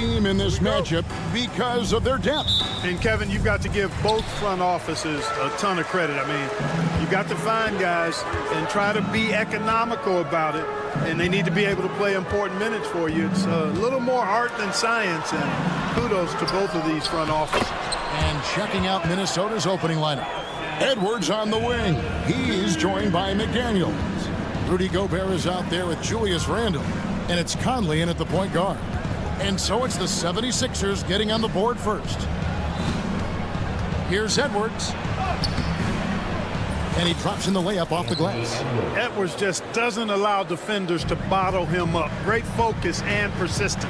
team in this matchup because of their depth. And, Kevin, you've got to give both front offices a ton of credit. I mean, you've got to find guys and try to be economical about it, and they need to be able to play important minutes for you. It's a little more art than science, and kudos to both of these front offices. And checking out Minnesota's opening lineup. Edwards on the wing. He's joined by McDaniel. Rudy Gobert is out there with Julius Randle. And it's Conley in at the point guard. And so it's the 76ers getting on the board first. Here's Edwards. And he drops in the layup off the glass. Edwards just doesn't allow defenders to bottle him up. Great focus and persistence.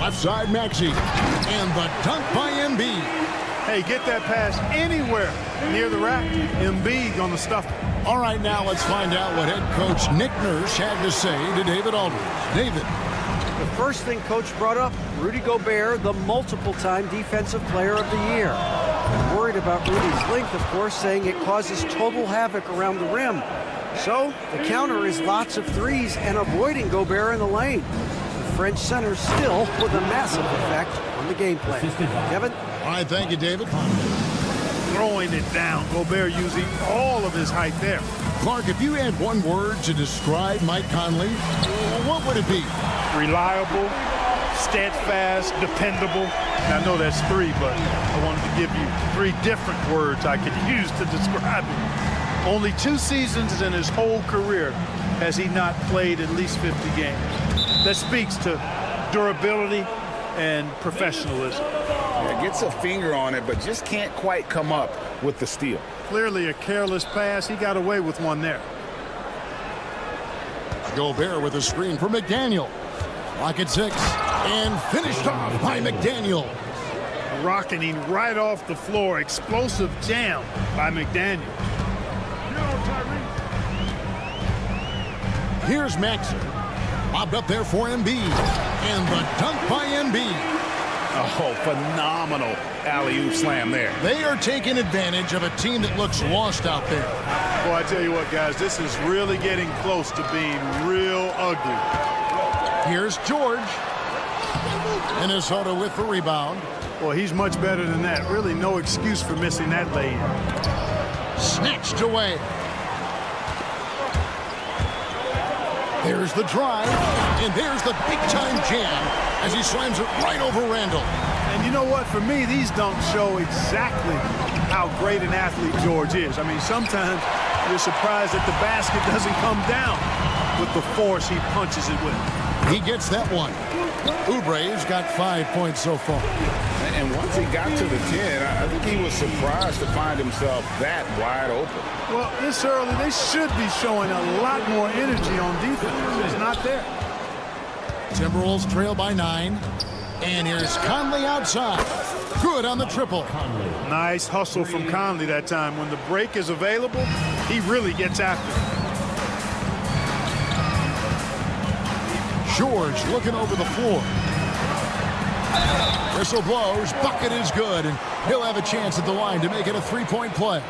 Left side, Maxey. And the dunk by Embiid. Hey, get that pass anywhere near the rack. Embiid on the stuff. All right, now let's find out what head coach Nick Nurse had to say to David Aldridge. David. The first thing coach brought up, Rudy Gobert, the multiple-time defensive player of the year. Worried about Rudy's length, of course, saying it causes total havoc around the rim. So the counter is lots of threes and avoiding Gobert in the lane. The French center still with a massive effect on the game plan. Kevin? All right, thank you, David. Throwing it down. Gobert using all of his height there. Clark, if you had one word to describe Mike Conley, what would it be? Reliable, steadfast, dependable. Now, I know that's three, but I wanted to give you three different words I could use to describe him. Only 2 seasons in his whole career has he not played at least 50 games. That speaks to durability and professionalism. Yeah, gets a finger on it, but just can't quite come up with the steal. Clearly a careless pass. He got away with one there. Gobert with a screen for McDaniel. Lock at 6. And finished off by McDaniel. Rocketing right off the floor. Explosive jam by McDaniel. Here's Maxey. Bobbed up there for Embiid. And the dunk by Embiid. Oh, phenomenal alley-oop slam there. They are taking advantage of a team that looks lost out there. Boy, I tell you what, guys, this is really getting close to being real ugly. Here's George. Minnesota with the rebound. Well, he's much better than that. Really no excuse for missing that lay-in. Snatched away. There's the drive, and there's the big-time jam as he slams it right over Randle. And you know what? For me, these dunks show exactly how great an athlete George is. I mean, sometimes you're surprised that the basket doesn't come down with the force he punches it with. He gets that one. Oubre's got 5 points so far. And once he got to the 10, I think he was surprised to find himself that wide open. Well, this early, they should be showing a lot more energy on defense. It's not there. Timberwolves trail by 9. And here's Conley outside. Good on the triple. Nice hustle from Conley that time. When the break is available, he really gets after it. George looking over the floor. Whistle blows. Bucket is good. And he'll have a chance at the line to make it a 3-point play.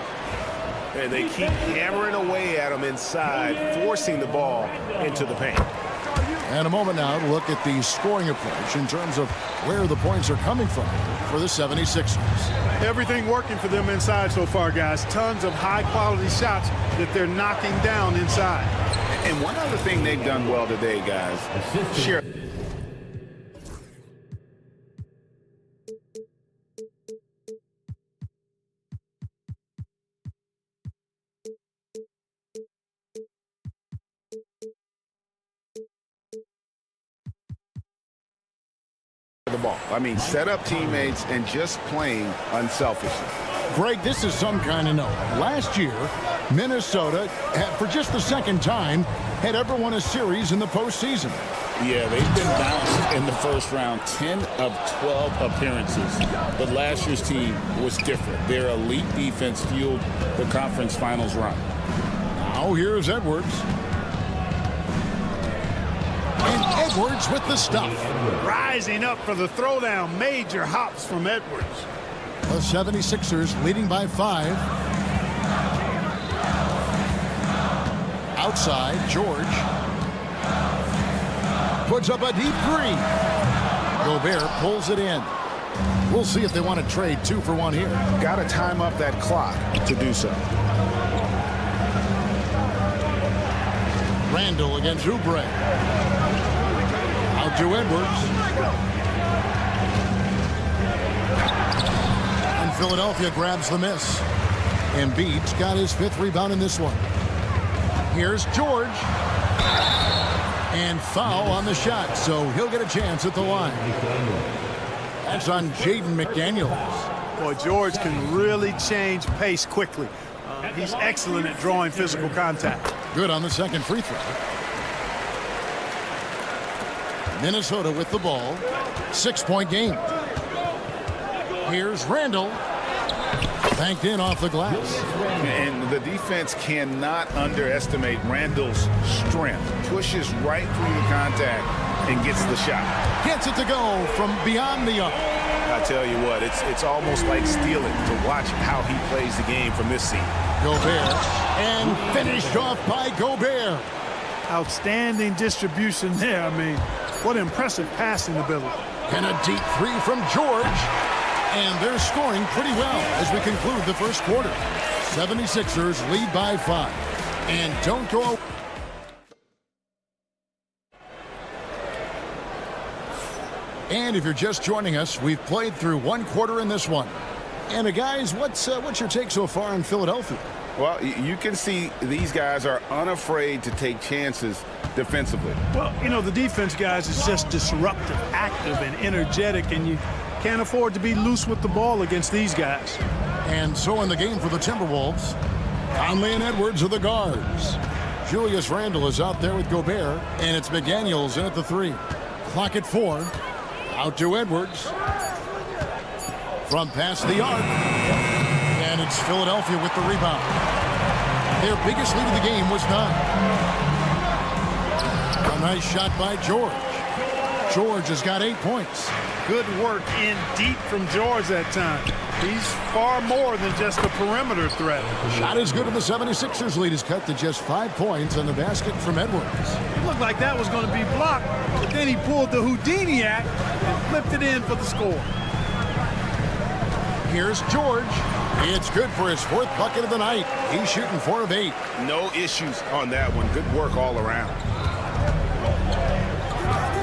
And they keep hammering away at him inside, forcing the ball into the paint. And a moment now to look at the scoring approach in terms of where the points are coming from for the 76ers. Everything working for them inside so far, guys. Tons of high-quality shots that they're knocking down inside. And one other thing they've done well today, guys. Sure. The ball. I mean, set up teammates and just playing unselfishly. Greg, this is some kind of note. Last year, Minnesota, for just the second time, had ever won a series in the postseason. Yeah, they've been bounced in the first round, 10 of 12 appearances. But last year's team was different. Their elite defense fueled the conference finals run. Now here's Edwards. And Edwards with the stuff. Rising up for the throwdown. Major hops from Edwards. The 76ers leading by 5. Outside, George. puts up a deep three. Gobert pulls it in. We'll see if they want to trade 2 for 1 here. Got to time up that clock to do so. Randall against Oubre. Out to Edwards. And Philadelphia grabs the miss. Embiid's got his 5th rebound in this one. Here's George. And foul on the shot, so he'll get a chance at the line. That's on Jaden McDaniels. Boy, George can really change pace quickly. He's excellent at drawing physical contact. Good on the second free throw. Minnesota with the ball. 6-point game. Here's Randall. Banked in off the glass. And the defense cannot underestimate Randall's strength. Pushes right through the contact and gets the shot. Gets it to go from beyond the arc. I tell you what, it's almost like stealing to watch how he plays the game from this seat. Gobert. And finished off by Gobert. Outstanding distribution there. I mean, what impressive passing ability. And a deep three from George. And they're scoring pretty well as we conclude the first quarter. 76ers lead by 5. And don't go. And if you're just joining us, we've played through 1 quarter in this one. And guys, what's your take so far on Philadelphia? Well, you can see these guys are unafraid to take chances defensively. Well, you know, the defense, guys, is just disruptive, active, and energetic, and you can't afford to be loose with the ball against these guys. And so in the game for the Timberwolves, Conley and Edwards are the guards. Julius Randle is out there with Gobert, and it's McDaniels in at the 3. Clock at 4. Out to Edwards. From past the arc. And it's Philadelphia with the rebound. Their biggest lead of the game was 9. A nice shot by George. George has got 8 points. Good work in deep from George that time. He's far more than just a perimeter threat. Shot is good, and the 76ers lead is cut to just 5 points on the basket from Edwards. It looked like that was going to be blocked, but then he pulled the Houdini act and flipped it in for the score. Here's George. It's good for his 4th bucket of the night. He's shooting 4 of 8. No issues on that one. Good work all around.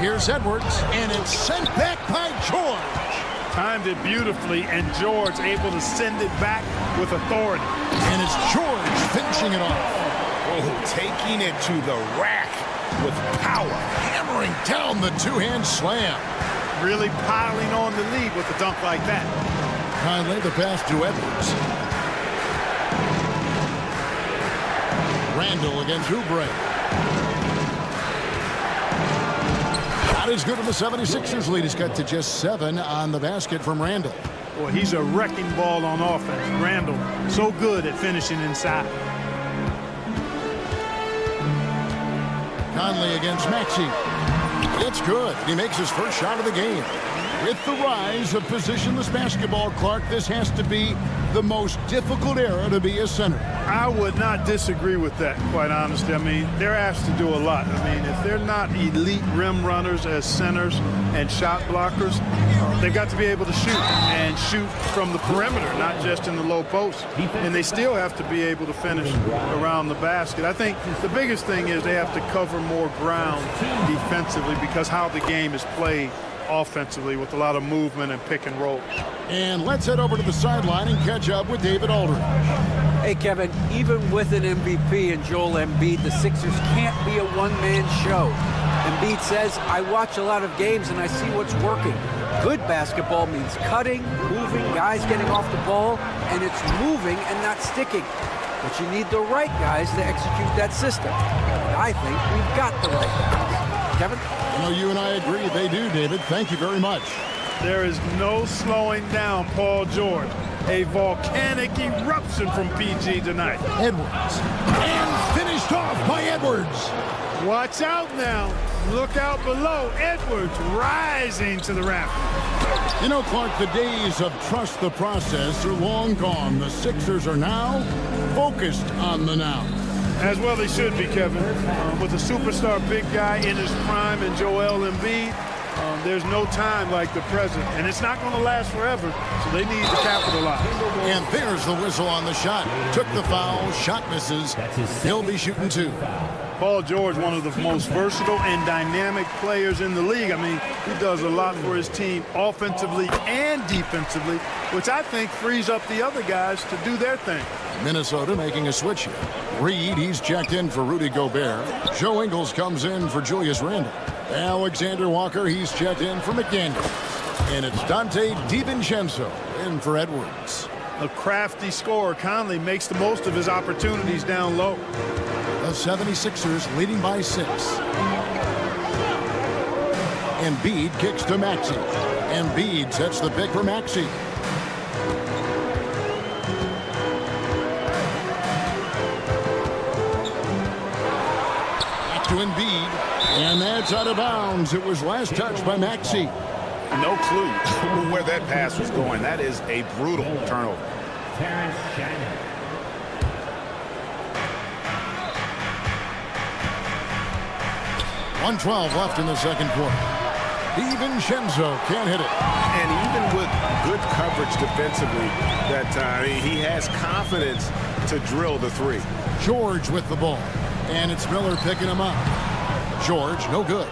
Here's Edwards, and it's sent back by George. Timed it beautifully, and George able to send it back with authority. And it's George finishing it off. Oh, taking it to the rack with power. Hammering down the 2-hand slam. Really piling on the lead with a dunk like that. Conley the pass to Edwards. Randall against Oubre. Shot is good, and the 76ers lead is cut to just 7 on the basket from Randall. Boy, he's a wrecking ball on offense. Randall, so good at finishing inside. Conley against Maxey. It's good. He makes his first shot of the game. With the rise of positionless basketball, Clark, this has to be the most difficult era to be a center. I would not disagree with that, quite honestly. I mean, they're asked to do a lot. I mean, if they're not elite rim runners as centers and shot blockers, they've got to be able to shoot and shoot from the perimeter, not just in the low post. And they still have to be able to finish around the basket. I think the biggest thing is they have to cover more ground defensively because how the game is played offensively with a lot of movement and pick and roll. And let's head over to the sideline and catch up with David Aldridge. Hey, Kevin, even with an MVP and Joel Embiid, the Sixers can't be a one-man show. Embiid says, I watch a lot of games and I see what's working. Good basketball means cutting, moving, guys getting off the ball, and it's moving and not sticking. But you need the right guys to execute that system. And I think we've got the right guys. Kevin? I know you and I agree they do, David. Thank you very much. There is no slowing down Paul George. A volcanic eruption from PG tonight. Edwards. And finished off by Edwards. Watch out now. Look out below. Edwards rising to the raft. You know, Clark, the days of trust the process are long gone. The Sixers are now focused on the now. As well they should be, Kevin. With a superstar big guy in his prime and Joel Embiid, there's no time like the present, and it's not going to last forever, so they need to capitalize. And there's the whistle on the shot. Took the foul, shot misses. He'll be shooting 2. Paul George, one of the most versatile and dynamic players in the league. I mean, he does a lot for his team offensively and defensively, which I think frees up the other guys to do their thing. Minnesota making a switch here. Reed, he's checked in for Rudy Gobert. Joe Ingles comes in for Julius Randle. Alexander Walker, he's checked in for McDaniel. And it's Dante DiVincenzo in for Edwards. A crafty scorer, Conley makes the most of his opportunities down low. The 76ers leading by 6. Embiid kicks to Maxey. Embiid sets the pick for Maxey. Back to Embiid. And that's out of bounds. It was last touched by Maxey. No clue where that pass was going. That is a brutal turnover. 1:12 left in the second quarter. DiVincenzo can't hit it. And even with good coverage defensively that time, he has confidence to drill the 3. George with the ball. And it's Miller picking him up. George, no good.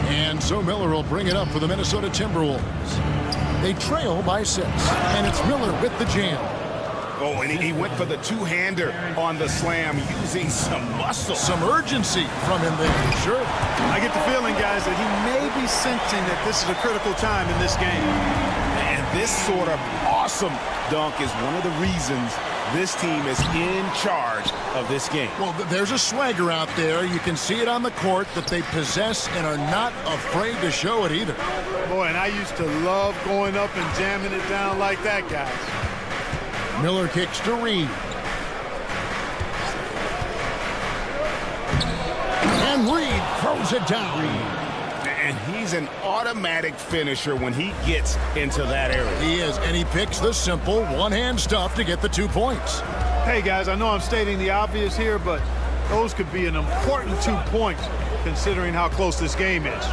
And so Miller will bring it up for the Minnesota Timberwolves. They trail by 6. And it's Miller with the jam. Oh, and he went for the two-hander on the slam, using some muscle. Some urgency from him there, sure. I get the feeling, guys, that he may be sensing that this is a critical time in this game. And this sort of awesome dunk is one of the reasons this team is in charge of this game. Well, there's a swagger out there. You can see it on the court that they possess and are not afraid to show it either. Boy, and I used to love going up and jamming it down like that, guys. Miller kicks to Reed. And Reed throws it down. And he's an automatic finisher when he gets into that area. He is, and he picks the simple one-hand stuff to get the 2 points. Hey, guys, I know I'm stating the obvious here, but those could be an important 2 points considering how close this game is.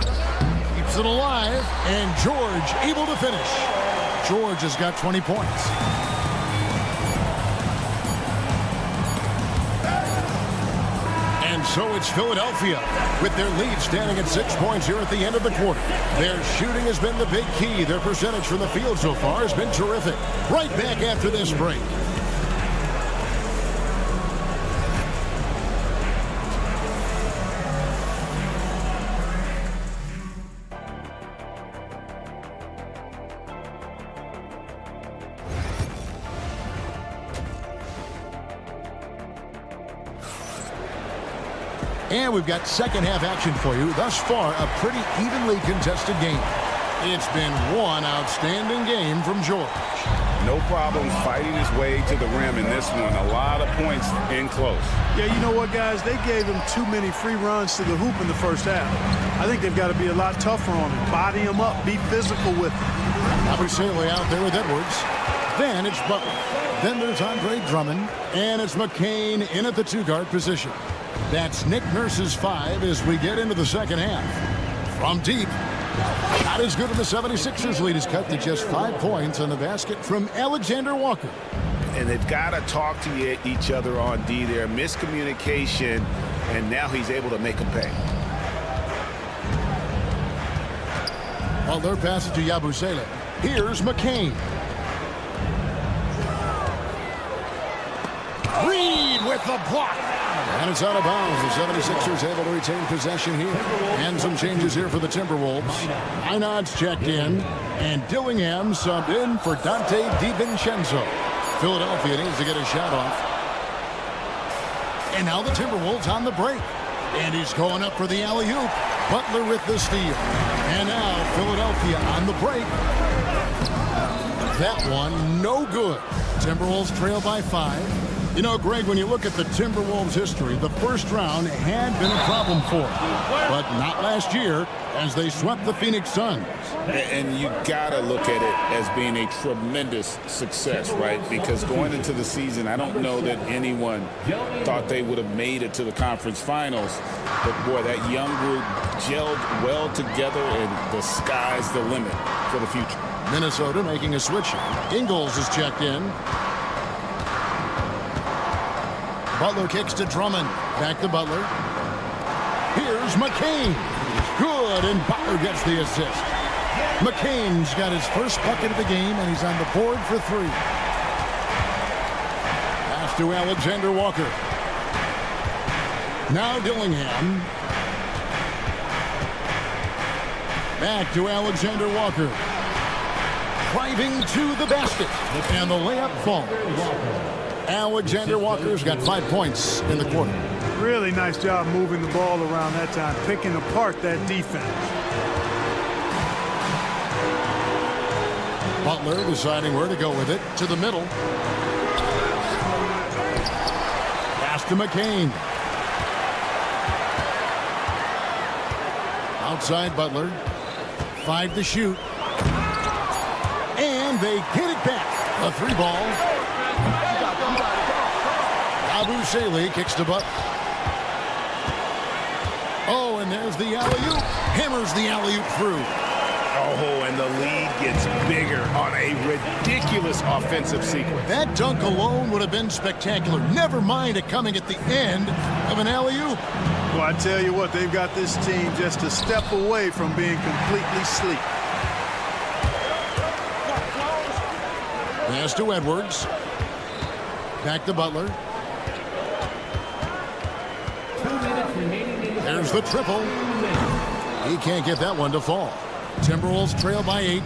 Keeps it alive, and George able to finish. George has got 20 points. So it's Philadelphia with their lead standing at 6 points here at the end of the quarter. Their shooting has been the big key. Their percentage from the field so far has been terrific. Right back after this break. And we've got second half action for you. Thus far, a pretty evenly contested game. It's been one outstanding game from George. No problem fighting his way to the rim in this one. A lot of points in close. Yeah, you know what, guys? They gave him too many free runs to the hoop in the first half. I think they've got to be a lot tougher on him. Body him up. Be physical with him. Obviously out there with Edwards. Then it's Butler. Then there's Andre Drummond. And it's McCain in at the 2-guard position. That's Nick Nurse's 5 as we get into the second half. From deep. Not as good, and the 76ers lead is cut to just 5 points on the basket from Alexander Walker. And they've got to talk to each other on D there. Miscommunication, and now he's able to make them pay. Butler passes to Yabusele. Here's McCain. Reed with the block. And it's out of bounds. The 76ers able to retain possession here. And some changes here for the Timberwolves. Einad's checked in. And Dillingham subbed in for Dante DiVincenzo. Philadelphia needs to get a shot off. And now the Timberwolves on the break. And he's going up for the alley-oop. Butler with the steal. And now Philadelphia on the break. That one no good. Timberwolves trail by 5. You know, Greg, when you look at the Timberwolves' history, the first round had been a problem for them, but not last year as they swept the Phoenix Suns. And you got to look at it as being a tremendous success, right? Because going into the season, I don't know that anyone thought they would have made it to the conference finals. But, boy, that young group gelled well together, and the sky's the limit for the future. Minnesota making a switch. Ingles is checked in. Butler kicks to Drummond. Back to Butler. Here's McCain. Good, and Butler gets the assist. McCain's got his first bucket of the game, and he's on the board for 3. Pass to Alexander Walker. Now Dillingham. Back to Alexander Walker. Driving to the basket. And the layup falls. Alexander Walker's got 5 points in the quarter. Really nice job moving the ball around that time, picking apart that defense. Butler deciding where to go with it. To the middle. Pass to McCain. Outside Butler. 5 to shoot. And they get it back. A 3-ball. Abu Saleh kicks to Butler. Oh, and there's the alley-oop. Hammers the alley-oop through. Oh, and the lead gets bigger on a ridiculous offensive sequence. That dunk alone would have been spectacular. Never mind it coming at the end of an alley-oop. Well, I tell you what, they've got this team just a step away from being completely asleep. Pass to Edwards. Back to Butler. There's the triple. He can't get that one to fall. Timberwolves trail by 8.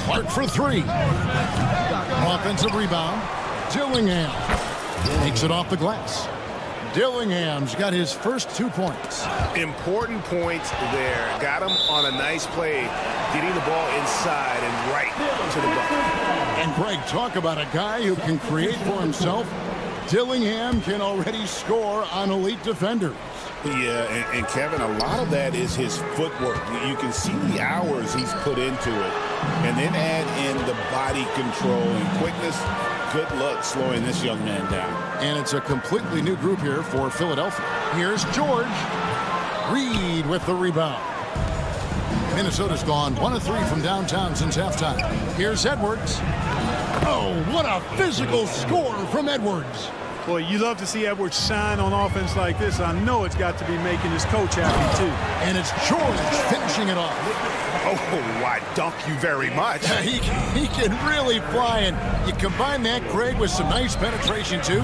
Clark for 3. Offensive rebound. Dillingham takes it off the glass. Dillingham's got his first 2 points. Important points there. Got him on a nice play, getting the ball inside and right to the bucket. And Greg, talk about a guy who can create for himself. Dillingham can already score on elite defenders. Yeah, and Kevin, a lot of that is his footwork. You can see the hours he's put into it. And then add in the body control and quickness. Good luck slowing this young man down. And it's a completely new group here for Philadelphia. Here's George. Reed with the rebound. Minnesota's gone 1 of 3 from downtown since halftime. Here's Edwards. Oh, what a physical score from Edwards. Boy, you love to see Edwards shine on offense like this. I know it's got to be making his coach happy, too. And it's George finishing it off. Oh, why, dunk you very much. He can really fly, and you combine that, Greg, with some nice penetration, too,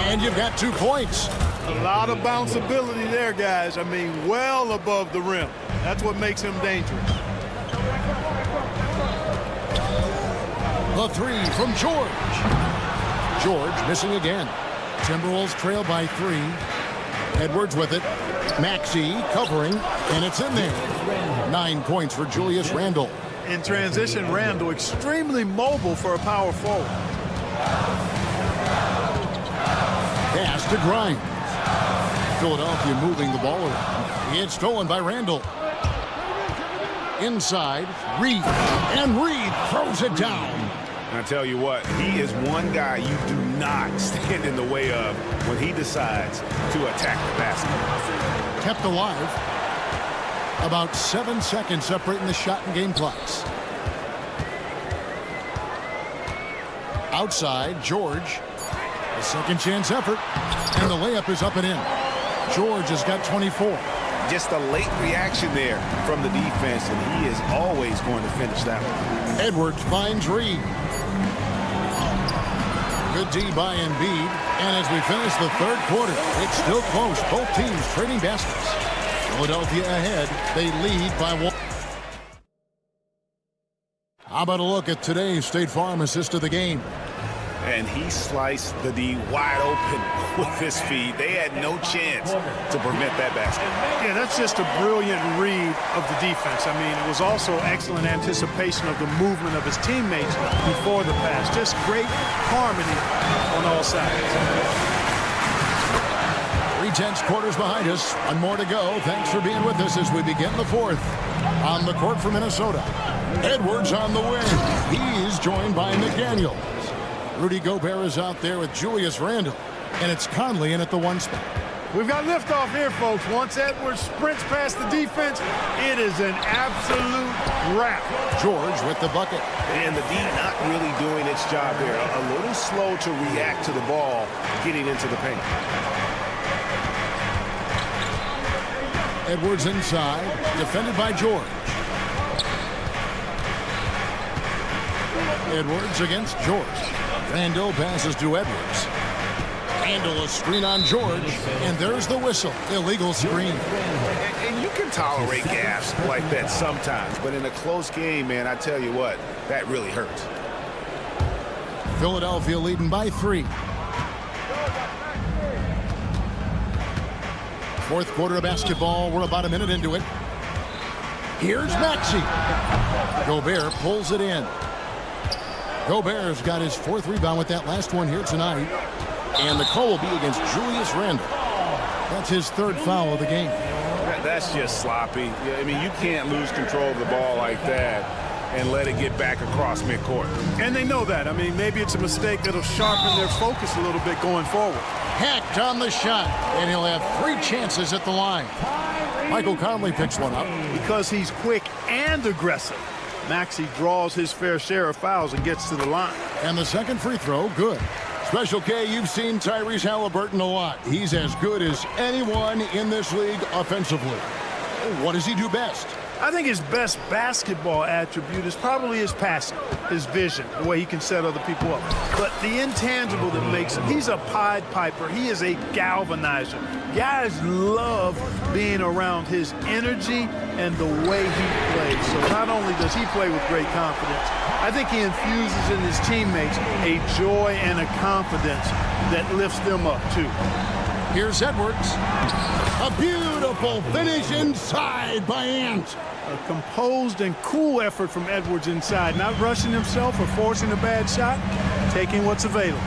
and you've got 2 points. A lot of bounceability there, guys. I mean, well above the rim. That's what makes him dangerous. The 3 from George. George missing again. Timberwolves trail by 3. Edwards with it. Maxey covering, and it's in there. 9 points for Julius Randle. In transition, Randle extremely mobile for a power forward. Pass to Grimes. Philadelphia moving the ball around. It's stolen by Randle. Inside, Reed. And Reed throws it down. I tell you what, he is one guy you do not stand in the way of when he decides to attack the basket. Kept alive. About 7 seconds separating the shot and game clocks. Outside, George. A second chance effort. And the layup is up and in. George has got 24. Just a late reaction there from the defense, and he is always going to finish that one. Edwards finds Reed. Good D by Embiid. And as we finish the 3rd quarter, it's still close. Both teams trading baskets. Philadelphia ahead. They lead by 1. How about a look at today's State Farm assist of the game? and he sliced the D wide open with his feet. They had no chance to prevent that basket. Yeah, that's just a brilliant read of the defense. I mean, it was also excellent anticipation of the movement of his teammates before the pass. Just great harmony on all sides. 3/10 quarters behind us. One more to go. Thanks for being with us as we begin the fourth. On the court for Minnesota, Edwards on the wing. He's joined by McDaniels. Rudy Gobert is out there with Julius Randle. And it's Conley in at the 1 spot. We've got liftoff here, folks. Once Edwards sprints past the defense, it is an absolute wrap. George with the bucket. And the D not really doing its job there. A little slow to react to the ball getting into the paint. Edwards inside, defended by George. Edwards against George. Randle passes to Edwards. Randle a screen on George, and there's the whistle. Illegal screen. And you can tolerate gaffes like that sometimes, but in a close game, man, I tell you what, that really hurts. Philadelphia leading by 3. Fourth quarter of basketball. We're about a minute into it. Here's Maxey. Gobert pulls it in. Gobert's got his 4th rebound with that last one here tonight. And the call will be against Julius Randle. That's his 3rd foul of the game. That's just sloppy. I mean, you can't lose control of the ball like that and let it get back across midcourt. And they know that. I mean, maybe it's a mistake that'll sharpen their focus a little bit going forward. Hacked on the shot, and he'll have 3 chances at the line. Michael Conley picks one up. Because he's quick and aggressive, Maxey draws his fair share of fouls and gets to the line. And the second free throw, good. Special K, you've seen Tyrese Halliburton a lot. He's as good as anyone in this league offensively. What does he do best? I think his best basketball attribute is probably his passing, his vision, the way he can set other people up. But the intangible that makes him, he's a Pied Piper. He is a galvanizer. Guys love being around his energy and the way he plays. So not only does he play with great confidence, I think he infuses in his teammates a joy and a confidence that lifts them up too. Here's Edwards. A beautiful finish inside by Ant. A composed and cool effort from Edwards inside, not rushing himself or forcing a bad shot, taking what's available.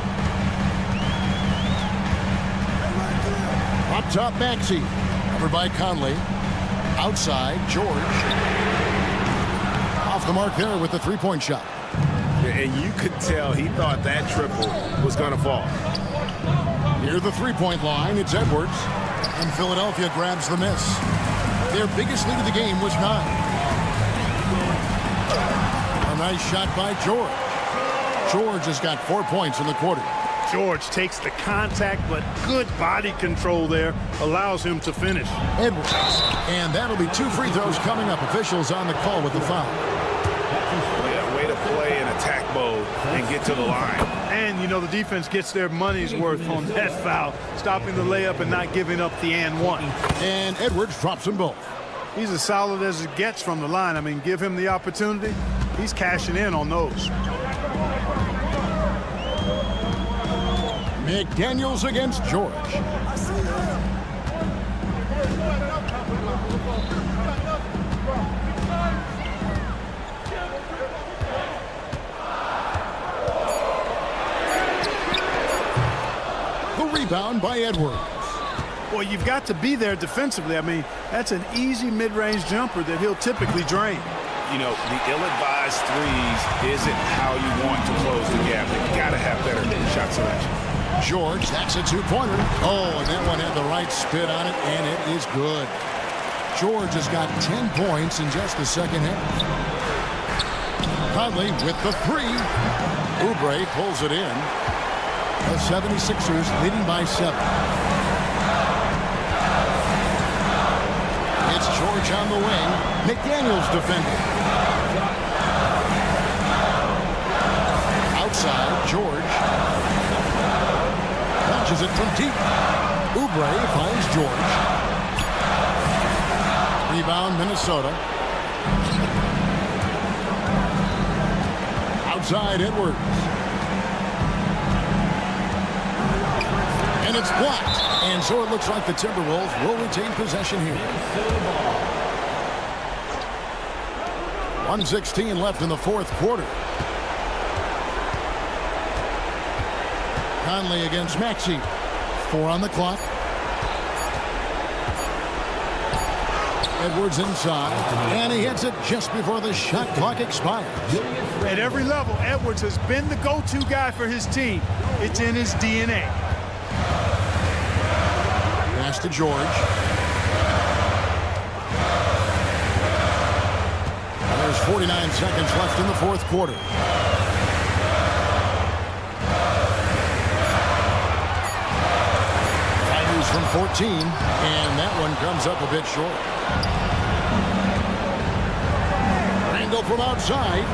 Up top, Maxey. Covered by Conley. Outside, George. Off the mark there with the 3-point shot. And you could tell he thought that triple was going to fall. Near the 3-point line, it's Edwards. And Philadelphia grabs the miss. Their biggest lead of the game was 9. A nice shot by George. George has got 4 points in the quarter. George takes the contact, but good body control there allows him to finish. Edwards. And that'll be 2 free throws coming up. Officials on the call with the foul. Yeah, way to play in attack mode and get to the line. And, you know, the defense gets their money's worth on that foul, stopping the layup and not giving up the and one. And Edwards drops them both. He's as solid as it gets from the line. I mean, give him the opportunity, he's cashing in on those. McDaniels against George. The rebound by Edwards. Well, you've got to be there defensively. I mean, that's an easy mid-range jumper that he'll typically drain. You know, the ill-advised threes isn't how you want to close the gap. You've got to have better shot selection. George, that's a 2-pointer. Oh, and that one had the right spin on it, and it is good. George has got 10 points in just the second half. Conley with the 3. Oubre pulls it in. The 76ers leading by 7. It's George on the wing. McDaniels defending. Outside, George. Launches it from deep. Oubre finds George. Rebound, Minnesota. Outside, Edwards. it's blocked. And so it looks like the Timberwolves will retain possession here. 1:16 left in the fourth quarter. Conley against Maxey. 4 on the clock. Edwards inside, and he hits it just before the shot clock expires. At every level, Edwards has been the go-to guy for his team. It's in his DNA. Pass to George. There's 49 seconds left in the fourth quarter. Fighters from 14, and that one comes up a bit short. Randall from outside.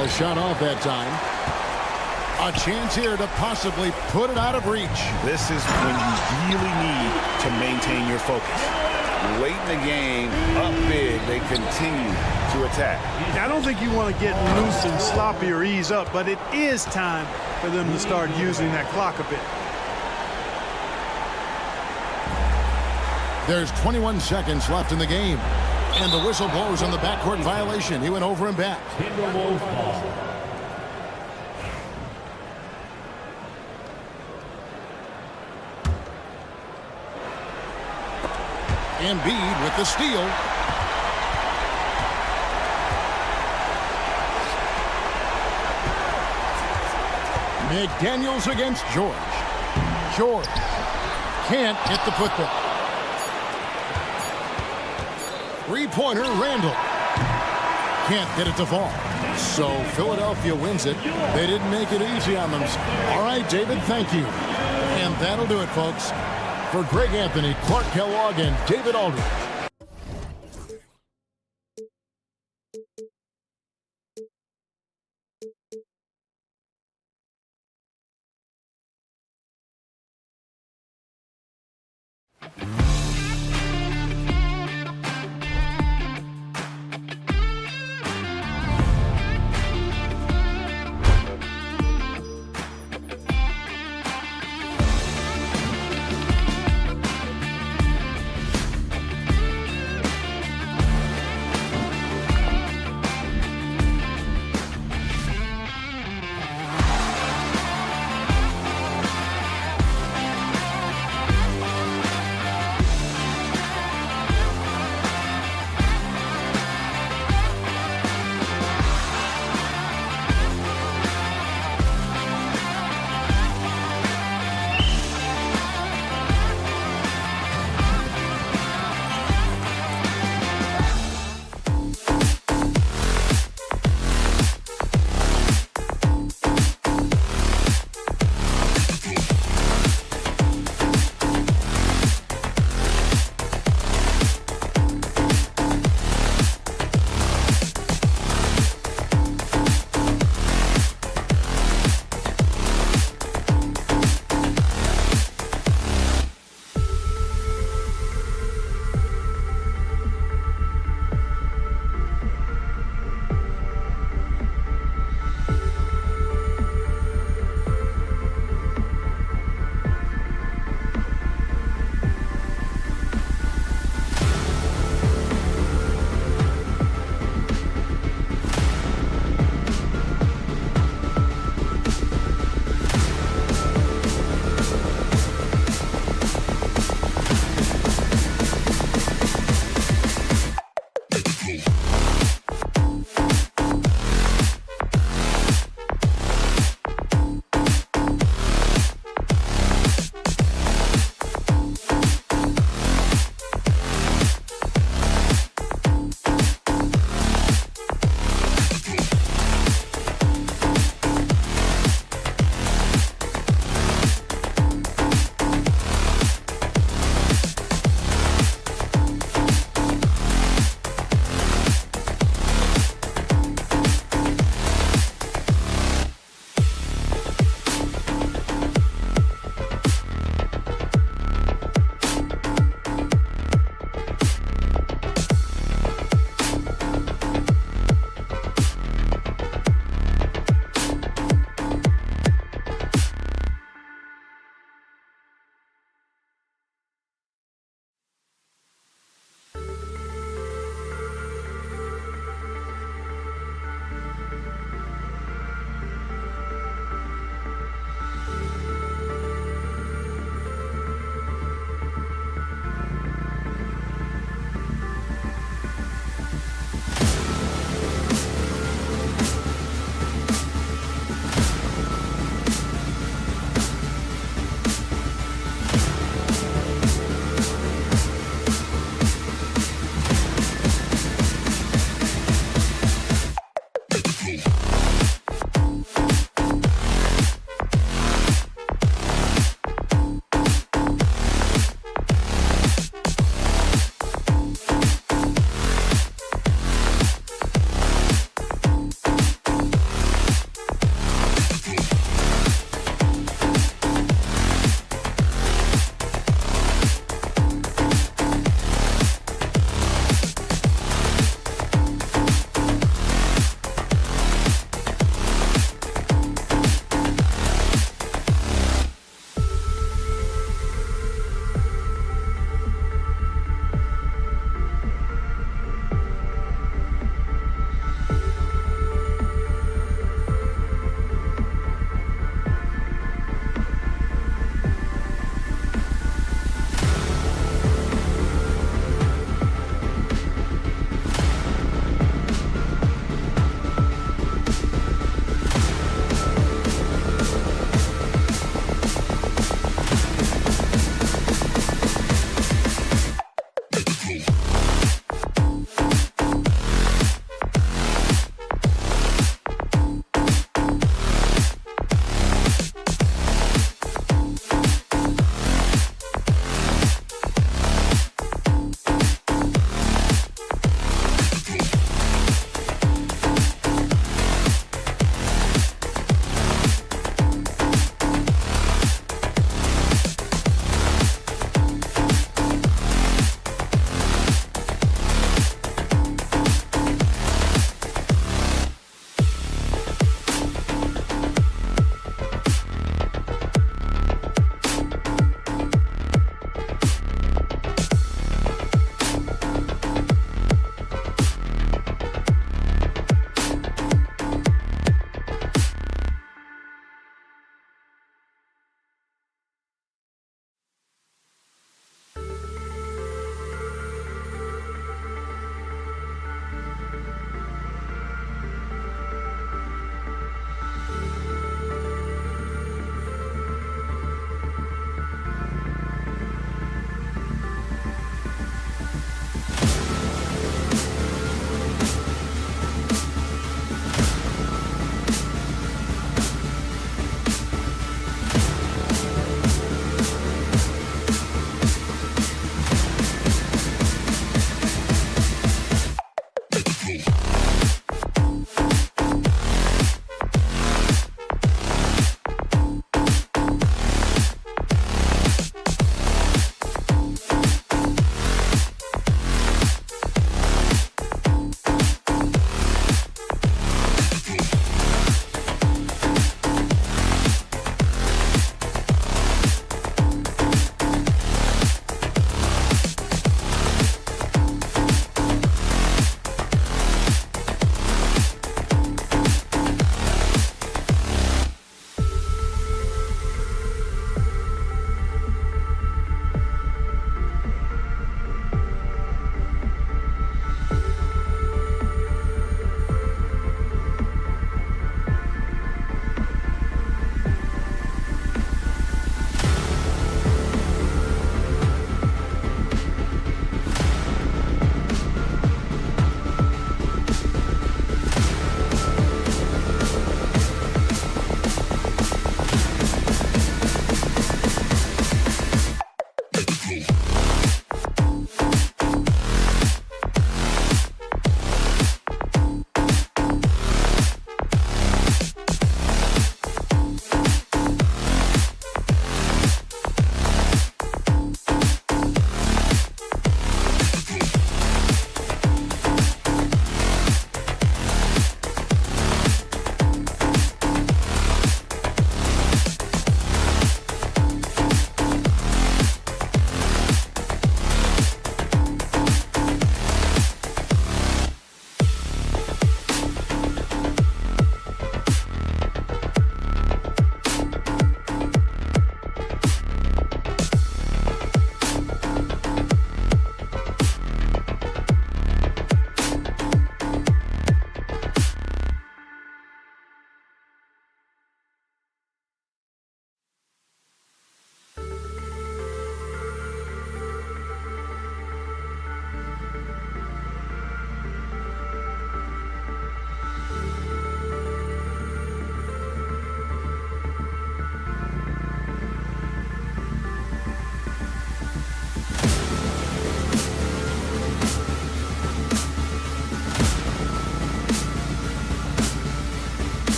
A shot off that time. A chance here to possibly put it out of reach. This is when you really need to maintain your focus. Late in the game, up big, they continue to attack. I don't think you want to get loose and sloppy or ease up, but it is time for them to start using that clock a bit. There's 21 seconds left in the game. And the whistle blows on the backcourt violation. He went over and back. Embiid with the steal. McDaniels against George. George can't hit the football. Three-pointer, Randall. Can't get it to fall. So Philadelphia wins it. They didn't make it easy on them. All right, David, thank you. And that'll do it, folks. For Greg Anthony, Clark Kellogg, and David Aldridge.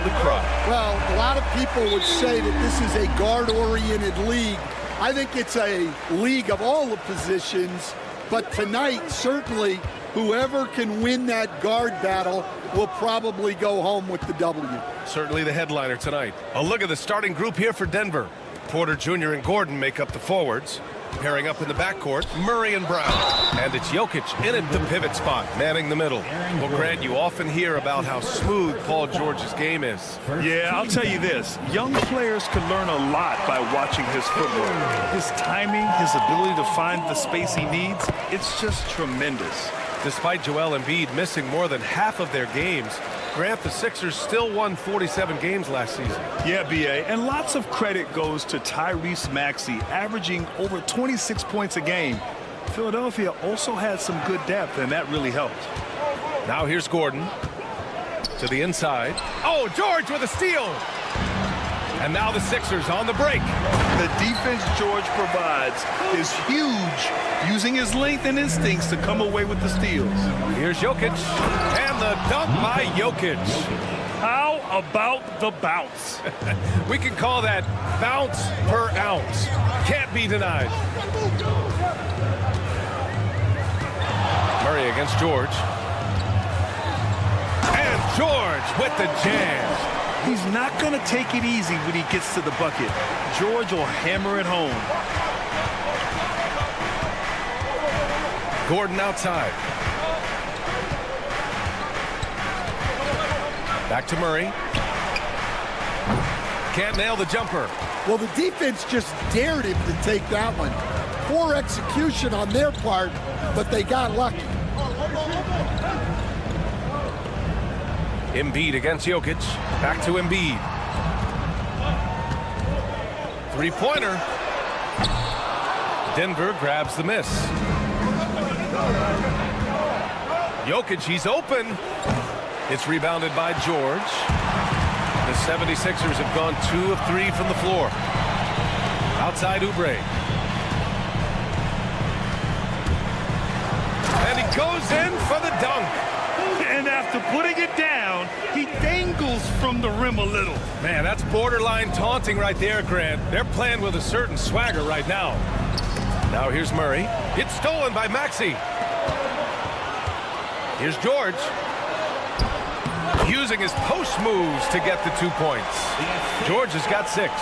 the crowd. Well, a lot of people would say that this is a guard-oriented league. I think it's a league of all the positions, but tonight, certainly, whoever can win that guard battle will probably go home with the W. Certainly the headliner tonight. A look at the starting group here for Denver. Porter Jr. and Gordon make up the forwards. Pairing up in the backcourt, Murray and Brown. And it's Jokic in at the pivot spot, manning the middle. Well, Grant, you often hear about how smooth Paul George's game is. Yeah, I'll tell you this. Young players can learn a lot by watching his footwork. His timing, his ability to find the space he needs, it's just tremendous. Despite Joel Embiid missing more than half of their games, Grant, the Sixers still won 47 games last season. Yeah, B.A., and lots of credit goes to Tyrese Maxey, averaging over 26 points a game. Philadelphia also had some good depth, and that really helped. Now here's Gordon to the inside. Oh, George with a steal. And now the Sixers on the break. The defense George provides is huge, using his length and instincts to come away with the steals. Here's Jokic, and the dunk by Jokic. How about the bounce? We can call that bounce per ounce. Can't be denied. Murray against George. And George with the jam. He's not going to take it easy when he gets to the bucket. George will hammer it home. Gordon outside. Back to Murray. Can't nail the jumper. Well, the defense just dared him to take that one. Poor execution on their part, but they got lucky. Embiid against Jokic. Back to Embiid. Three-pointer. Denver grabs the miss. Jokic, he's open. It's rebounded by George. The 76ers have gone 2 of 3 from the floor. Outside Oubre. And he goes in for the dunk. And after putting it down, he dangles from the rim a little. Man, that's borderline taunting right there, Grant. They're playing with a certain swagger right now. Now here's Murray. It's stolen by Maxey. Here's George. Using his post moves to get the 2 points. George has got 6.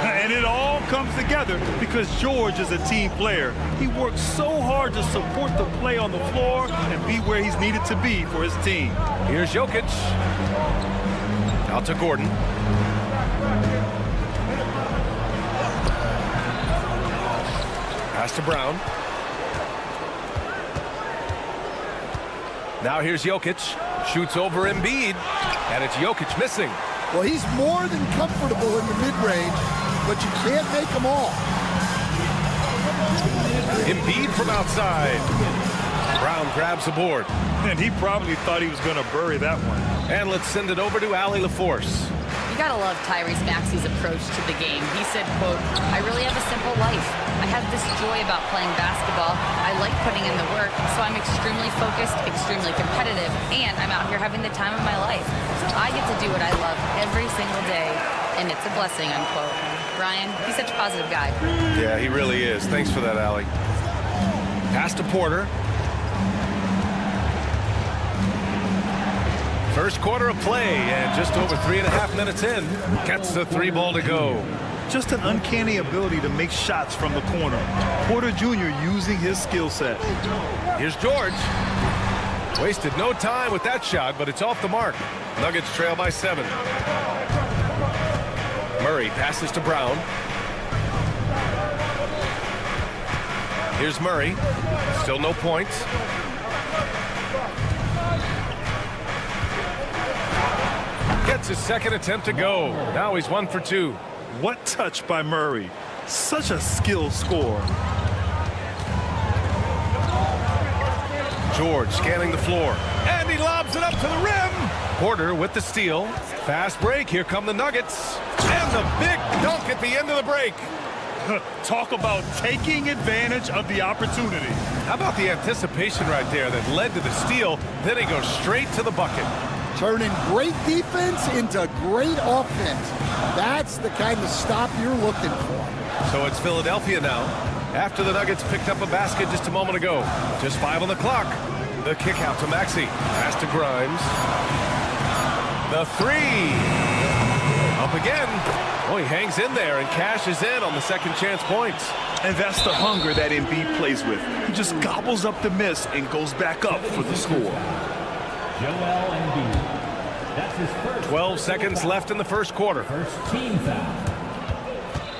And it all comes together because George is a team player. He works so hard to support the play on the floor and be where he's needed to be for his team. Here's Jokic. Out to Gordon. Pass to Brown. Now here's Jokic. Shoots over Embiid. And it's Jokic missing. Well, he's more than comfortable in the mid-range, but you can't make them all. Embiid from outside. Brown grabs the board. And he probably thought he was going to bury that one. And let's send it over to Allie LaForce. You gotta love Tyrese Maxey's approach to the game. He said, quote, "I really have a simple life. I have this joy about playing basketball. I like putting in the work, so I'm extremely focused, extremely competitive, and I'm out here having the time of my life. So I get to do what I love every single day, and it's a blessing," unquote. Brian, he's such a positive guy. Yeah, he really is. Thanks for that, Allie. Pass to Porter. First quarter of play, and just over 3.5 minutes in, gets the 3 ball to go. Just an uncanny ability to make shots from the corner. Porter Jr. using his skill set. Here's George. Wasted no time with that shot, but it's off the mark. Nuggets trail by 7. Murray passes to Brown. Here's Murray. Still no points. Gets his second attempt to go. Now he's 1 for 2. What touch by Murray. Such a skilled scorer. George scanning the floor. And he lobs it up to the rim. Porter with the steal. Fast break. Here come the Nuggets. And the big dunk at the end of the break. Talk about taking advantage of the opportunity. How about the anticipation right there that led to the steal? Then he goes straight to the bucket. turning great defense into great offense. That's the kind of stop you're looking for. So it's Philadelphia now, after the Nuggets picked up a basket just a moment ago. Just 5 on the clock. The kick out to Maxey. Pass to Grimes. The three. Up again. Oh, he hangs in there and cashes in on the second chance points. And that's the hunger that Embiid plays with. He just gobbles up the miss and goes back up for the score. 12 seconds left in the first quarter.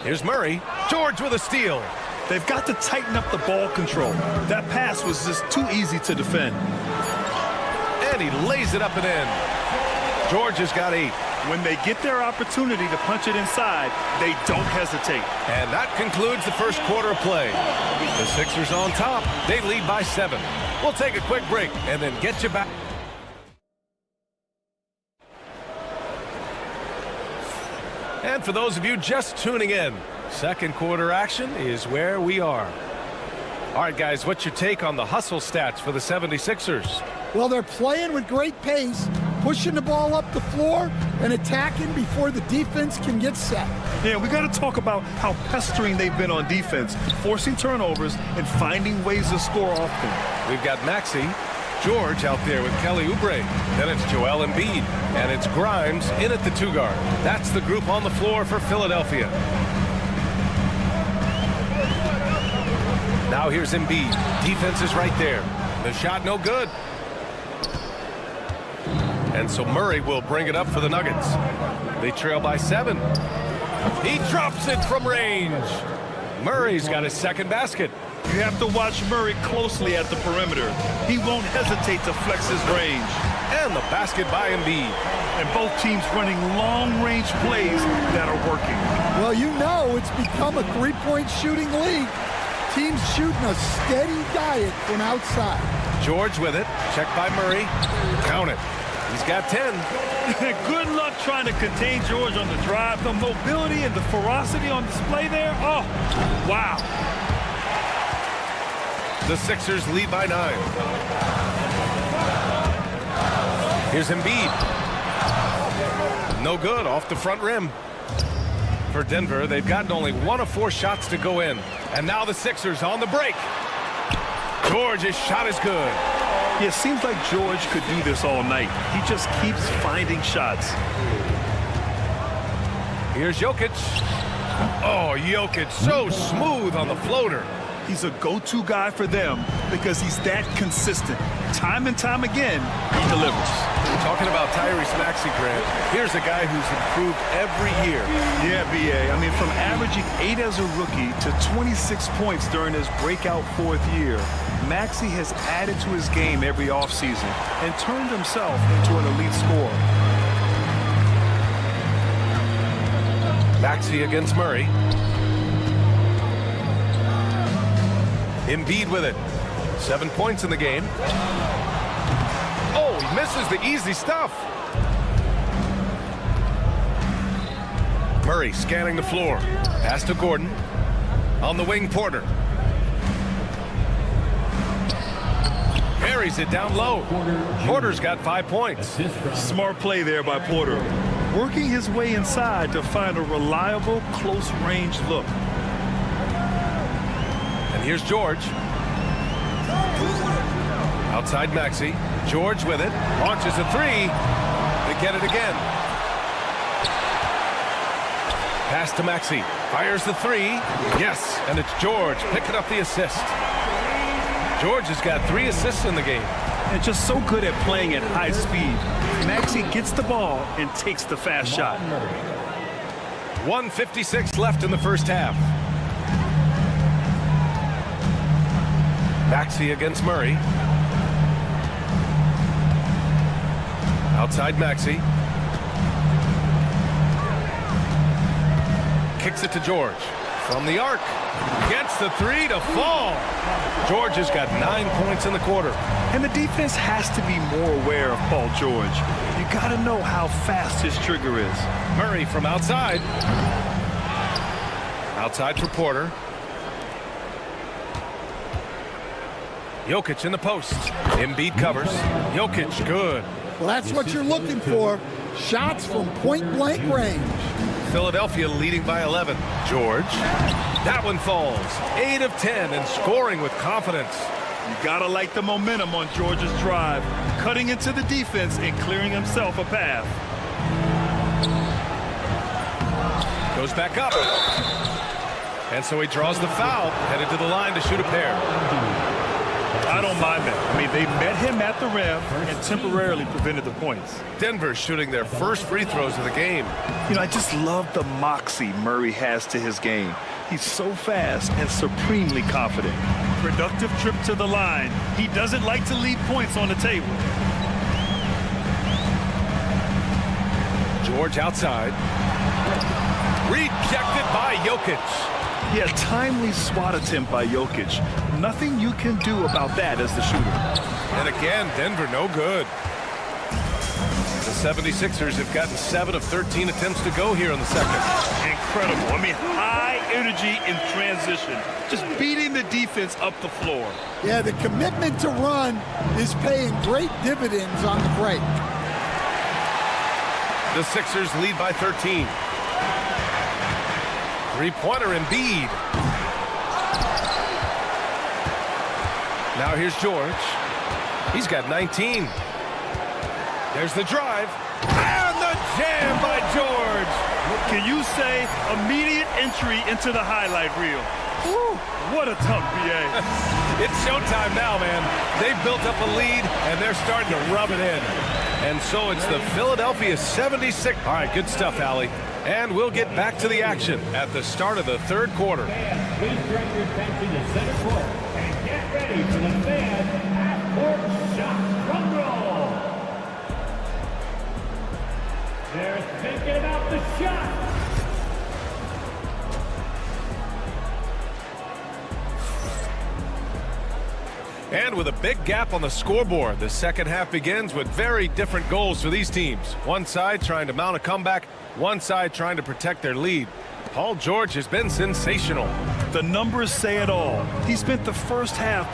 Here's Murray. George with a steal. They've got to tighten up the ball control. That pass was just too easy to defend. And he lays it up and in. George has got 8. When they get their opportunity to punch it inside, they don't hesitate. And that concludes the first quarter of play. The Sixers on top. They lead by 7. We'll take a quick break and then get you back. And for those of you just tuning in, second quarter action is where we are. All right, guys, what's your take on the hustle stats for the 76ers? Well, they're playing with great pace, pushing the ball up the floor and attacking before the defense can get set. Yeah, we got to talk about how pestering they've been on defense, forcing turnovers and finding ways to score often. We've got Maxey, George out there with Kelly Oubre. Then it's Joel Embiid, and it's Grimes in at the 2 guard. That's the group on the floor for Philadelphia. Now here's Embiid. Defense is right there. The shot no good. And so Murray will bring it up for the Nuggets. They trail by 7. He drops it from range. Murray's got his second basket. You have to watch Murray closely at the perimeter. He won't hesitate to flex his range. And the basket by Embiid. And both teams running long-range plays that are working. Well, you know it's become a three-point shooting league. Teams shooting a steady diet from outside. George with it. Checked by Murray. Count it. He's got 10. Good luck trying to contain George on the drive. The mobility and the ferocity on display there. Oh, wow. The Sixers lead by 9. Here's Embiid. No good, off the front rim. For Denver, they've gotten only 1 of 4 shots to go in. And now the Sixers on the break. George's shot is good. Yeah, it seems like George could do this all night. He just keeps finding shots. Here's Jokic. Oh, Jokic so smooth on the floater. He's a go-to guy for them because he's that consistent. Time and time again, he delivers. Talking about Tyrese Maxey, Grant, here's a guy who's improved every year. Yeah, B.A. I mean, from averaging 8 as a rookie to 26 points during his breakout 4th year, Maxey has added to his game every offseason and turned himself into an elite scorer. Maxey against Murray. Embiid with it. 7 points in the game. Oh, he misses the easy stuff. Murray scanning the floor. Pass to Gordon. On the wing, Porter. Buries it down low. Porter's got 5 points. Smart play there by Porter. Working his way inside to find a reliable, close-range look. And here's George. Outside Maxey. George with it. Launches a 3. They get it again. Pass to Maxey. Fires the 3. Yes, and it's George picking up the assist. George has got 3 assists in the game. And just so good at playing at high speed. Maxey gets the ball and takes the fast shot. 1:56 left in the first half. Maxey against Murray. Outside Maxey. Kicks it to George. From the arc. Gets the 3 to fall. George has got 9 points in the quarter. And the defense has to be more aware of Paul George. You got to know how fast his trigger is. Murray from outside. Outside for Porter. Jokic in the post. Embiid covers. Jokic, good. Well, that's what you're looking for. Shots from point-blank range. Philadelphia leading by 11. George. That one falls. 8 of 10 and scoring with confidence. You gotta like the momentum on George's drive, cutting into the defense and clearing himself a path. Goes back up. And so he draws the foul, headed to the line to shoot a pair. I don't mind that. I mean, they met him at the rim and temporarily prevented the points. Denver shooting their first free throws of the game. You know, I just love the moxie Murray has to his game. He's so fast and supremely confident. Productive trip to the line. He doesn't like to leave points on the table. George outside. Rejected by Jokic. Yeah, timely swat attempt by Jokic. Nothing you can do about that as the shooter. And again, Denver no good. The 76ers have gotten 7 of 13 attempts to go here in the second. Incredible. I mean, high energy in transition. Just beating the defense up the floor. Yeah, the commitment to run is paying great dividends on the break. The Sixers lead by 13. Three-pointer Embiid. Now here's George. He's got 19. There's the drive. And the jam by George. Can you say immediate entry into the highlight reel? Woo, what a tough BA. It's showtime now, man. They've built up a lead, and they're starting to rub it in. And so it's the Philadelphia 76. All right, good stuff, Allie. And we'll get back to the action at the start of the third quarter. Please direct your attention to center court and get ready for the fan half-court shot drum roll. They're thinking about the shot. And with a big gap on the scoreboard, the second half begins with very different goals for these teams. One side trying to mount a comeback, one side trying to protect their lead. Paul George has been sensational. The numbers say it all. He spent the first half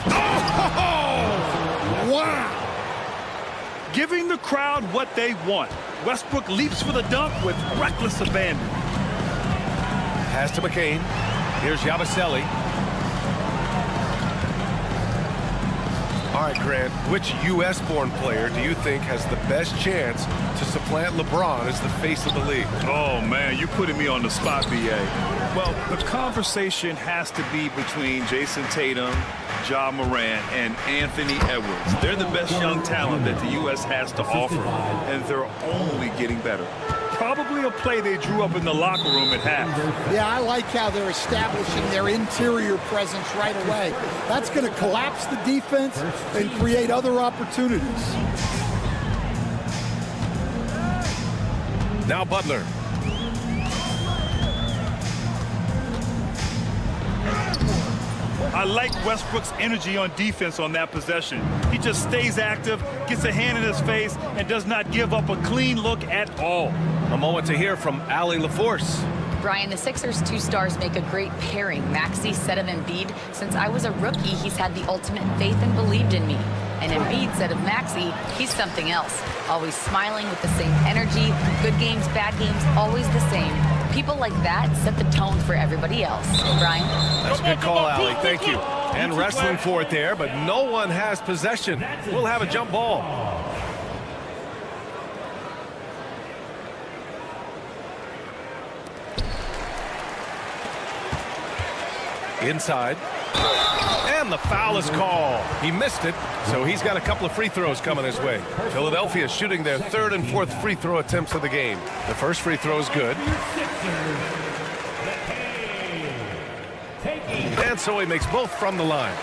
giving the crowd what they want. Westbrook leaps for the dunk with reckless abandon. Pass to McCain. Here's Yabusele. All right, Grant, which U.S.-born player do you think has the best chance to supplant LeBron as the face of the league? Oh, man, you're putting me on the spot, B.A. Well, the conversation has to be between Jason Tatum, Ja Morant, and Anthony Edwards. They're the best young talent that the U.S. has to offer, and they're only getting better. Probably a play they drew up in the locker room at half. Yeah, I like how they're establishing their interior presence right away. That's going to collapse the defense and create other opportunities. Now Butler. I like Westbrook's energy on defense on that possession. He just stays active, gets a hand in his face, and does not give up a clean look at all. A moment to hear from Allie LaForce. Brian, the Sixers' two stars make a great pairing. Maxey said of Embiid, since I was a rookie, he's had the ultimate faith and believed in me. And Embiid said of Maxey, he's something else. Always smiling with the same energy. Good games, bad games, always the same. People like that set the tone for everybody else. Brian? That's a good call, Allie. Thank you. And wrestling for it there, but no one has possession. We'll have a jump ball. Inside. And the foul is called. He missed it, so he's got a couple of free throws coming his way. Philadelphia shooting their third and fourth free throw attempts of the game. The first free throw is good. And so he makes both from the line.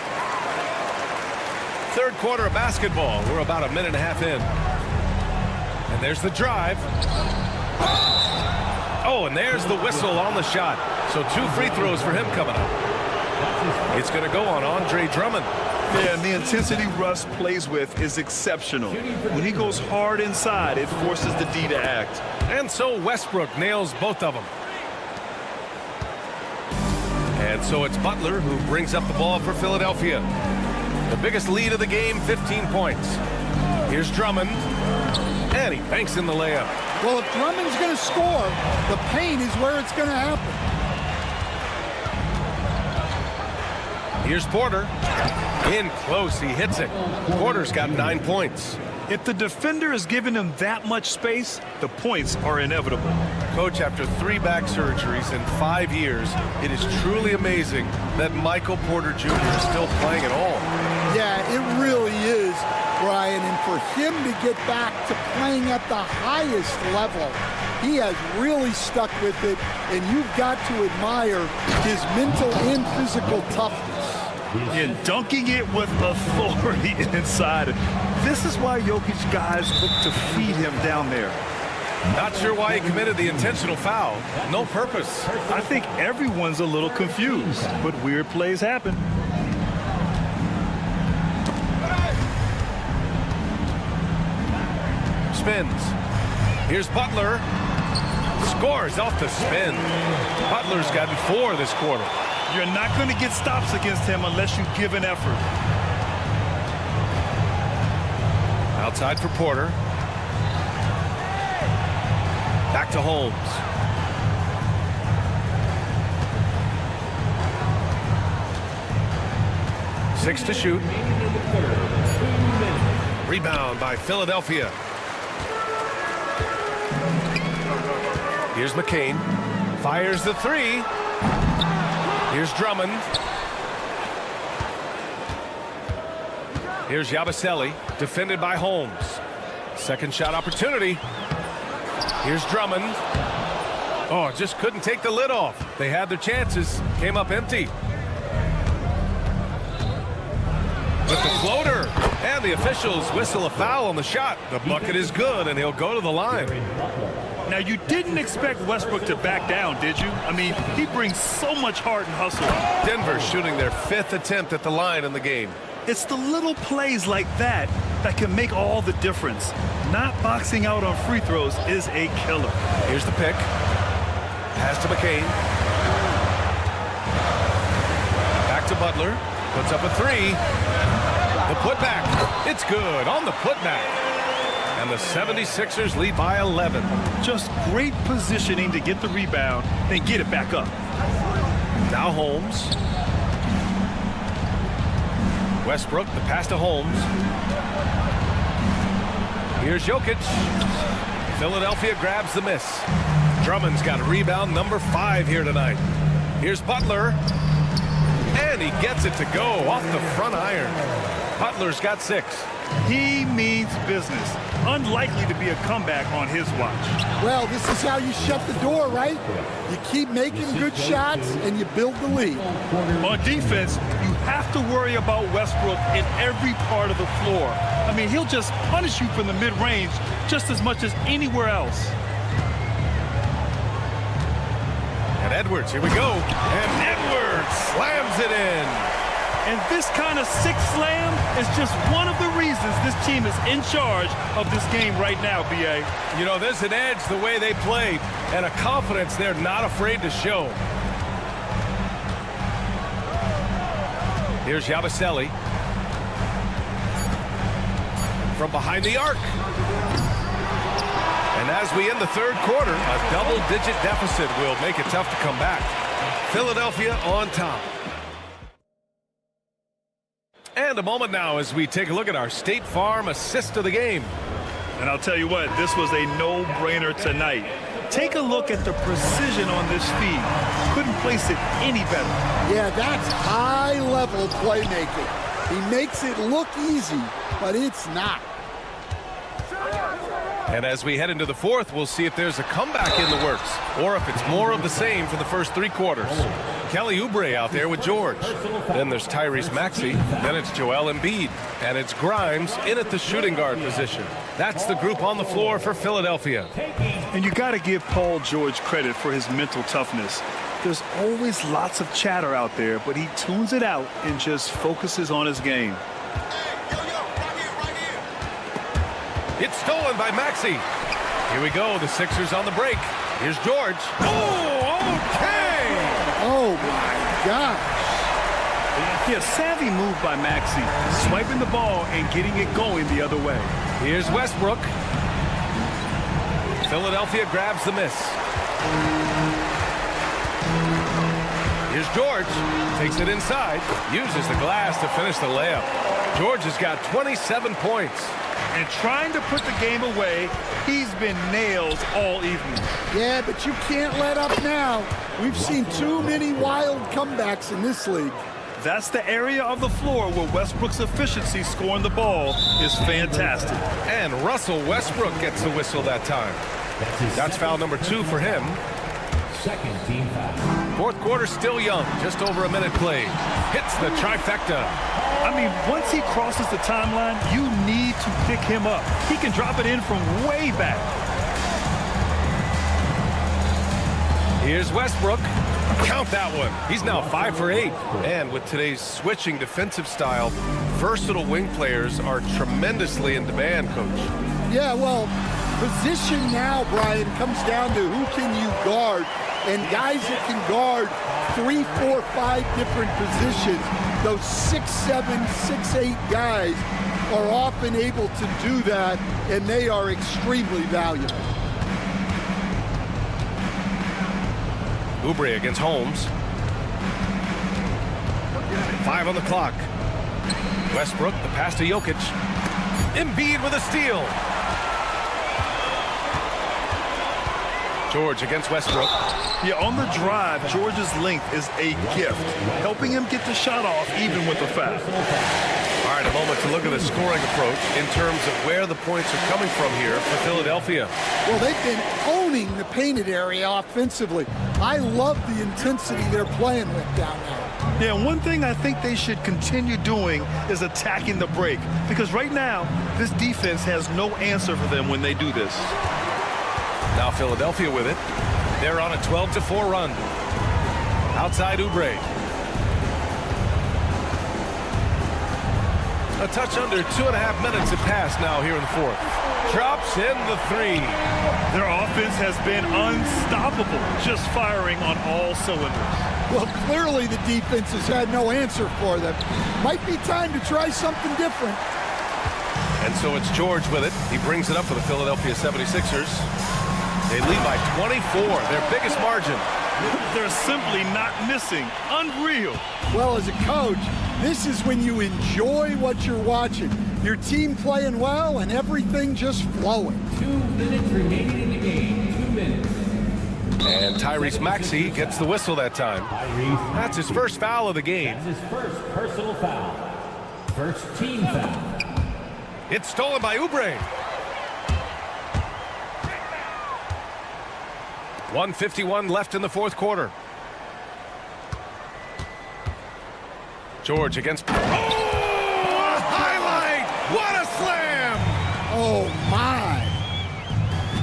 Third quarter of basketball. We're about a minute and a half in. And there's the drive. Oh, and there's the whistle on the shot. So 2 free throws for him coming up. It's going to go on Andre Drummond. Yeah, and the intensity Russ plays with is exceptional. When he goes hard inside, it forces the D to act. And so Westbrook nails both of them. And so it's Butler who brings up the ball for Philadelphia. The biggest lead of the game, 15 points. Here's Drummond. And he banks in the layup. Well, if Drummond's going to score, the paint is where it's going to happen. Here's Porter. In close, he hits it. Porter's got 9 points. If the defender is giving him that much space, the points are inevitable. Coach, after 3 back surgeries in 5 years, it is truly amazing that Michael Porter Jr. is still playing at all. Yeah, it really is, Brian. And for him to get back to playing at the highest level, he has really stuck with it, and you've got to admire his mental and physical toughness. And dunking it with authority inside. This is why Jokic guys look to feed him down there. Not sure why he committed the intentional foul. No purpose. I think everyone's a little confused, but weird plays happen. Spins. Here's Butler. Scores off the spin. Butler's gotten 4 this quarter. You're not going to get stops against him unless you give an effort. Outside for Porter. Back to Holmes. Six to shoot. Rebound by Philadelphia. Here's McCain. Fires the 3. Here's Drummond. Here's Yabusele, defended by Holmes. Second shot opportunity. Here's Drummond. Oh, just couldn't take the lid off. They had their chances, came up empty. With the floater, and the officials whistle a foul on the shot. The bucket is good, and he'll go to the line. Now, you didn't expect Westbrook to back down, did you? I mean, he brings so much heart and hustle. Denver shooting their 5th attempt at the line in the game. It's the little plays like that that can make all the difference. Not boxing out on free throws is a killer. Here's the pick. Pass to McCain. Back to Butler. Puts up a 3. The putback. It's good on the putback. And the 76ers lead by 11. Just great positioning to get the rebound and get it back up. Now Holmes. Westbrook, the pass to Holmes. Here's Jokic. Philadelphia grabs the miss. Drummond's got a rebound, number 5 here tonight. Here's Butler. And he gets it to go off the front iron. Butler's got 6. He means business. Unlikely to be a comeback on his watch. Well, this is how you shut the door, right? You keep making good shots and you build the lead. On defense, you have to worry about Westbrook in every part of the floor. I mean, he'll just punish you from the mid-range just as much as anywhere else. And Edwards, here we go. And Edwards slams it in. And this kind of sick slam is just one of the reasons this team is in charge of this game right now, B.A. You know, there's an edge the way they play and a confidence they're not afraid to show. Here's Yabusele. From behind the arc. And as we end the 3rd quarter, a double-digit deficit will make it tough to come back. Philadelphia on top. And a moment now as we take a look at our State Farm assist of the game. And I'll tell you what, this was a no-brainer tonight. Take a look at the precision on this feed. Couldn't place it any better. Yeah, that's high-level playmaking. He makes it look easy, but it's not. And as we head into the 4th, we'll see if there's a comeback in the works or if it's more of the same for the first 3 quarters. Kelly Oubre out there with George. Then there's Tyrese Maxey. Then it's Joel Embiid. And it's Grimes in at the shooting guard position. That's the group on the floor for Philadelphia. And you got to give Paul George credit for his mental toughness. There's always lots of chatter out there, but he tunes it out and just focuses on his game. It's stolen by Maxey. Here we go, the Sixers on the break. Here's George. Oh, okay! Oh, my gosh. Yeah, savvy move by Maxey, swiping the ball and getting it going the other way. Here's Westbrook. Philadelphia grabs the miss. Here's George. Takes it inside. Uses the glass to finish the layup. George has got 27 points. And trying to put the game away, he's been nails all evening. Yeah, but you can't let up now. We've seen too many wild comebacks in this league. That's the area of the floor where Westbrook's efficiency scoring the ball is fantastic. And Russell Westbrook gets the whistle that time. That's foul number 2 for him. Second team foul. Fourth quarter still young. Just over a minute played. Hits the trifecta. I mean, once he crosses the timeline, you need to pick him up. He can drop it in from way back. Here's Westbrook. Count that one. He's now 5 for 8. And with today's switching defensive style, versatile wing players are tremendously in demand, Coach. Yeah, well, position now, Brian, comes down to who can you guard. And guys that can guard 3, 4, 5 different positions, those 6'7", 6'8" guys are often able to do that, and they are extremely valuable. Oubre against Holmes. 5 on the clock. Westbrook, the pass to Jokic. Embiid with a steal. George against Westbrook. Yeah, on the drive, George's length is a gift, helping him get the shot off even with the foul. All right, a moment to look at the scoring approach in terms of where the points are coming from here for Philadelphia. Well, they've been owning the painted area offensively. I love the intensity they're playing with down there. Yeah, and one thing I think they should continue doing is attacking the break, because right now, this defense has no answer for them when they do this. Now Philadelphia with it. They're on a 12-4 run. Outside Oubre. A touch under 2.5 minutes have passed now here in the fourth. Drops in the 3. Their offense has been unstoppable, just firing on all cylinders. Well, clearly the defense has had no answer for them. Might be time to try something different. And so it's George with it. He brings it up for the Philadelphia 76ers. They lead by 24, their biggest margin. They're simply not missing. Unreal. Well, as a coach, this is when you enjoy what you're watching. Your team playing well and everything just flowing. 2 minutes remaining in the game. 2 minutes. And Tyrese Maxey gets the whistle that time. That's his first foul of the game. That's his first personal foul. First team foul. It's stolen by Oubre. 1:51 left in the fourth quarter. George against... Oh, a highlight! What a slam! Oh, my.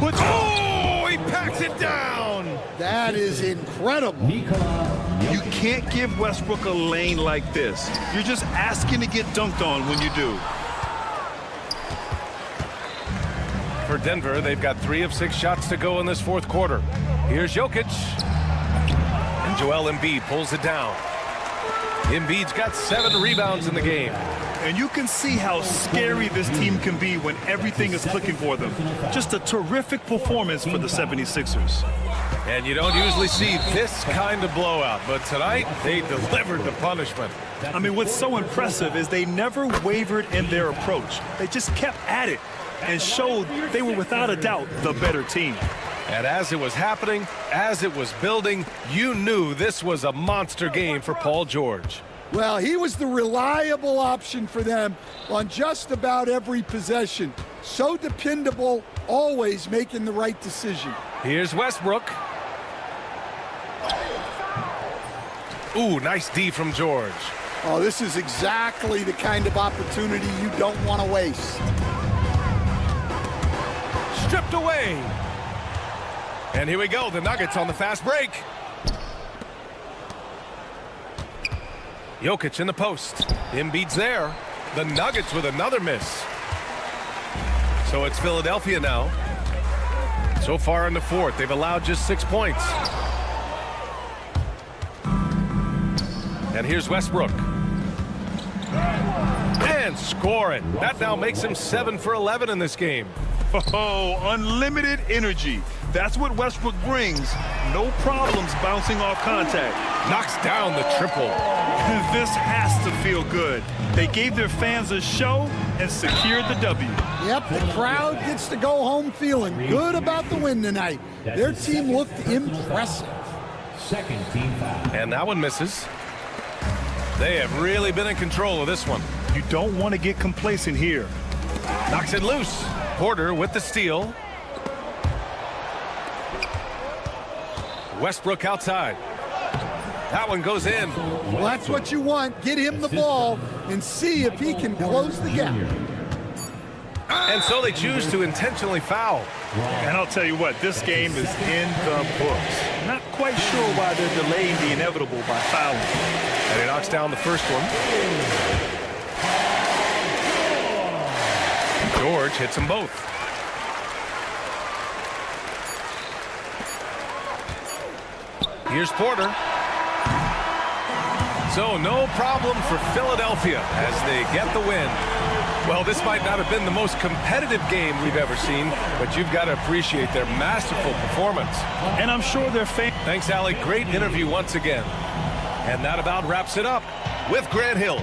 Oh, he packs it down! That is incredible. You can't give Westbrook a lane like this. You're just asking to get dunked on when you do. For Denver, they've got 3 of 6 shots to go in this fourth quarter. Here's Jokic. And Joel Embiid pulls it down. Embiid's got 7 rebounds in the game. And you can see how scary this team can be when everything is clicking for them. Just a terrific performance for the 76ers. And you don't usually see this kind of blowout, but tonight they delivered the punishment. I mean, what's so impressive is they never wavered in their approach. They just kept at it and showed they were without a doubt the better team. And as it was happening, as it was building, you knew this was a monster game for Paul George. Well, he was the reliable option for them on just about every possession. So dependable, always making the right decision. Here's Westbrook. Ooh, nice D from George. Oh, this is exactly the kind of opportunity you don't want to waste. Stripped away. And here we go, the Nuggets on the fast break. Jokic in the post. Embiid's there. The Nuggets with another miss. So it's Philadelphia now. So far in the fourth, they've allowed just 6 points. And here's Westbrook. And score it. That now makes him 7 for 11 in this game. Oh, unlimited energy. That's what Westbrook brings. No problems bouncing off contact. Knocks down the triple. This has to feel good. They gave their fans a show and secured the W. Yep, the crowd gets to go home feeling good about the win tonight. Their team looked impressive. Second team foul. And that one misses. They have really been in control of this one. You don't want to get complacent here. Knocks it loose. Porter with the steal. Westbrook outside. That one goes in. Well, that's what you want. Get him the ball and see if he can close the gap. And so they choose to intentionally foul. And I'll tell you what, this game is in the books. Not quite sure why they're delaying the inevitable by fouling. And he knocks down the first one. George hits them both. Here's Porter. So no problem for Philadelphia as they get the win. Well, this might not have been the most competitive game we've ever seen, but you've got to appreciate their masterful performance. And I'm sure their fans... Thanks, Allie. Great interview once again. And that about wraps it up with Grant Hill.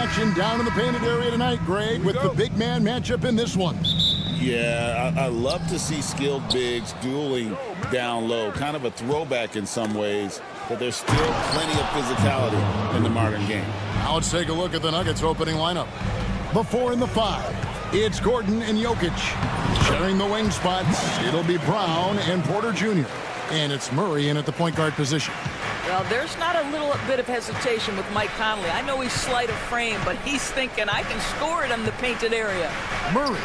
action down in the painted area tonight, Greg, with the big man matchup in this one. Yeah, I love to see skilled bigs dueling down low. Kind of a throwback in some ways, but there's still plenty of physicality in the modern game. Now let's take a look at the Nuggets opening lineup. The 4 and the 5. It's Gordon and Jokic. Sharing the wing spots, it'll be Brown and Porter Jr. And it's Murray in at the point guard position. Well, there's not a little bit of hesitation with Mike Conley. I know he's slight of frame, but he's thinking, I can score it in the painted area. Murray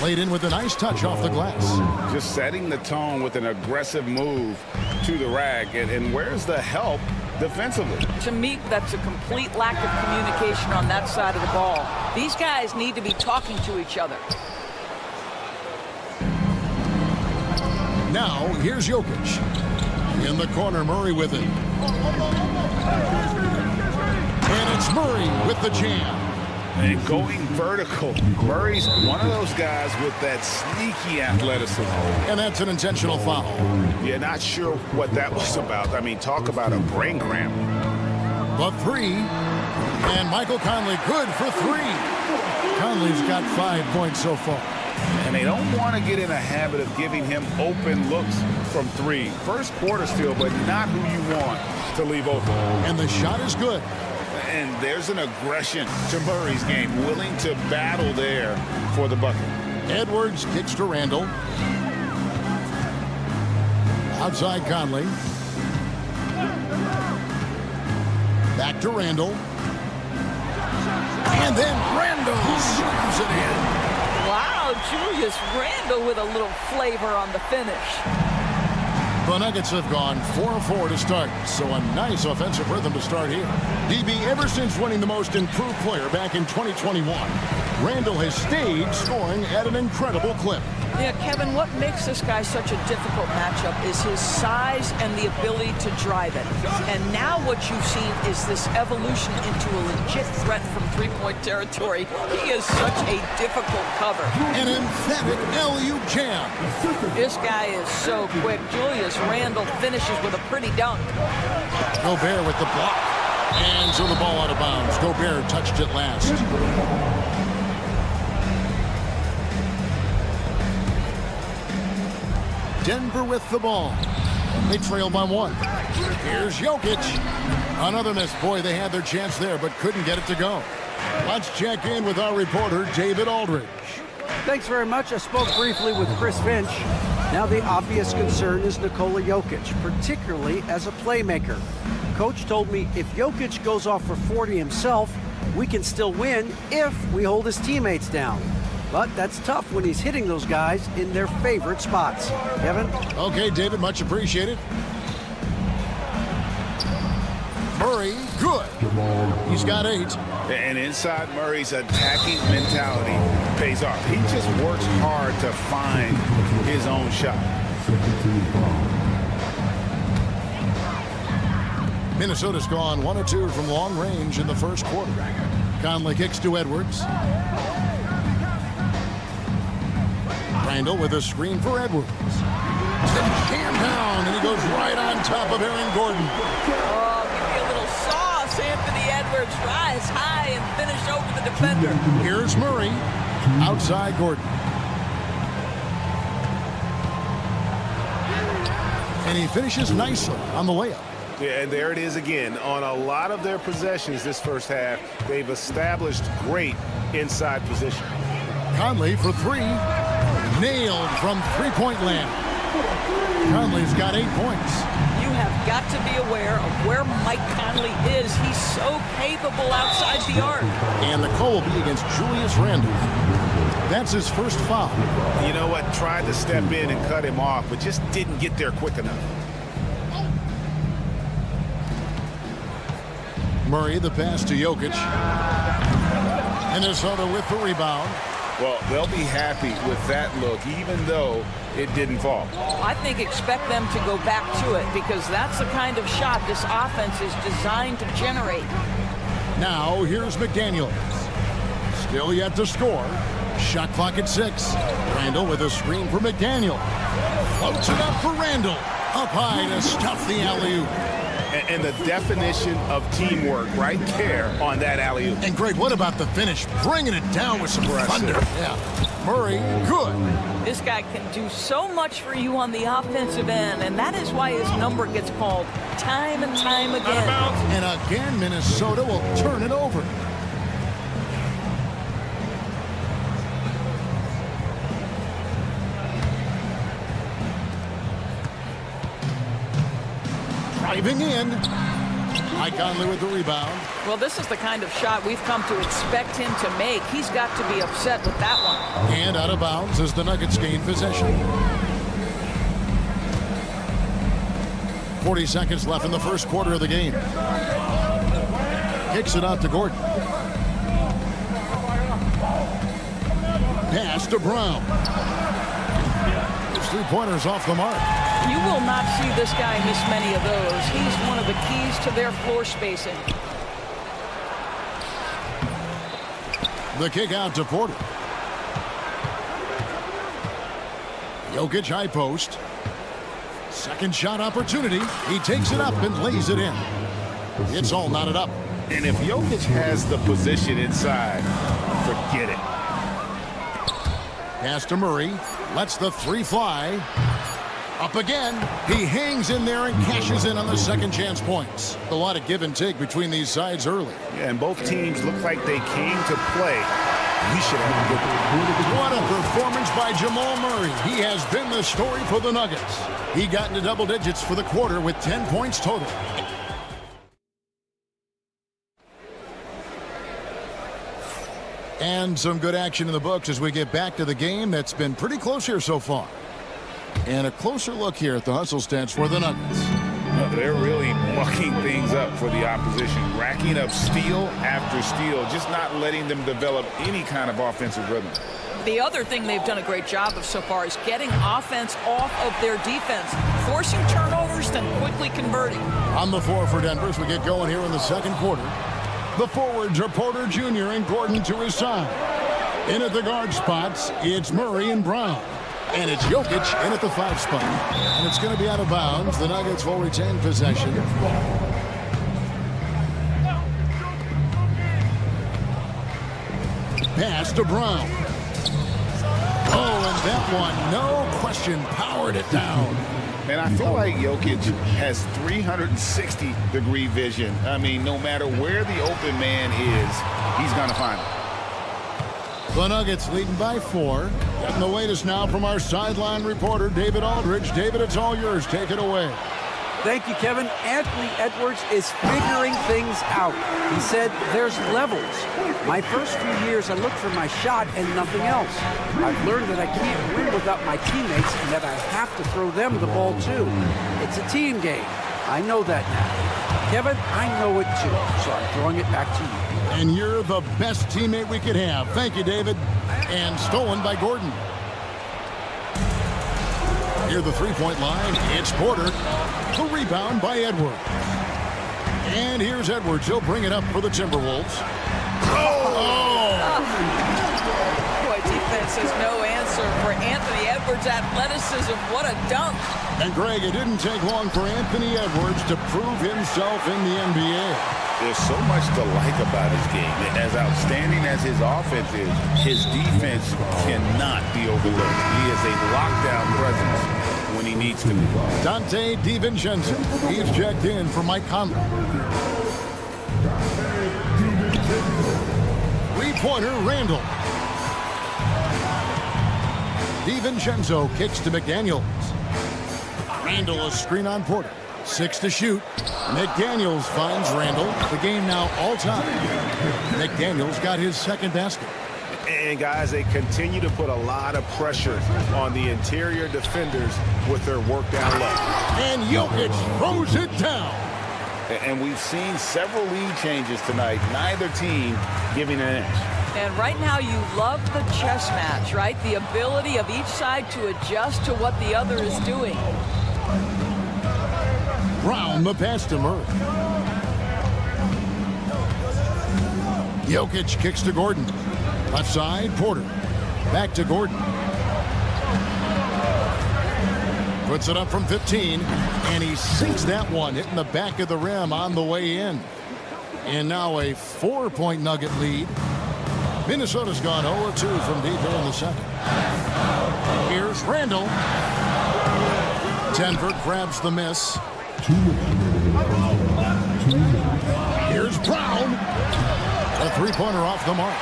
laid in with a nice touch off the glass. Just setting the tone with an aggressive move to the rack. And where's the help defensively? To me, that's a complete lack of communication on that side of the ball. These guys need to be talking to each other. Now, here's Jokic. In the corner, Murray with it. And it's Murray with the jam. And going vertical. Murray's one of those guys with that sneaky athleticism. And that's an intentional foul. Yeah, not sure what that was about. I mean, talk about a brain cramp. The 3. And Michael Conley good for 3. Conley's got 5 points so far. And they don't want to get in a habit of giving him open looks from 3. First quarter still, but not who you want to leave open. And the shot is good. And there's an aggression to Murray's game, willing to battle there for the bucket. Edwards kicks to Randall. Outside Conley. Back to Randall. And then Randall slams it in. Wow, Julius Randle with a little flavor on the finish. The Nuggets have gone 4-4 to start, so a nice offensive rhythm to start here. Dyby, ever since winning the most improved player back in 2021, Randall has stayed scoring at an incredible clip. Yeah, Kevin, what makes this guy such a difficult matchup is his size and the ability to drive it. And now what you've seen is this evolution into a legit threat from three-point territory. He is such a difficult cover. An emphatic LU jam. This guy is so quick. Julius Randle finishes with a pretty dunk. Gobert with the block. And so the ball out of bounds. Gobert touched it last. Denver with the ball. They trail by 1. Here's Jokic. Another miss. Boy, they had their chance there, but couldn't get it to go. Let's check in with our reporter, David Aldridge. Thanks very much. I spoke briefly with Chris Finch. Now the obvious concern is Nikola Jokic, particularly as a playmaker. Coach told me if Jokic goes off for 40 himself, we can still win if we hold his teammates down. But that's tough when he's hitting those guys in their favorite spots. Kevin? Okay, David, much appreciated. Murray, good. He's got 8. And inside Murray's attacking mentality pays off. He just works hard to find his own shot. Minnesota's gone 1 of 2 from long range in the first quarter. Conley kicks to Edwards. Randall with a screen for Edwards. Jammed down, and he goes right on top of Aaron Gordon. Oh, give me a little sauce. Anthony Edwards rise high and finish over the defender. Here's Murray. Outside Gordon. And he finishes nicely on the layup. Yeah, and there it is again. On a lot of their possessions this first half, they've established great inside position. Conley for 3. Nailed from three-point land. Conley's got 8 points. You have got to be aware of where Mike Conley is. He's so capable outside the arc. And the call will be against Julius Randle. That's his first foul. You know what? Tried to step in and cut him off, but just didn't get there quick enough. Murray, the pass to Jokic. Minnesota with the rebound. Well, they'll be happy with that look, even though it didn't fall. I think expect them to go back to it because that's the kind of shot this offense is designed to generate. Now, here's McDaniels. Still yet to score. Shot clock at 6. Randall with a screen for McDaniel. Floats it up for Randall. Up high to stuff the alley-oop. And the definition of teamwork right there on that alley-oop. And Greg, what about the finish? Bringing it down with some thunder. Yeah. Murray, good. This guy can do so much for you on the offensive end, and that is why his number gets called time and time again. And again, Minnesota will turn it over. Driving in. Mike Conley with the rebound. Well, this is the kind of shot we've come to expect him to make. He's got to be upset with that one. And out of bounds as the Nuggets gain possession. 40 seconds left in the first quarter of the game. Kicks it out to Gordon. Pass to Brown. His three-pointers off the mark. You will not see this guy miss many of those. He's one of the keys to their floor spacing. The kick out to Porter. Jokic high post. Second shot opportunity. He takes it up and lays it in. It's all knotted up. And if Jokic has the position inside, forget it. Pass to Murray. Lets the three fly. Up again. He hangs in there and cashes in on the second chance points. A lot of give and take between these sides early. Yeah, and both teams look like they came to play. We should have a good one. What a performance by Jamal Murray. He has been the story for the Nuggets. He got into double digits for the quarter with 10 points total. And some good action in the books as we get back to the game that's been pretty close here so far. And a closer look here at the hustle stats for the Nuggets. They're really mucking things up for the opposition, racking up steal after steal, just not letting them develop any kind of offensive rhythm. The other thing they've done a great job of so far is getting offense off of their defense, forcing turnovers, then quickly converting. On the floor for Denver as we get going here in the second quarter. The forwards are Porter Jr. and Gordon to his side. In at the guard spots, it's Murray and Brown. And it's Jokic in at the 5 spot. And it's going to be out of bounds. The Nuggets will retain possession. Pass to Brown. Oh, and that one, no question, powered it down. And I feel like Jokic has 360-degree vision. I mean, no matter where the open man is, he's going to find it. The Nuggets leading by 4. Getting the latest now from our sideline reporter, David Aldridge. David, it's all yours. Take it away. Thank you, Kevin. Anthony Edwards is figuring things out. He said there's levels. My first few years, I looked for my shot and nothing else. I've learned that I can't win without my teammates and that I have to throw them the ball too. It's a team game. I know that now. Kevin, I know it too, so I'm throwing it back to you. And you're the best teammate we could have. Thank you, David. And stolen by Gordon. Near the three-point line, it's Porter. The rebound by Edwards. And here's Edwards. He'll bring it up for the Timberwolves. Boy, defense has no answer for Anthony Edwards' athleticism. What a dunk. And Greg, it didn't take long for Anthony Edwards to prove himself in the NBA. There's so much to like about his game. As outstanding as his offense is, his defense cannot be overlooked. He is a lockdown presence when he needs to be. Dante DiVincenzo. He's checked in for Mike Conley. Three-pointer, Randall. DiVincenzo kicks to McDaniels. Randall a screen on Porter. 6 to shoot. McDaniels finds Randall. The game now all-time. McDaniels got his second basket. And, guys, they continue to put a lot of pressure on the interior defenders with their work down low. And Jokic throws it down. And we've seen several lead changes tonight. Neither team giving an inch. And right now you love the chess match, right? The ability of each side to adjust to what the other is doing. Brown the pass to Murray. Jokic kicks to Gordon. Left side, Porter. Back to Gordon. Puts it up from 15, and he sinks that one, hitting the back of the rim on the way in. And now a 4-point Nugget lead. Minnesota's gone 0-2 from deep here in the second. Here's Randall. Denver grabs the miss. Here's Brown. A three-pointer off the mark.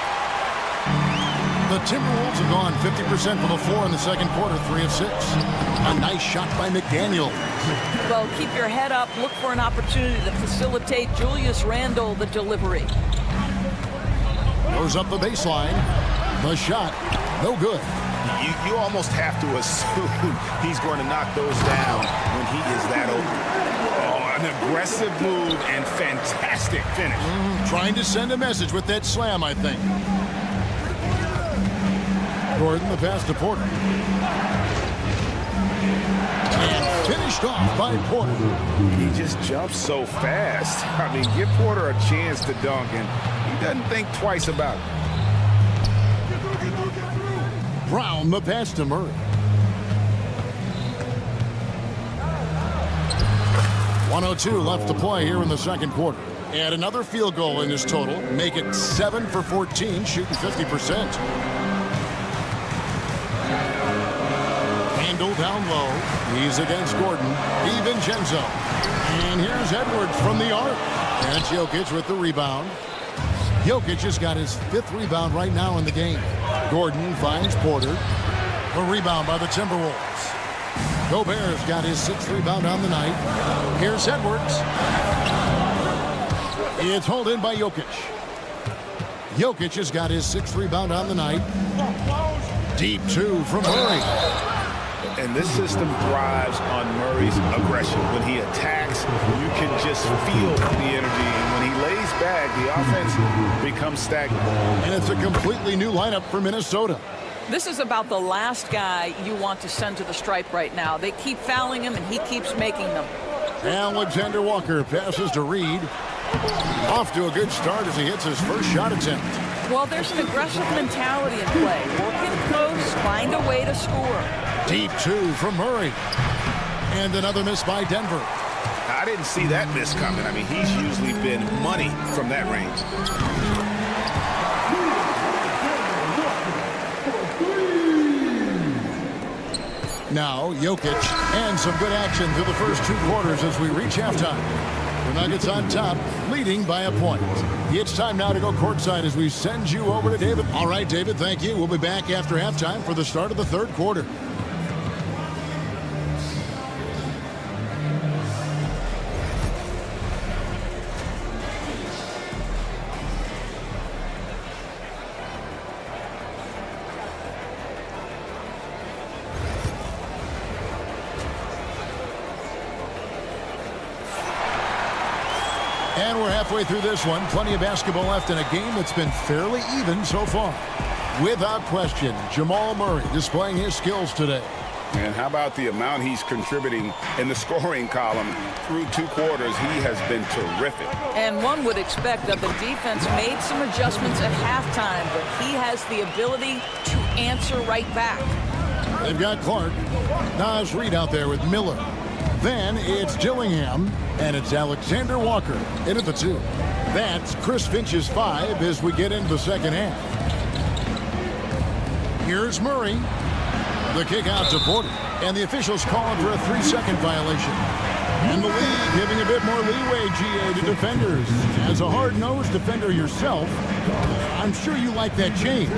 The Timberwolves have gone 50% from the floor in the second quarter, 3 of 6. A nice shot by McDaniel. Well, keep your head up. Look for an opportunity to facilitate Julius Randle the delivery. Goes up the baseline. The shot, no good. You almost have to assume he's going to knock those down when he is that open. Oh, an aggressive move and fantastic finish. Trying to send a message with that slam, I think. Gordon, the pass to Porter. And finished off by Porter. He just jumps so fast. I mean, give Porter a chance to dunk, and he doesn't think twice about it. Brown, the pass to Murray. .102 left to play here in the second quarter. And another field goal in his total. Make it 7 for 14, shooting 50%. Handle down low. He's against Gordon. DiVincenzo. And here's Edwards from the arc. And Jokic with the rebound. Jokic has got his 5th rebound right now in the game. Gordon finds Porter. A rebound by the Timberwolves. Gobert's got his 6th rebound on the night. Here's Edwards. It's hauled in by Jokic. Jokic has got his 6th rebound on the night. Deep 2 from Murray. And this system thrives on Murray's aggression. When he attacks, you can just feel the energy. And when he lays back, the offense becomes stagnant. And it's a completely new lineup for Minnesota. This is about the last guy you want to send to the stripe right now. They keep fouling him, and he keeps making them. Alexander Walker passes to Reed. Off to a good start as he hits his first shot attempt. Well, there's an aggressive mentality in play. Work it close, find a way to score. Deep 2 from Murray. And another miss by Denver. I didn't see that miss coming. I mean, he's usually been money from that range. Now, Jokic, and some good action through the first 2 quarters as we reach halftime. The Nuggets on top, leading by a point. It's time now to go courtside as we send you over to David. All right, David, thank you. We'll be back after halftime for the start of the third quarter. And we're halfway through this one. Plenty of basketball left in a game that's been fairly even so far. Without question, Jamal Murray displaying his skills today. And how about the amount he's contributing in the scoring column through 2 quarters? He has been terrific. And one would expect that the defense made some adjustments at halftime, but he has the ability to answer right back. They've got Clark. Naz Reid out there with Miller. Then it's Dillingham, and it's Alexander Walker in at the 2. That's Chris Finch's 5 as we get into the second half. Here's Murray. The kick out to Porter, and the officials calling for a 3-second violation. And the league giving a bit more leeway, GA, to defenders. As a hard-nosed defender yourself, I'm sure you like that change.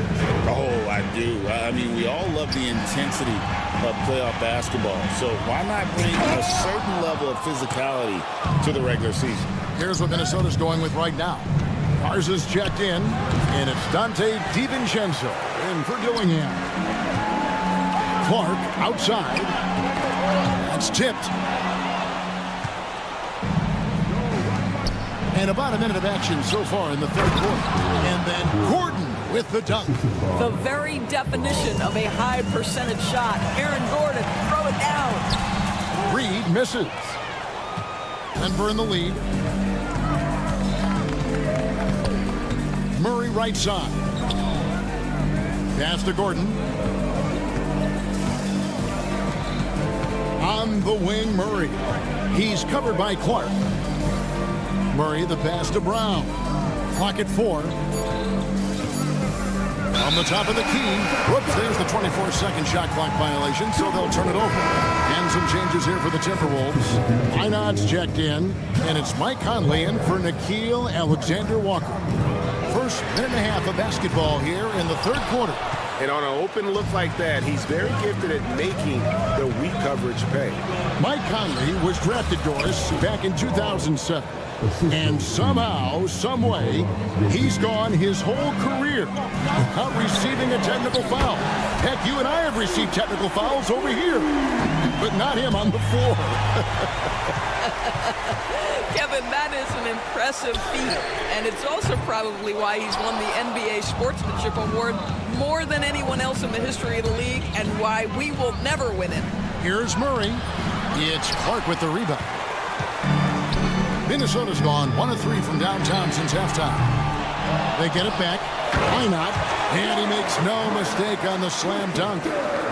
Oh, I do. I mean, we all love the intensity of playoff basketball. So why not bring a certain level of physicality to the regular season? Here's what Minnesota's going with right now. Garza's checked in, and it's Dante DiVincenzo in for Dillingham. Clark outside. That's tipped. And about a minute of action so far in the third quarter. And then Gordon with the dunk. The very definition of a high percentage shot. Aaron Gordon, throw it down. Reed misses. Denver in the lead. Murray right side. Pass to Gordon. On On the wing, Murray. He's covered by Clark. Murray, the pass to Brown. Clock at 4. On the top of the key. Whoops, there's the 24-second shot clock violation, so they'll turn it over. And some changes here for the Timberwolves. Einad's checked in, and it's Mike Conley in for Nickeil Alexander-Walker. First minute and a half of basketball here in the third quarter. And on an open look like that, he's very gifted at making the weak coverage pay. Mike Conley was drafted, Doris, back in 2007. And somehow, some way, he's gone his whole career without receiving a technical foul. Heck, you and I have received technical fouls over here, but not him on the floor. Kevin, that is an impressive feat, and it's also probably why he's won the NBA Sportsmanship Award more than anyone else in the history of the league, and why we will never win it. Here's Murray. It's Clark with the rebound. Minnesota's gone 1 of 3 from downtown since halftime. They get it back. Why not? And he makes no mistake on the slam dunk.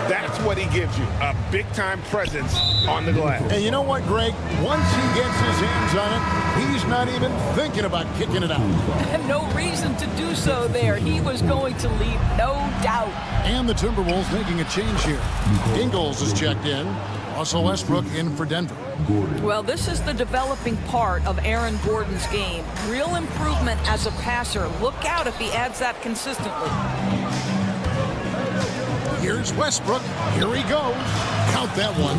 That's what he gives you, a big-time presence on the glass. And you know what, Greg? Once he gets his hands on it, he's not even thinking about kicking it out. And no reason to do so there. He was going to leave, no doubt. And the Timberwolves making a change here. Ingles is checked in. Russell Westbrook in for Denver. Well, this is the developing part of Aaron Gordon's game. Real improvement as a passer. Look out if he adds that consistently. Here's Westbrook. Here he goes. Count that one.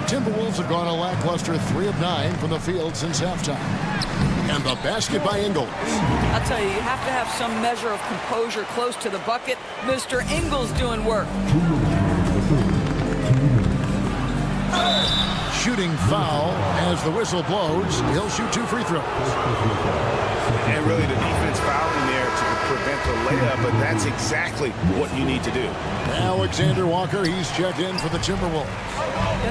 Timberwolves have gone a lackluster 3 of 9 from the field since halftime. And the basket by Ingles. I'll tell you have to have some measure of composure close to the bucket. Mr. Ingles doing work. Shooting foul as the whistle blows. He'll shoot 2 free throws. And really the defense fouling there to prevent the layup, but that's exactly what you need to do. Alexander Walker, he's checked in for the Timberwolves.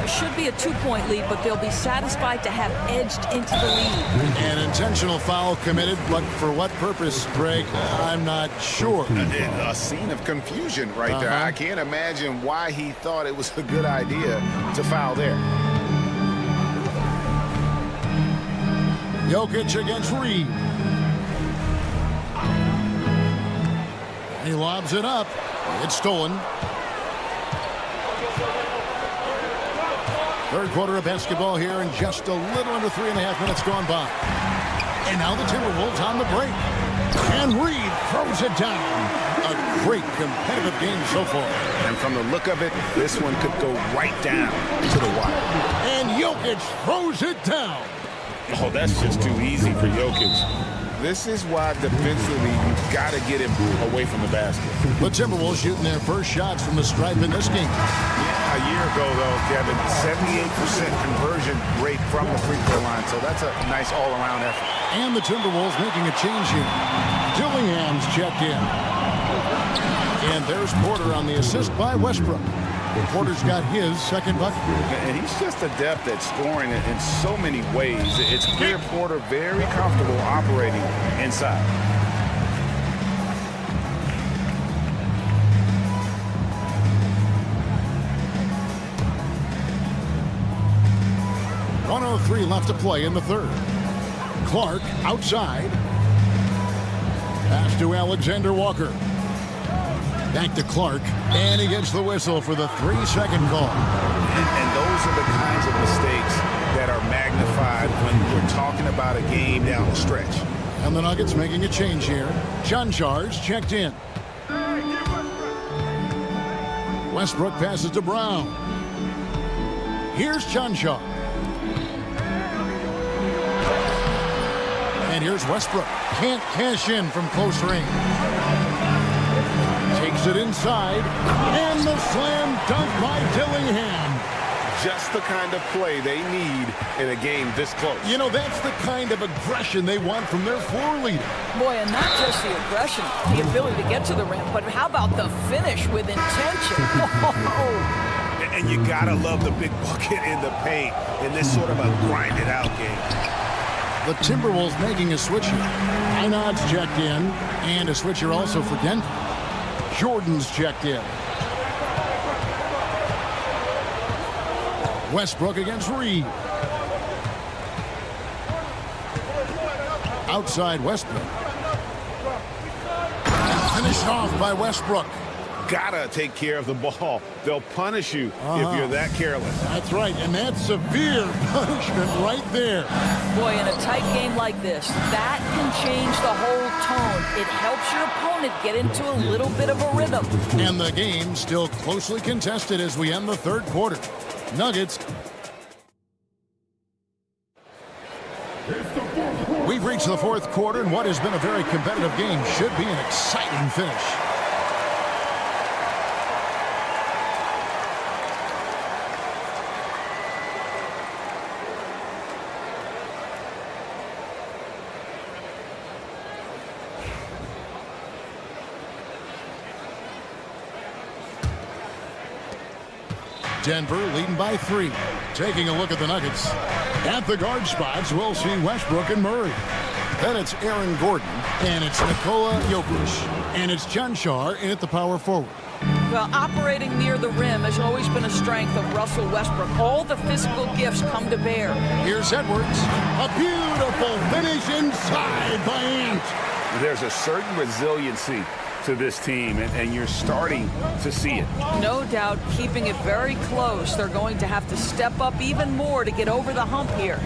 It should be a 2-point lead, but they'll be satisfied to have edged into the lead. An intentional foul committed, but for what purpose, Greg? I'm not sure. A scene of confusion right there. I can't imagine why he thought it was a good idea to foul there. Jokic against Reed. He lobs it up. It's stolen. Third quarter of basketball here, and just a little under 3.5 minutes gone by. And now the Timberwolves on the break. And Reed throws it down. A great competitive game so far. And from the look of it, this one could go right down to the wire. And Jokic throws it down. Oh, that's just too easy for Jokic. This is why defensively you've got to get him away from the basket. The Timberwolves shooting their first shots from the stripe in this game. Yeah, a year ago, though, Kevin, 78% conversion rate from the free throw line. So that's a nice all-around effort. And the Timberwolves making a change here. Dillingham's checked in. And there's Porter on the assist by Westbrook. Porter's got his second bucket. And he's just adept at scoring in so many ways. It's clear Porter very comfortable operating inside. .103 left to play in the third. Clark outside. Pass to Alexander Walker. Back to Clark, and he gets the whistle for the 3-second call. And those are the kinds of mistakes that are magnified when we're talking about a game down the stretch. And the Nuggets making a change here. Chanchar's checked in. Westbrook passes to Brown. Here's Chanchar. And here's Westbrook. Can't cash in from close range. Takes it inside, and the slam dunk by Dillingham. Just the kind of play they need in a game this close. You know, that's the kind of aggression they want from their floor leader. Boy, and not just the aggression, the ability to get to the rim, but how about the finish with intention? And you gotta love the big bucket in the paint in this sort of a grinded-out game. The Timberwolves making a switch here. Einad's checked in, and a switch here also for Denver. Jordan's checked in. Westbrook against Reed. Outside Westbrook. And finished off by Westbrook. Gotta take care of the ball. They'll punish you if you're that careless. That's right, and that's severe punishment right there. Boy, in a tight game like this, that can change the whole tone. It helps your opponent get into a little bit of a rhythm. And the game still closely contested as we end the third quarter. Nuggets. We've reached the fourth quarter, and what has been a very competitive game should be an exciting finish. Denver leading by 3. Taking a look at the Nuggets. At the guard spots, we'll see Westbrook and Murray. Then it's Aaron Gordon, and it's Nikola Jokic, and it's John Shar in at the power forward. Well, operating near the rim has always been a strength of Russell Westbrook. All the physical gifts come to bear. Here's Edwards. A beautiful finish inside by Ant. There's a certain resiliency to this team, and you're starting to see it. No doubt, keeping it very close. They're going to have to step up even more to get over the hump here.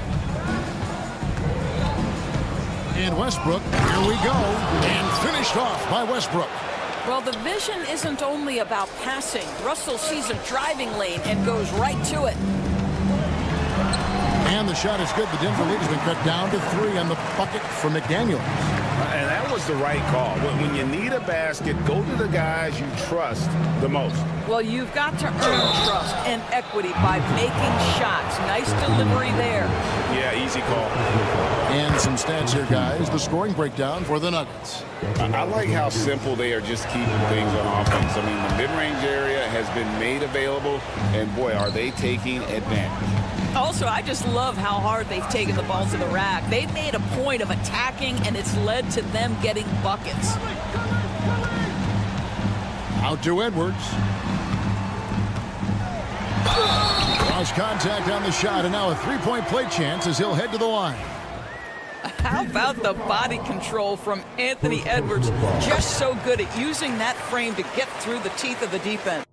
And Westbrook, here we go, and finished off by Westbrook. Well, the vision isn't only about passing. Russell sees a driving lane and goes right to it. And the shot is good. The Denver lead has been cut down to 3 on the bucket for McDaniel. And that was the right call. When you need a basket, go to the guys you trust the most. Well, you've got to earn trust and equity by making shots. Nice delivery there. Yeah, easy call. And some stats here, guys. The scoring breakdown for the Nuggets. I like how simple they are just keeping things on offense. I mean, the mid-range area has been made available, and boy, are they taking advantage. Also, I just love how hard they've taken the ball to the rack. They've made a point of attacking, and it's led to them getting buckets. Out to Edwards. Cross contact on the shot, and now a three-point play chance as he'll head to the line. How about the body control from Anthony Edwards? Just so good at using that frame to get through the teeth of the defense.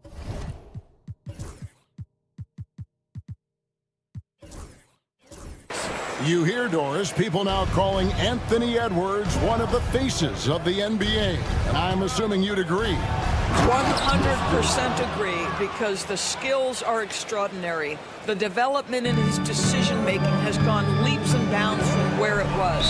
You hear, Doris, people now calling Anthony Edwards one of the faces of the NBA. And I'm assuming you'd agree. 100% agree, because the skills are extraordinary. The development in his decision-making has gone leaps and bounds from where it was.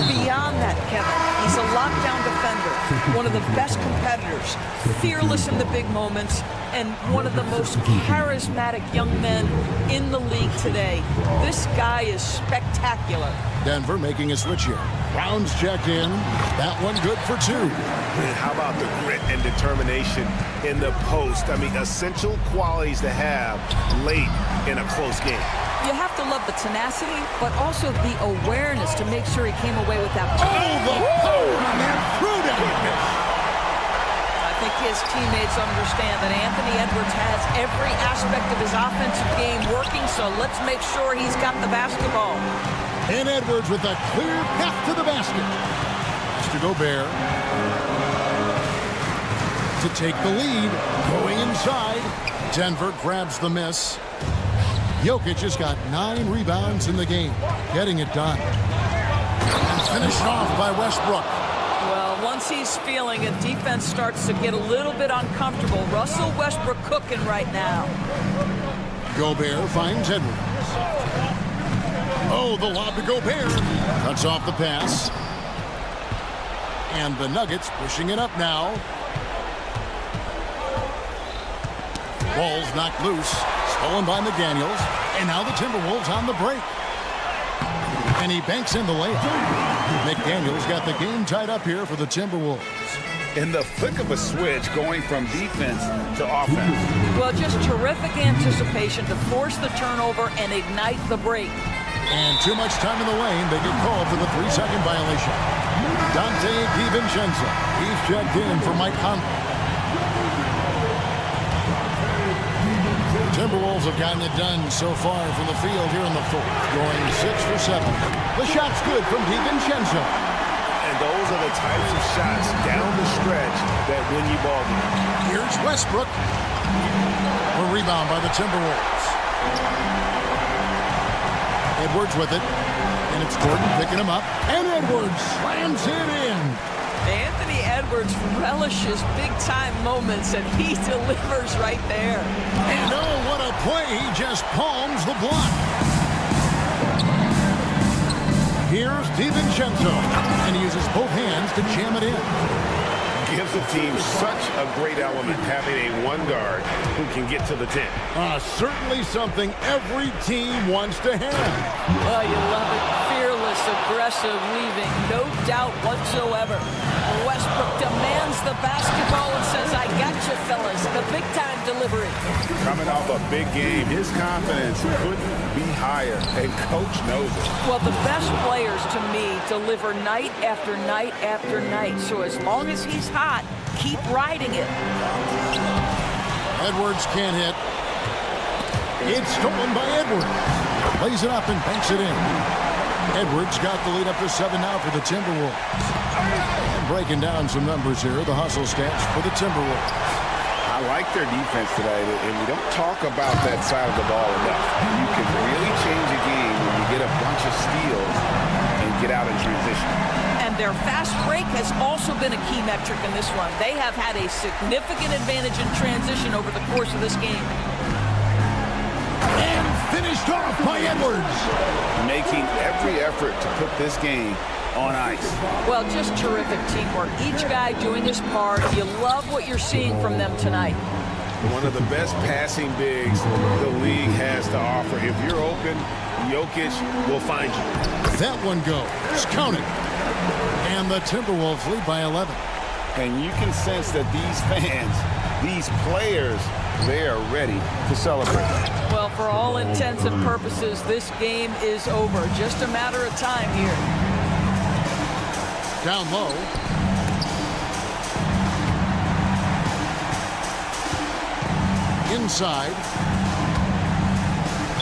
Beyond that, Kevin, he's a lockdown defender, one of the best competitors, fearless in the big moments, and one of the most charismatic young men in the league today. This guy is spectacular. Denver making a switch here. Brown's checked in. That one good for 2. And how about the grit and determination in the post? I mean, essential qualities to have late in a close game. You have to love the tenacity, but also the awareness to make sure he came away with that. Oh, the power on that throw-down. I think his teammates understand that Anthony Edwards has every aspect of his offensive game working, so let's make sure he's got the basketball. And Edwards with a clear path to the basket. Mr. Gobert to take the lead. Going inside. Denver grabs the miss. Jokic has got 9 rebounds in the game. Getting it done. And finished off by Westbrook. Well, once he's feeling it, defense starts to get a little bit uncomfortable. Russell Westbrook cooking right now. Gobert finds Edwards. Oh, the lob to Gobert. Cuts off the pass. And the Nuggets pushing it up now. Ball's knocked loose. Stolen by McDaniels. And now the Timberwolves on the break. And he banks in the layup. McDaniels got the game tied up here for the Timberwolves. In the flick of a switch, going from defense to offense. Well, just terrific anticipation to force the turnover and ignite the break. And too much time in the lane. They get called for the 3-second violation. Dante DiVincenzo. He's checked in for Mike Conley. To Timberwolves have gotten it done so far from the field here in the fourth, going 6 for 7. The shot's good from DiVincenzo. And those are the types of shots down the stretch that win you ball games. Here's Westbrook. A rebound by the Timberwolves. Edwards with it. And it's Gordon picking him up. And Edwards slams it in. Anthony Edwards relishes big-time moments, and he delivers right there. And oh, what a play. He just palms the block. Here's DiVincenzo. And he uses both hands to jam it in. Gives the team such a great element having a one guard who can get to the 10. Certainly something every team wants to have. Oh, you love it. Fearless, aggressive, leaving. No doubt whatsoever. Westbrook demands the basketball and says, I got you, fellas. The big-time delivery. Coming off a big game, his confidence couldn't be higher, and Coach knows it. Well, the best players, to me, deliver night after night after night. So as long as he's hot, keep riding it. Edwards can't hit. It's stolen by Edwards. Lays it up and banks it in. Edwards got the lead up to 7 now for the Timberwolves. And breaking down some numbers here, the hustle stats for the Timberwolves. I like their defense today, and we don't talk about that side of the ball enough. You can really change a game when you get a bunch of steals and get out in transition. And their fast break has also been a key metric in this one. They have had a significant advantage in transition over the course of this game. And finished off by Edwards. Making every effort to put this game on ice. Well, just terrific teamwork. Each guy doing his part. You love what you're seeing from them tonight. One of the best passing bigs the league has to offer. If you're open, Jokic will find you. That one goes. Count it. And the Timberwolves lead by 11. And you can sense that these fans, these players, they are ready to celebrate. Well, for all intents and purposes, this game is over. Just a matter of time here. Down low. Inside.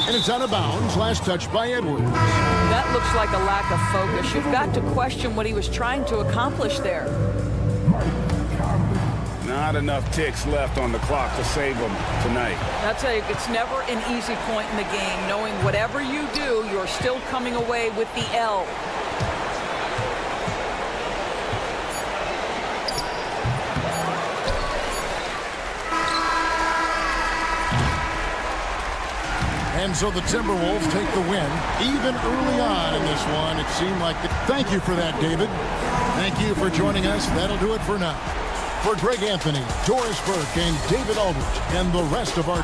And it's out of bounds. Last touch by Edwards. That looks like a lack of focus. You've got to question what he was trying to accomplish there. Not enough ticks left on the clock to save them tonight. I'll tell you, it's never an easy point in the game, knowing whatever you do, you're still coming away with the L. And so the Timberwolves take the win. Even early on in this one, it seemed like... Thank you for that, David. Thank you for joining us. That'll do it for now. For Greg Anthony, Doris Burke, and David Aldrich, and the rest of our...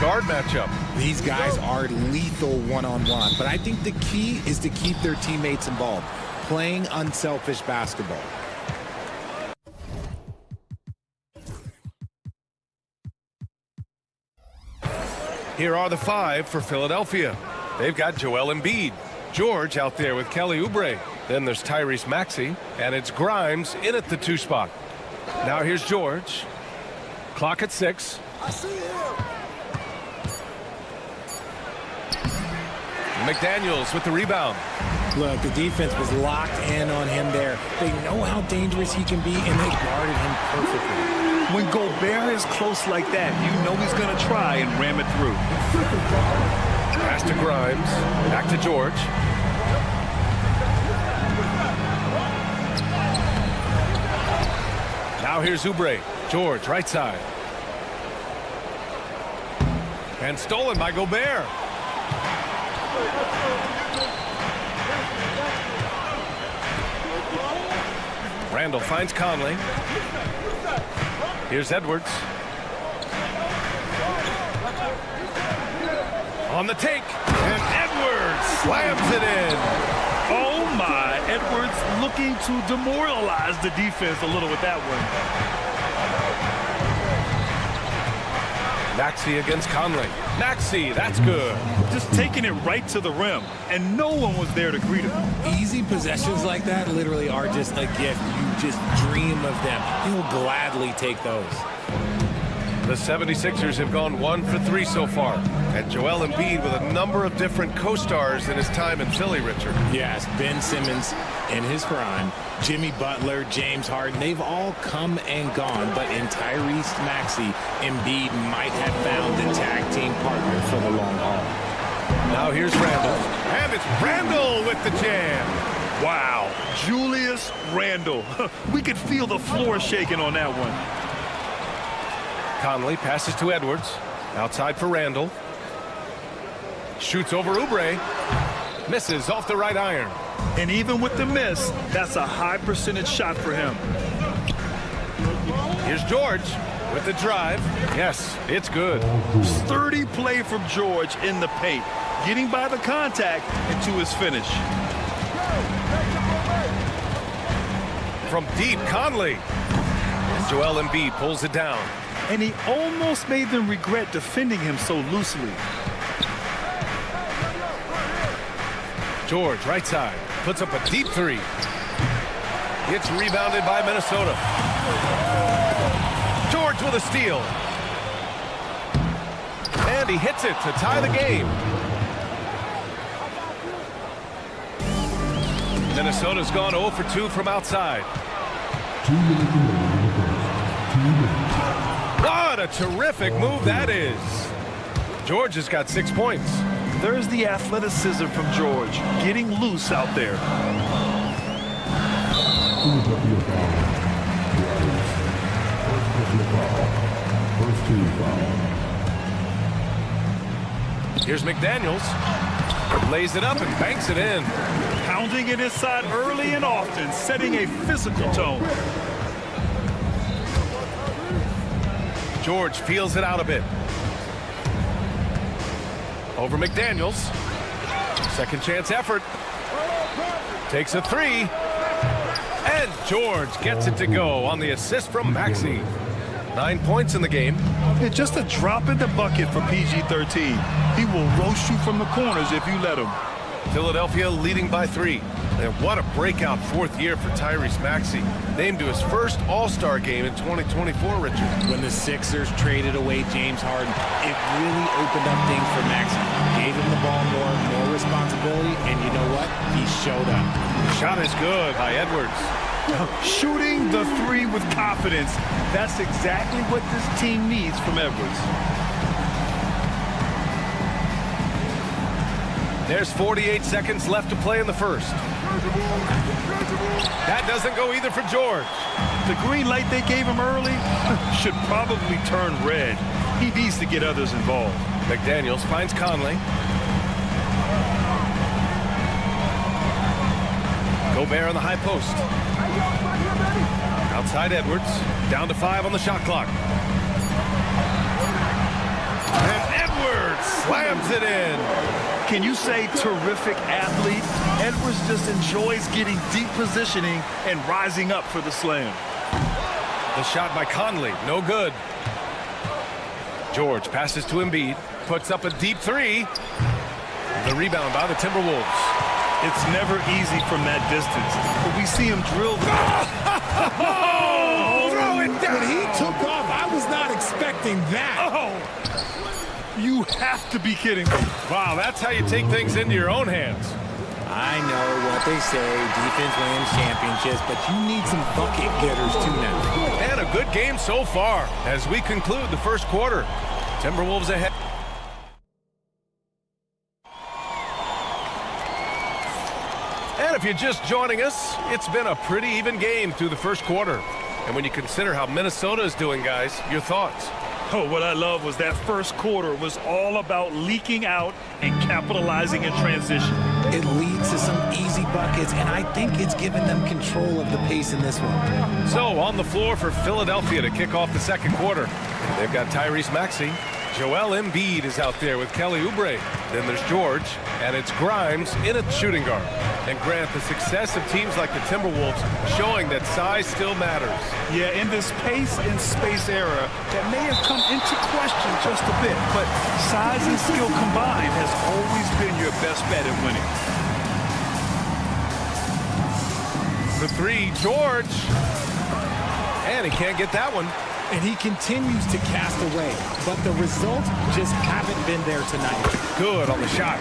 guard matchup. These guys are lethal one-on-one, but I think the key is to keep their teammates involved, playing unselfish basketball. Here are the 5 for Philadelphia. They've got Joel Embiid, George out there with Kelly Oubre. Then there's Tyrese Maxey, and it's Grimes in at the 2 spot. Now here's George. Clock at 6. I see him. McDaniels with the rebound. Look, the defense was locked in on him there. They know how dangerous he can be, and they guarded him perfectly. When Gobert is close like that, you know he's going to try and ram it through. Pass to Grimes. Back to George. Now here's Oubre. George, right side. And stolen by Gobert. Randall finds Conley. Here's Edwards. On the take. And Edwards slams it in. Oh my, Edwards looking to demoralize the defense a little with that one. Maxey against Conley. Maxey, that's good. Just taking it right to the rim, and no one was there to greet him. Easy possessions like that literally are just a gift. You just dream of them. He'll gladly take those. The 76ers have gone 1 for 3 so far. And Joel Embiid with a number of different co-stars in his time in Philly, Richard. Yes, Ben Simmons in his prime, Jimmy Butler, James Harden, they've all come and gone. But in Tyrese Maxey, Embiid might have found the tag team partner for the long haul. Now here's Randall. And it's Randall with the jam. Wow, Julius Randle. We could feel the floor shaking on that one. Conley passes to Edwards. Outside for Randall. Shoots over Oubre. Misses off the right iron. And even with the miss, that's a high percentage shot for him. Here's George with the drive. Yes, it's good. Sturdy play from George in the paint, getting by the contact and to his finish. From deep, Conley. And Joel Embiid pulls it down. And he almost made them regret defending him so loosely. George, right side, puts up a deep 3. It's rebounded by Minnesota. George with a steal. And he hits it to tie the game. Minnesota's gone 0 for 2 from outside. What a terrific move that is. George has got 6 points. There's the athleticism from George, getting loose out there. Here's McDaniels. Lays it up and banks it in. Pounding it inside early and often, setting a physical tone. George feels it out a bit. Over McDaniels. Second chance effort. Takes a 3. And George gets it to go on the assist from Maxey. 9 points in the game. Yeah, just a drop in the bucket for PG-13. He will roast you from the corners if you let him. Philadelphia leading by 3. And what a breakout 4th year for Tyrese Maxey. Named to his first All-Star game in 2024, Richard. When the Sixers traded away James Harden, it really opened up things for Maxey. Gave him the ball more responsibility, and you know what? He showed up. The shot is good by Edwards. Shooting the 3 with confidence. That's exactly what this team needs from Edwards. There's 48 seconds left to play in the first. That doesn't go either for George. The green light they gave him early should probably turn red. He needs to get others involved. McDaniels finds Conley. Gobert on the high post. Outside Edwards. Down to 5 on the shot clock. And slams it in. Can you say terrific athlete? Edwards just enjoys getting deep positioning and rising up for the slam. The shot by Conley, no good. George passes to Embiid, puts up a deep three. The rebound by the Timberwolves. It's never easy from that distance, but we see him drill. Throw it down. When he took off, I was not expecting that. Oh, you have to be kidding me. Wow, that's how you take things into your own hands. I know what they say, defense wins championships, but you need some bucket getters too now. And a good game so far as we conclude the first quarter. Timberwolves ahead. And if you're just joining us, it's been a pretty even game through the first quarter. And when you consider how Minnesota is doing, guys, your thoughts? Oh, what I love was that first quarter was all about leaking out and capitalizing in transition. It leads to some easy buckets, and I think it's given them control of the pace in this one. So on the floor for Philadelphia to kick off the second quarter, they've got Tyrese Maxey. Joel Embiid is out there with Kelly Oubre. Then there's George, and it's Grimes in a shooting guard. And Grant, the success of teams like the Timberwolves showing that size still matters. Yeah, in this pace and space era, that may have come into question just a bit, but size and skill combined has always been your best bet at winning. The three, George. And he can't get that one. And he continues to cast away, but the results just haven't been there tonight. Good on the shot.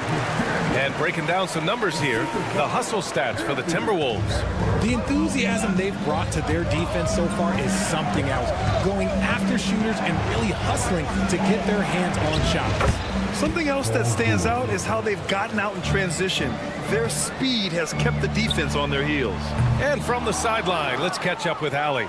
And breaking down some numbers here, the hustle stats for the Timberwolves. The enthusiasm they've brought to their defense so far is something else. Going after shooters and really hustling to get their hands on shots. Something else that stands out is how they've gotten out in transition. Their speed has kept the defense on their heels. And from the sideline, let's catch up with Allie.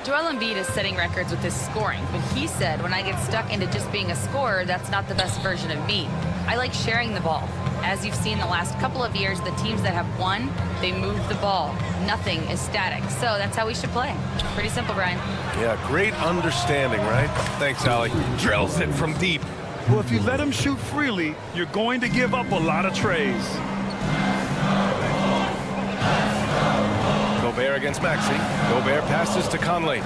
Joel Embiid is setting records with his scoring, but he said, when I get stuck into just being a scorer, that's not the best version of me. I like sharing the ball. As you've seen the last couple of years, the teams that have won, they move the ball. Nothing is static. So that's how we should play. Pretty simple, Brian. Yeah, great understanding, right? Thanks, Allie. Drills it from deep. Well, if you let him shoot freely, you're going to give up a lot of trays. Gobert against Maxey. Gobert passes to Conley.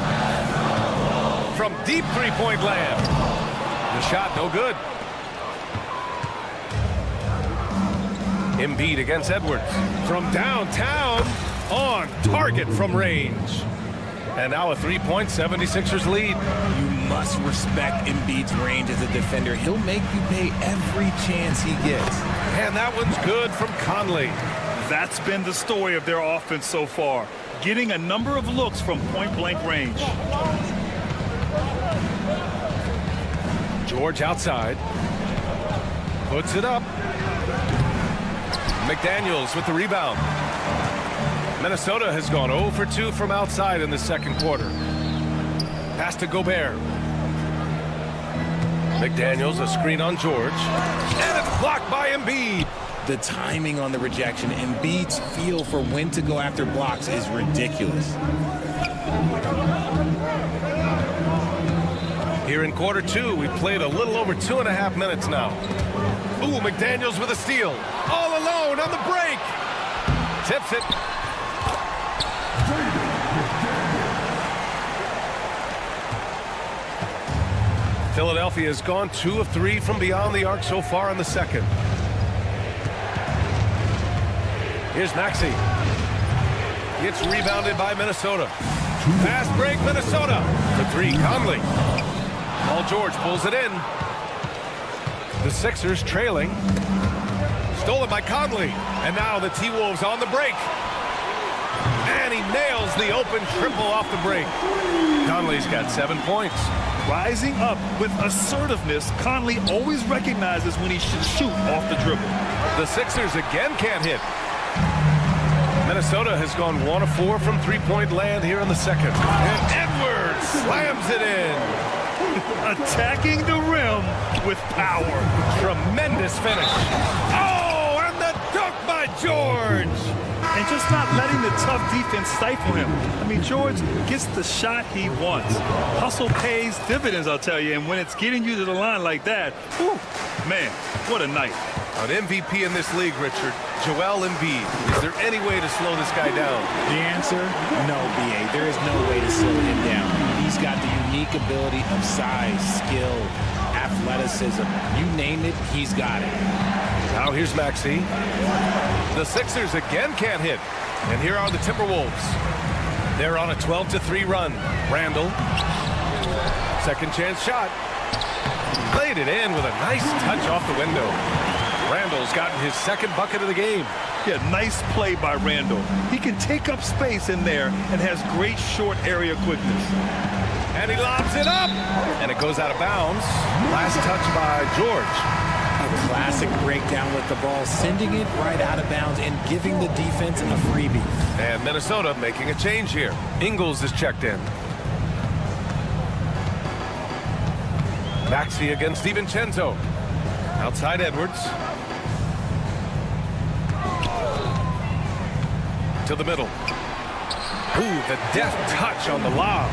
From deep three-point land. The shot no good. Embiid against Edwards. From downtown, on target from range. And now a three-point 76ers lead. You must respect Embiid's range as a defender. He'll make you pay every chance he gets. And that one's good from Conley. That's been the story of their offense so far, getting a number of looks from point-blank range. George outside. Puts it up. McDaniels with the rebound. Minnesota has gone 0 for 2 from outside in the second quarter. Pass to Gobert. McDaniels, a screen on George. And it's blocked by Embiid. The timing on the rejection, Embiid's feel for when to go after blocks is ridiculous. Here in quarter two, we've played a little over 2.5 minutes now. Ooh, McDaniels with a steal. All alone on the break. Tips it. Philadelphia has gone 2 of 3 from beyond the arc so far in the second. Here's Maxey. Gets rebounded by Minnesota. Fast break, Minnesota. The three, Conley. Paul George pulls it in. The Sixers trailing. Stolen by Conley. And now the T-Wolves on the break. And he nails the open triple off the break. Conley's got 7 points. Rising up with assertiveness, Conley always recognizes when he should shoot off the dribble. The Sixers again can't hit. Minnesota has gone 1 of 4 from three-point land here in the second. And Edwards slams it in. Attacking the rim with power. Tremendous finish. Oh, and the dunk by George. and just not letting the tough defense stifle him. I mean, George gets the shot he wants. Hustle pays dividends, I'll tell you, and when it's getting you to the line like that, whew, man, what a night. An MVP in this league, Richard, Joel Embiid. Is there any way to slow this guy down? The answer, no, B.A. There is no way to slow him down. He's got the unique ability of size, skill, athleticism. You name it, he's got it. Now here's Maxey. The Sixers again can't hit. And here are the Timberwolves. They're on a 12-3 run. Randall. Second chance shot. Played it in with a nice touch off the window. Randall's gotten his second bucket of the game. Yeah, nice play by Randall. He can take up space in there and has great short area quickness. And he lobs it up. And it goes out of bounds. Last touch by George. A classic breakdown with the ball, sending it right out of bounds and giving the defense a freebie. And Minnesota making a change here. Ingles is checked in. Maxey against DiVincenzo. Outside Edwards. To the middle. Ooh, the deft touch on the lob.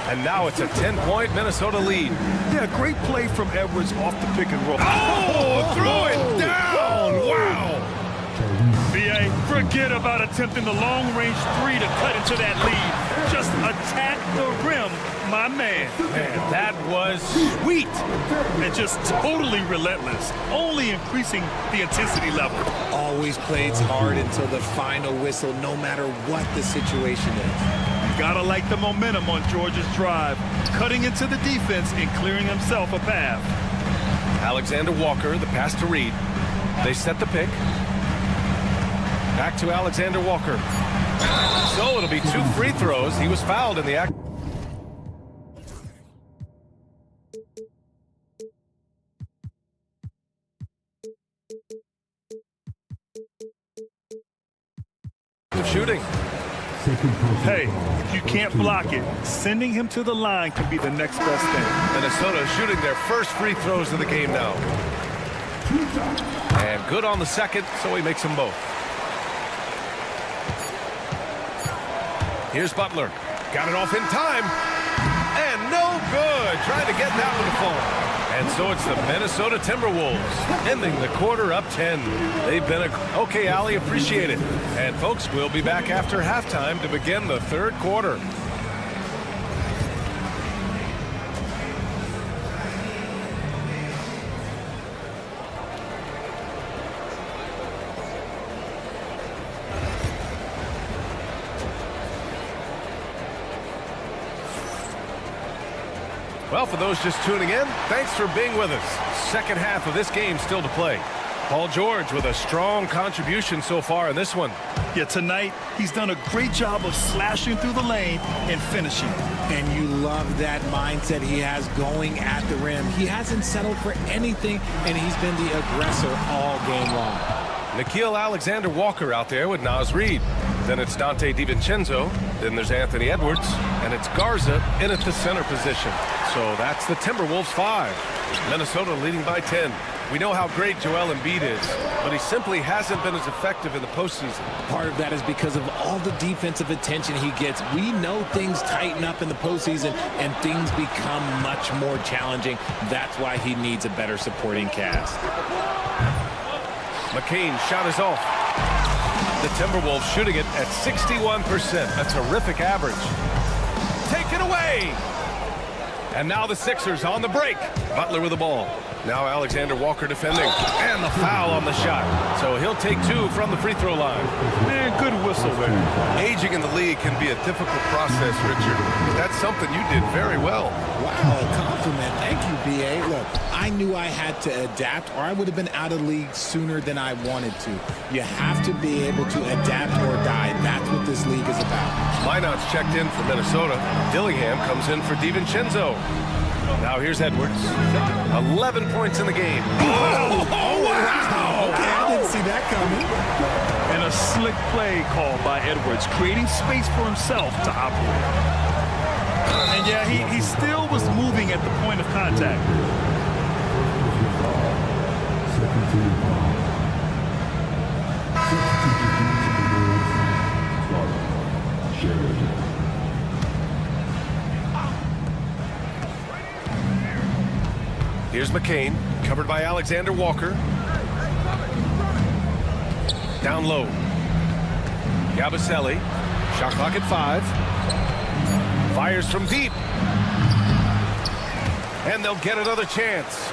And now it's a 10-point Minnesota lead. Yeah, great play from Edwards off the pick and roll. Oh, throw it down. Wow. B.A., forget about attempting the long-range three to cut into that lead. Just attack the rim, my man. Man, that was sweet. And just totally relentless, only increasing the intensity level. Always plays hard until the final whistle, no matter what the situation is. Gotta like the momentum on George's drive, cutting into the defense and clearing himself a path. Alexander Walker, the pass to Reed. They set the pick. Back to Alexander Walker. So it'll be 2 free throws. He was fouled in the act. Shooting. Hey, if you can't block it, sending him to the line can be the next best thing. Minnesota shooting their first free throws of the game now. And good on the second, so he makes them both. Here's Butler. Got it off in time. And no good. Trying to get that one to fall. And so it's the Minnesota Timberwolves ending the quarter up 10. They've been okay, Allie, appreciate it. And folks, we'll be back after halftime to begin the third quarter. Well, for those just tuning in, thanks for being with us. Second half of this game still to play. Paul George with a strong contribution so far in this one. Yeah, tonight he's done a great job of slashing through the lane and finishing. And you love that mindset he has going at the rim. He hasn't settled for anything, and he's been the aggressor all game long. Nickeil Alexander-Walker out there with Naz Reid. Then it's Dante DiVincenzo. Then there's Anthony Edwards. And it's Garza in at the center position. So that's the Timberwolves 5. Minnesota leading by 10. We know how great Joel Embiid is, but he simply hasn't been as effective in the postseason. Part of that is because of all the defensive attention he gets. We know things tighten up in the postseason and things become much more challenging. That's why he needs a better supporting cast. McCain's shot is off. The Timberwolves shooting it at 61%. A terrific average. Take it away. And now the Sixers on the break. Butler with the ball. Now Alexander Walker defending. And the foul on the shot. So he'll take 2 from the free throw line. Man, good whistle there. Aging in the league can be a difficult process, Richard. But that's something you did very well. Wow, a compliment. Thank you, B.A. Look, I knew I had to adapt or I would have been out of the league sooner than I wanted to. You have to be able to adapt or die. That's what this league is about. Lineout's checked in for Minnesota. Dillingham comes in for DiVincenzo. Now here's Edwards. 11 points in the game. Oh, wow. Okay, I didn't see that coming. And a slick play called by Edwards, creating space for himself to operate. And yeah, he still was moving at the point of contact. Here's McCain, covered by Alexander Walker. Down low. Yabusele, shot clock at 5. Fires from deep. And they'll get another chance.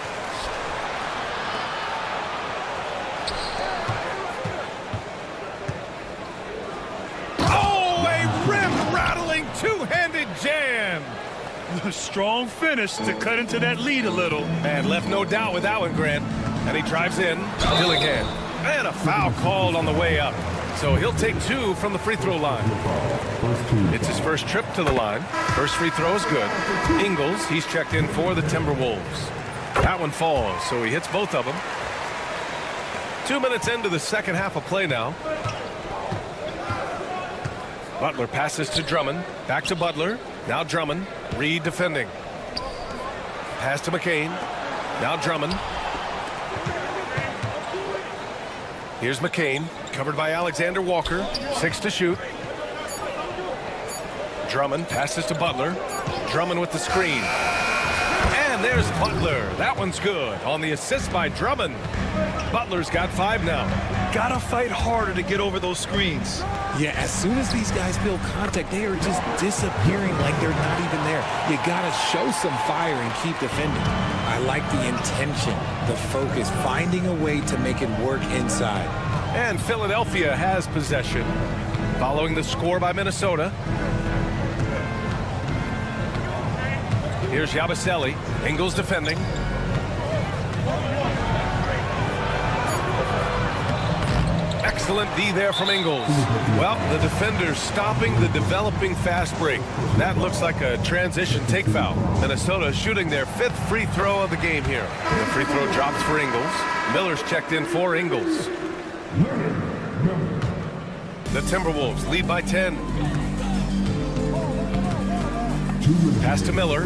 Oh, a rim-rattling two-handed jam. A strong finish to cut into that lead a little. And left no doubt with that one, Grant. And he drives in. Dillingham. And a foul called on the way up. So he'll take 2 from the free throw line. It's his first trip to the line. First free throw is good. Ingles, he's checked in for the Timberwolves. That one falls, so he hits both of them. 2 minutes into the second half of play now. Butler passes to Drummond. Back to Butler. Now Drummond. Reed defending. Pass to McCain. Now Drummond. Here's McCain, covered by Alexander Walker. 6 to shoot. Drummond passes to Butler. Drummond with the screen. And there's Butler. That one's good on the assist by Drummond. Butler's got 5 now. Gotta fight harder to get over those screens. Yeah, as soon as these guys build contact, they are just disappearing like they're not even there. You got to show some fire and keep defending. I like the intention, the focus, finding a way to make it work inside. And Philadelphia has possession, following the score by Minnesota. Here's Yabusele. Ingles defending. Excellent D there from Ingles. Well, the defender's stopping the developing fast break. That looks like a transition take foul. Minnesota shooting their 5th free throw of the game here. The free throw drops for Ingles. Miller's checked in for Ingles. The Timberwolves lead by 10. Pass to Miller.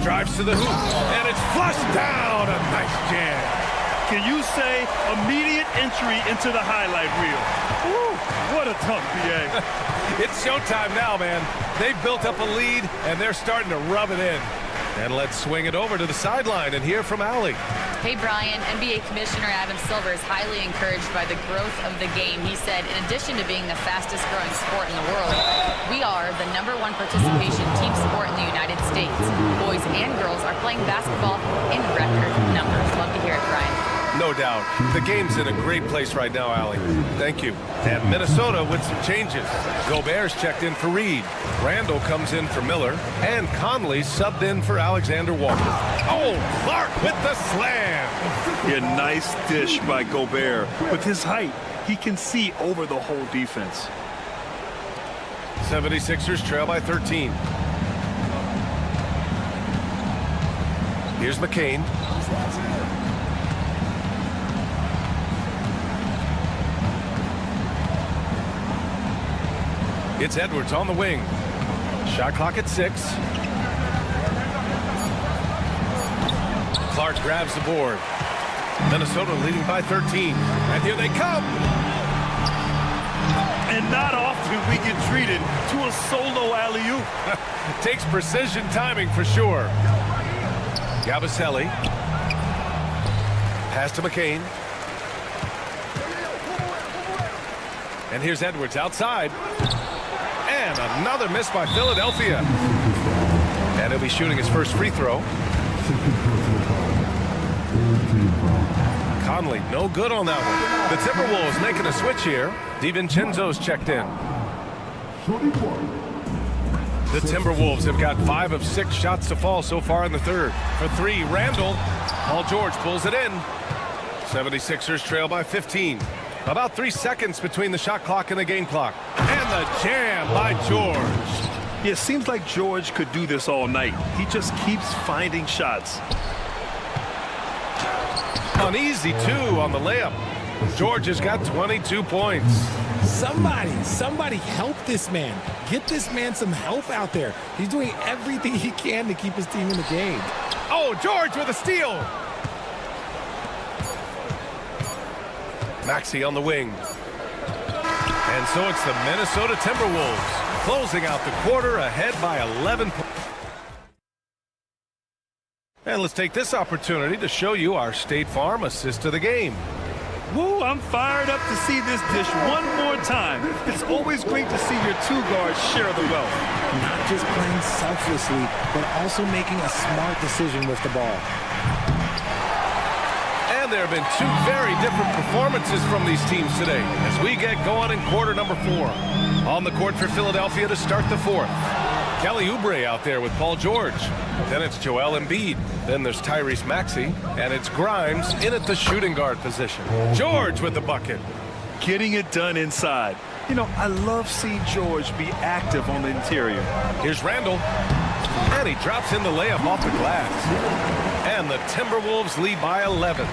Drives to the hoop. And it's flushed down. A nice jam. Can you say immediate entry into the highlight reel? Woo, what a dunk, B.A. It's showtime now, man. They've built up a lead, and they're starting to rub it in. And let's swing it over to the sideline and hear from Allie. Hey, Brian, NBA Commissioner Adam Silver is highly encouraged by the growth of the game. He said, in addition to being the fastest growing sport in the world, we are the #1 participation team sport in the United States. Boys and girls are playing basketball in record numbers. Love to hear it, Brian. No doubt. The game's in a great place right now, Allie. Thank you. And Minnesota with some changes. Gobert's checked in for Reed. Randall comes in for Miller. And Conley subbed in for Alexander Walker. Oh, Clark with the slam. Yeah, nice dish by Gobert. With his height, he can see over the whole defense. 76ers trail by 13. Here's McCain. It's Edwards on the wing. Shot clock at 6. Clark grabs the board. Minnesota leading by 13. And here they come. And not often we get treated to a solo alley-oop. Takes precision timing for sure. Yabusele. Pass to McCain. And here's Edwards outside. And another miss by Philadelphia. And he'll be shooting his first free throw. Conley, no good on that one. The Timberwolves making a switch here. DiVincenzo's checked in. The Timberwolves have got 5 of 6 shots to fall so far in the third. For 3, Randall. Paul George pulls it in. 76ers trail by 15. About 3 seconds between the shot clock and the game clock. And the jam by George. Yeah, it seems like George could do this all night. He just keeps finding shots. An easy 2 on the layup. George has got 22 points. Somebody help this man. Get this man some help out there. He's doing everything he can to keep his team in the game. Oh, George with a steal. Maxey on the wing. And so it's the Minnesota Timberwolves closing out the quarter ahead by 11 points. And let's take this opportunity to show you our State Farm assist of the game. Woo, I'm fired up to see this dish one more time. It's always great to see your two guards share the wealth. Not just playing selflessly, but also making a smart decision with the ball. And there have been two very different performances from these teams today as we get going in quarter number 4. On the court for Philadelphia to start the 4th. Kelly Oubre out there with Paul George. Then it's Joel Embiid. Then there's Tyrese Maxey. And it's Grimes in at the shooting guard position. George with the bucket. Getting it done inside. You know, I love seeing George be active on the interior. Here's Randall. And he drops in the layup off the glass. And the Timberwolves lead by 11.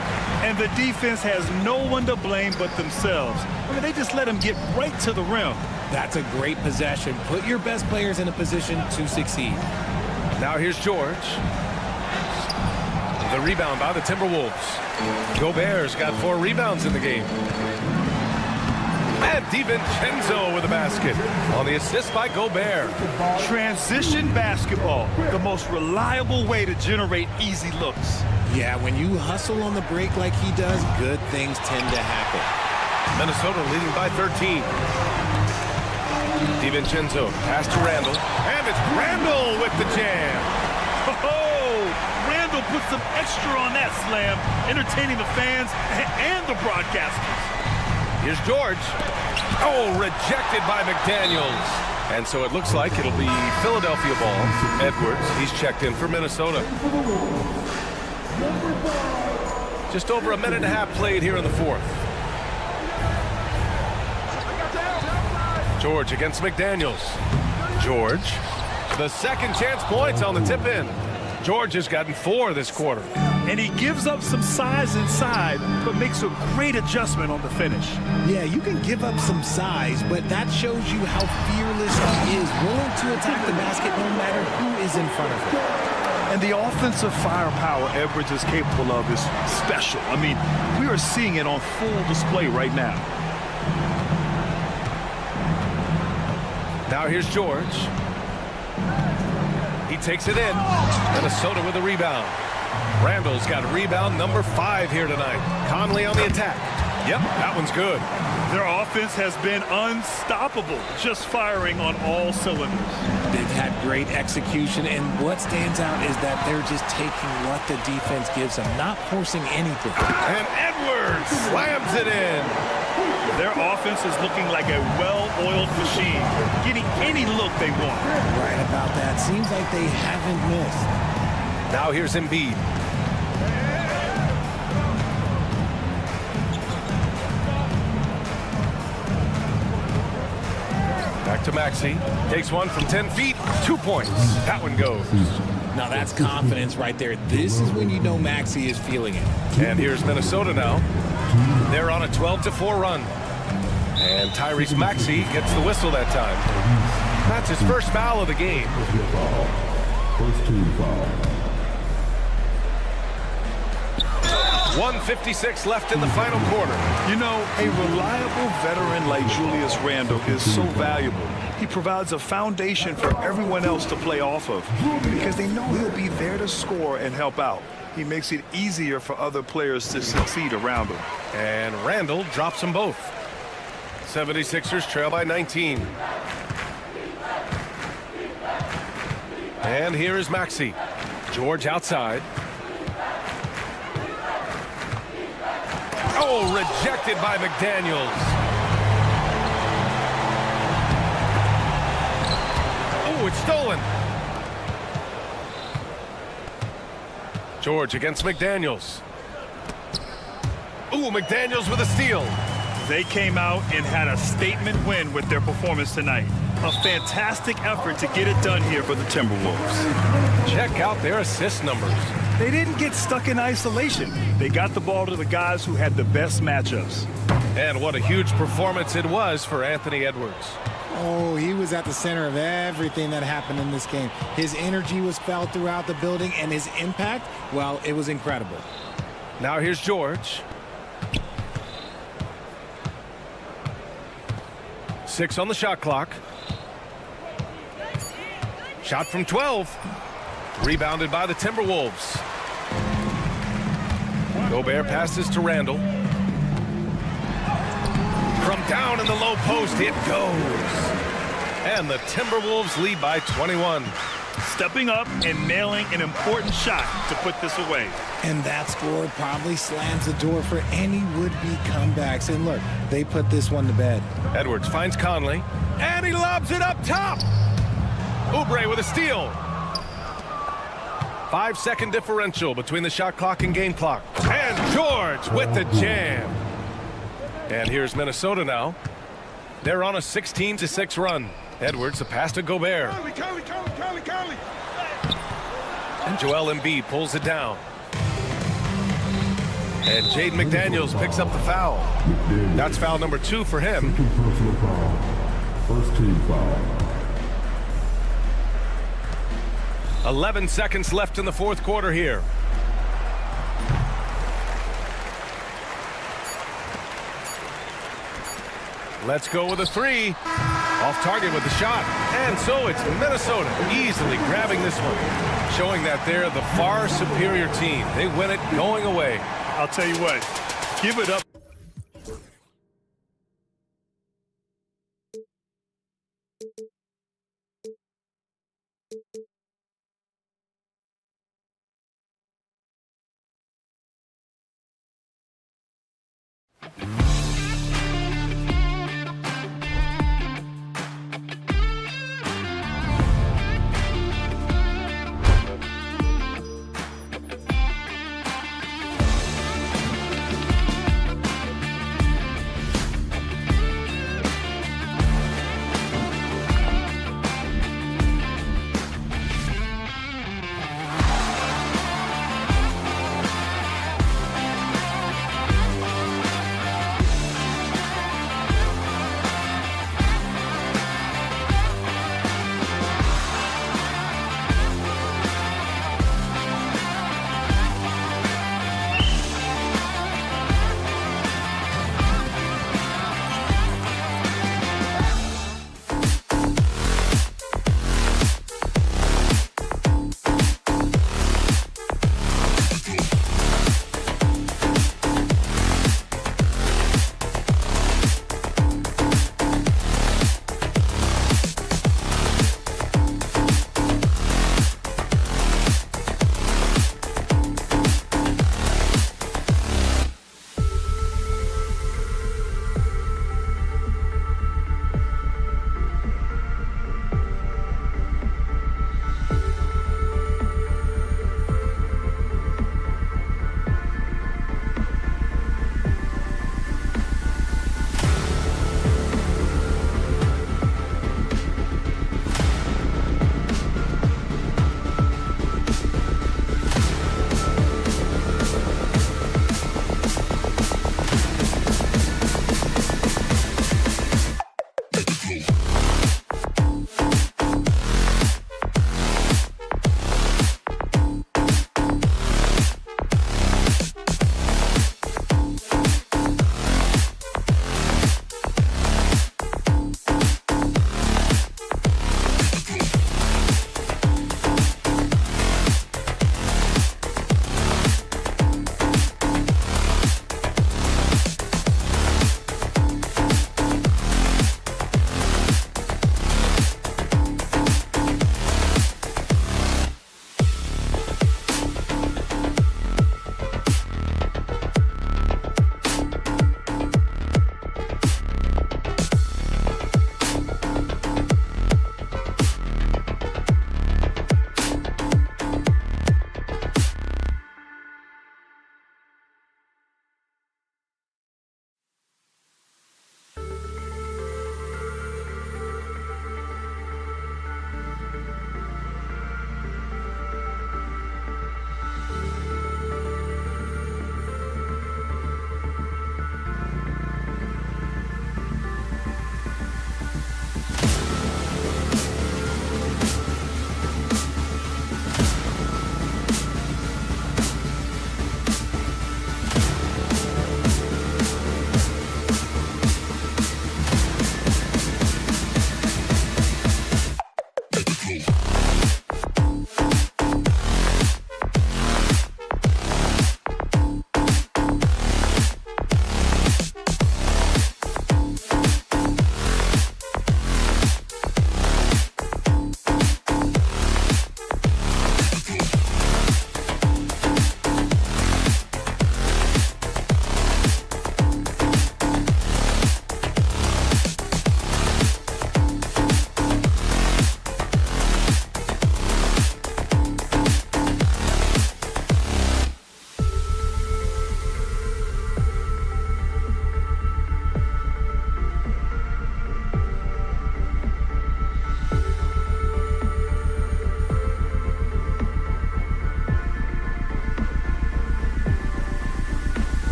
And the defense has no one to blame but themselves. I mean, they just let him get right to the rim. That's a great possession. Put your best players in a position to succeed. Now here's George. The rebound by the Timberwolves. Gobert's got 4 rebounds in the game. And DiVincenzo with a basket on the assist by Gobert. Transition basketball, the most reliable way to generate easy looks. Yeah, when you hustle on the break like he does, good things tend to happen. Minnesota leading by 13. DiVincenzo pass to Randall. And it's Randall with the jam. Oh, Randall put some extra on that slam, entertaining the fans and the broadcasters. Here's George. Oh, rejected by McDaniels. And so it looks like it'll be Philadelphia ball. Edwards, he's checked in for Minnesota. Just over a minute and a half played here in the 4th. George against McDaniels. George. The second chance points on the tip in. George has gotten 4 this quarter. And he gives up some size inside, but makes a great adjustment on the finish. Yeah, you can give up some size, but that shows you how fearless he is, willing to attack the basket no matter who is in front of him. And the offensive firepower Edwards is capable of is special. I mean, we are seeing it on full display right now. Now here's George. He takes it in. Minnesota with a rebound. Randall's got rebound number 5 here tonight. Conley on the attack. Yep, that one's good. Their offense has been unstoppable, just firing on all cylinders. They've had great execution, and what stands out is that they're just taking what the defense gives them, not forcing anything. And Edwards slams it in. Their offense is looking like a well-oiled machine, getting any look they want. Right about that. Seems like they haven't missed. Now here's Embiid. Back to Maxey. Takes one from 10 feet. 2 points. That one goes. Now that's confidence right there. This is when you know Maxey is feeling it. And here's Minnesota now. They're on a 12-4 run. And Tyrese Maxey gets the whistle that time. That's his first foul of the game. First team foul. 1:56 left in the final quarter. You know, a reliable veteran like Julius Randle is so valuable. He provides a foundation for everyone else to play off of because they know he'll be there to score and help out. He makes it easier for other players to succeed around him. And Randle drops them both. 76ers trail by 19. And here is Maxey. George outside. Oh, rejected by McDaniels. Oh, it's stolen. George against McDaniels. Ooh, McDaniels with a steal. They came out and had a statement win with their performance tonight. A fantastic effort to get it done here for the Timberwolves. Check out their assist numbers. They didn't get stuck in isolation. They got the ball to the guys who had the best matchups. And what a huge performance it was for Anthony Edwards. Oh, he was at the center of everything that happened in this game. His energy was felt throughout the building, and his impact, well, it was incredible. Now here's George. 6 on the shot clock. Shot from 12. Rebounded by the Timberwolves. Gobert passes to Randall. From down in the low post, it goes. And the Timberwolves lead by 21. Stepping up and nailing an important shot to put this away. And that score probably slams the door for any would-be comebacks. And look, they put this one to bed. Edwards finds Conley, and he lobs it up top. Oubre with a steal. 5-second differential between the shot clock and game clock. And George with the jam. And here's Minnesota now. They're on a 16-6 run. Edwards, a pass to Gobert. And Joel Embiid pulls it down. And Jaden McDaniels picks up the foul. That's foul number 2 for him. Personal foul. First team foul. 11 seconds left in the fourth quarter here. Let's go with a 3. Off target with the shot. And so it's Minnesota easily grabbing this one, showing that they're the far superior team. They win it going away. I'll tell you what, give it up.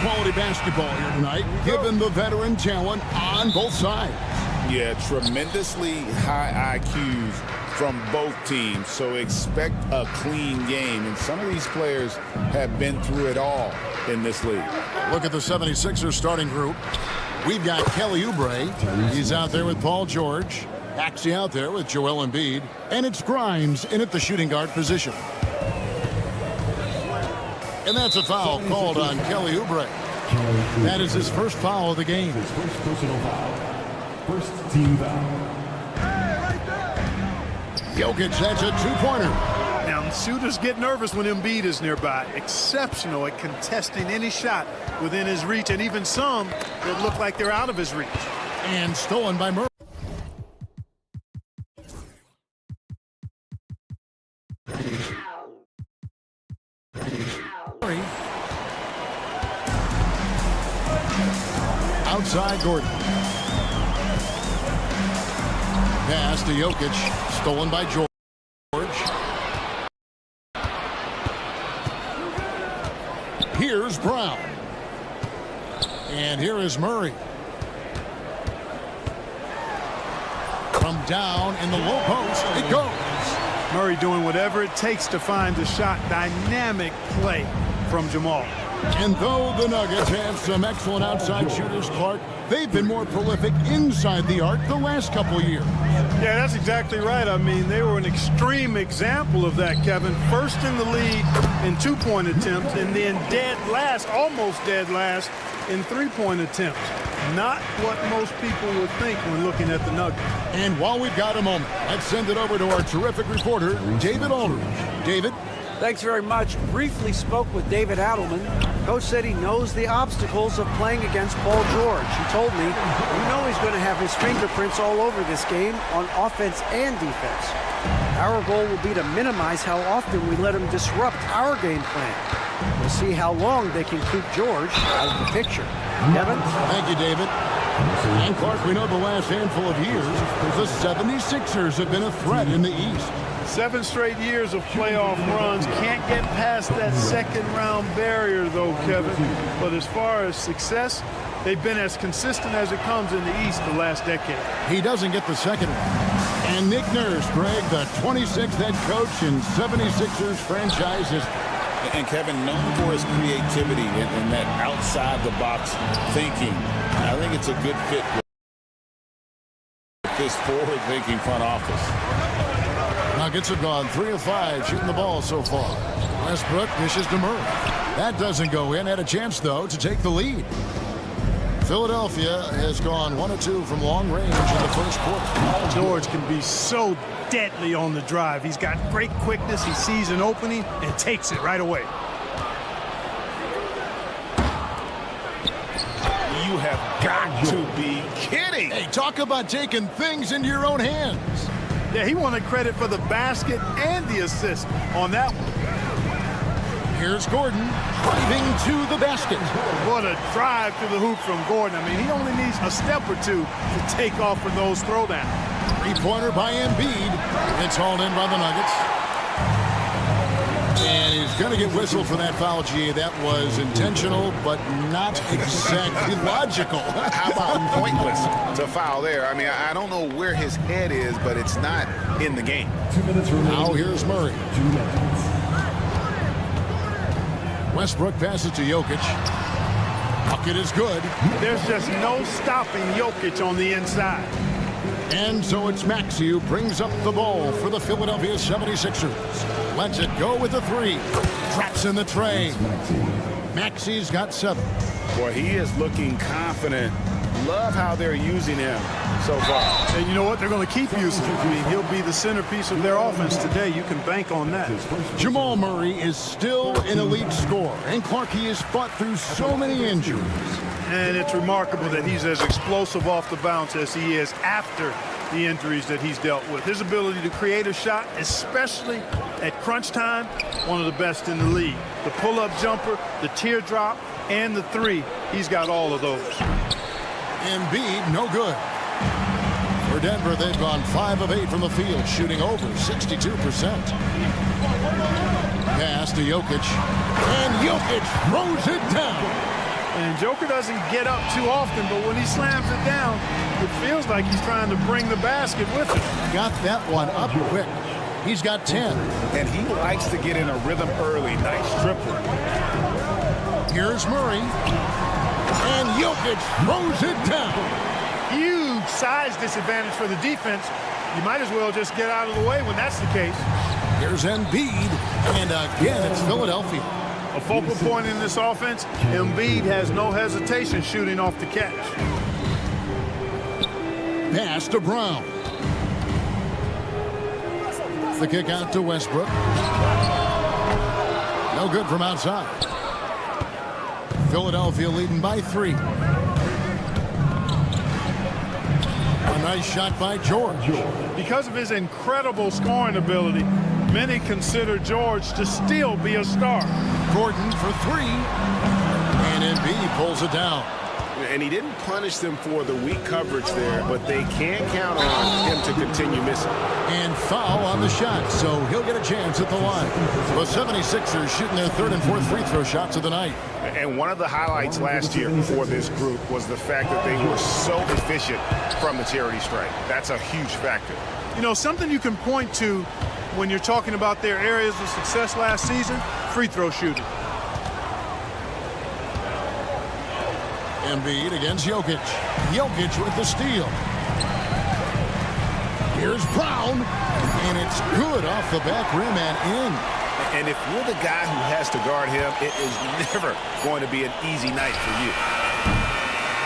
quality basketball here tonight, given the veteran talent on both sides. Yeah, tremendously high IQs from both teams, so expect a clean game. And some of these players have been through it all in this league. Look at the 76ers starting group. We've got Kelly Oubre. He's out there with Paul George. Maxey out there with Joel Embiid. And it's Grimes in at the shooting guard position. And that's a foul called on Kelly Oubre. That is his first foul of the game. His first personal foul. First team foul. Jokic, that's a two-pointer. Now, shooters get nervous when Embiid is nearby. Exceptional at contesting any shot within his reach, and even some that look like they're out of his reach. And stolen by Murray. Outside Gordon. Pass to Jokic, stolen by George. Here's Brown. And here is Murray. From down in the low post, it goes. Murray doing whatever it takes to find the shot. Dynamic play from Jamal. And though the Nuggets have some excellent outside shooters, Clark, they've been more prolific inside the arc the last couple years. Yeah, that's exactly right. I mean, they were an extreme example of that, Kevin. First in the league in two-point attempts, and then dead last, almost dead last, in three-point attempts. Not what most people would think when looking at the Nuggets. And while we've got a moment, let's send it over to our terrific reporter, David Aldridge. David? Thanks very much. Briefly spoke with David Adelman. Coach said he knows the obstacles of playing against Paul George. He told me, you know he's going to have his fingerprints all over this game on offense and defense. Our goal will be to minimize how often we let him disrupt our game plan. We'll see how long they can keep George out of the picture. Kevin? Thank you, David. And Clark, we know the last handful of years, the 76ers have been a threat in the East. 7 straight years of playoff runs. Can't get past that second-round barrier, though, Kevin. But as far as success, they've been as consistent as it comes in the East the last decade. He doesn't get the second one. And Nick Nurse, Greg, the 26th head coach in 76ers franchise history. And Kevin, known for his creativity and that outside-the-box thinking. I think it's a good fit with this forward-thinking front office. Nuggets have gone 3 of 5 shooting the ball so far. Westbrook dishes to Murray. That doesn't go in. Had a chance, though, to take the lead. Philadelphia has gone 1 of 2 from long range in the first quarter. George can be so deadly on the drive. He's got great quickness. He sees an opening and takes it right away. You have got to be kidding. Hey, talk about taking things into your own hands. Yeah, he wanted credit for the basket and the assist on that one. Here's Gordon driving to the basket. What a drive to the hoop from Gordon. I mean, he only needs a step or two to take off for those throwdowns. Three-pointer by Embiid. It's hauled in by the Nuggets. And he's going to get whistled for that foul, G. That was intentional, but not exactly logical. How about pointless to foul there? I mean, I don't know where his head is, but it's not in the game. 2 minutes remaining. Now here's Murray. 2 minutes. Westbrook passes to Jokic. Bucket is good. There's just no stopping Jokic on the inside. And so it's Maxey who brings up the ball for the Philadelphia 76ers. Lets it go with the 3. Traps in the tray. Maxey's got 7. Boy, he is looking confident. Love how they're using him so far. And you know what? They're going to keep using him. I mean, he'll be the centerpiece of their offense today. You can bank on that. Jamal Murray is still an elite scorer. And Clark, he has fought through so many injuries. And it's remarkable that he's as explosive off the bounce as he is after the injuries that he's dealt with. His ability to create a shot, especially at crunch time, one of the best in the league. The pull-up jumper, the teardrop, and the 3. He's got all of those. Embiid, no good. For Denver, they've gone 5 of 8 from the field, shooting over 62%. Pass to Jokic. And Jokic throws it down. And Joker doesn't get up too often, but when he slams it down, it feels like he's trying to bring the basket with him. Got that one up quick. He's got 10. And he likes to get in a rhythm early. Nice triple. Here's Murray. And Jokic throws it down. Huge size disadvantage for the defense. You might as well just get out of the way when that's the case. Here's Embiid. And again, it's Philadelphia. A focal point in this offense, Embiid has no hesitation shooting off the catch. Pass to Brown. The kick out to Westbrook. No good from outside. Philadelphia leading by 3. A nice shot by George. Because of his incredible scoring ability, many consider George to still be a star. Gordon for 3. And Embiid pulls it down. And he didn't punish them for the weak coverage there, but they can't count on him to continue missing. And foul on the shot, so he'll get a chance at the line. The 76ers shooting their 3rd and 4th free throw shots of the night. And one of the highlights last year for this group was the fact that they were so efficient from the charity stripe. That's a huge factor. You know, something you can point to when you're talking about their areas of success last season, free throw shooting. Embiid against Jokic. Jokic with the steal. Here's Brown, and it's good off the back rim and in. And if you're the guy who has to guard him, it is never going to be an easy night for you.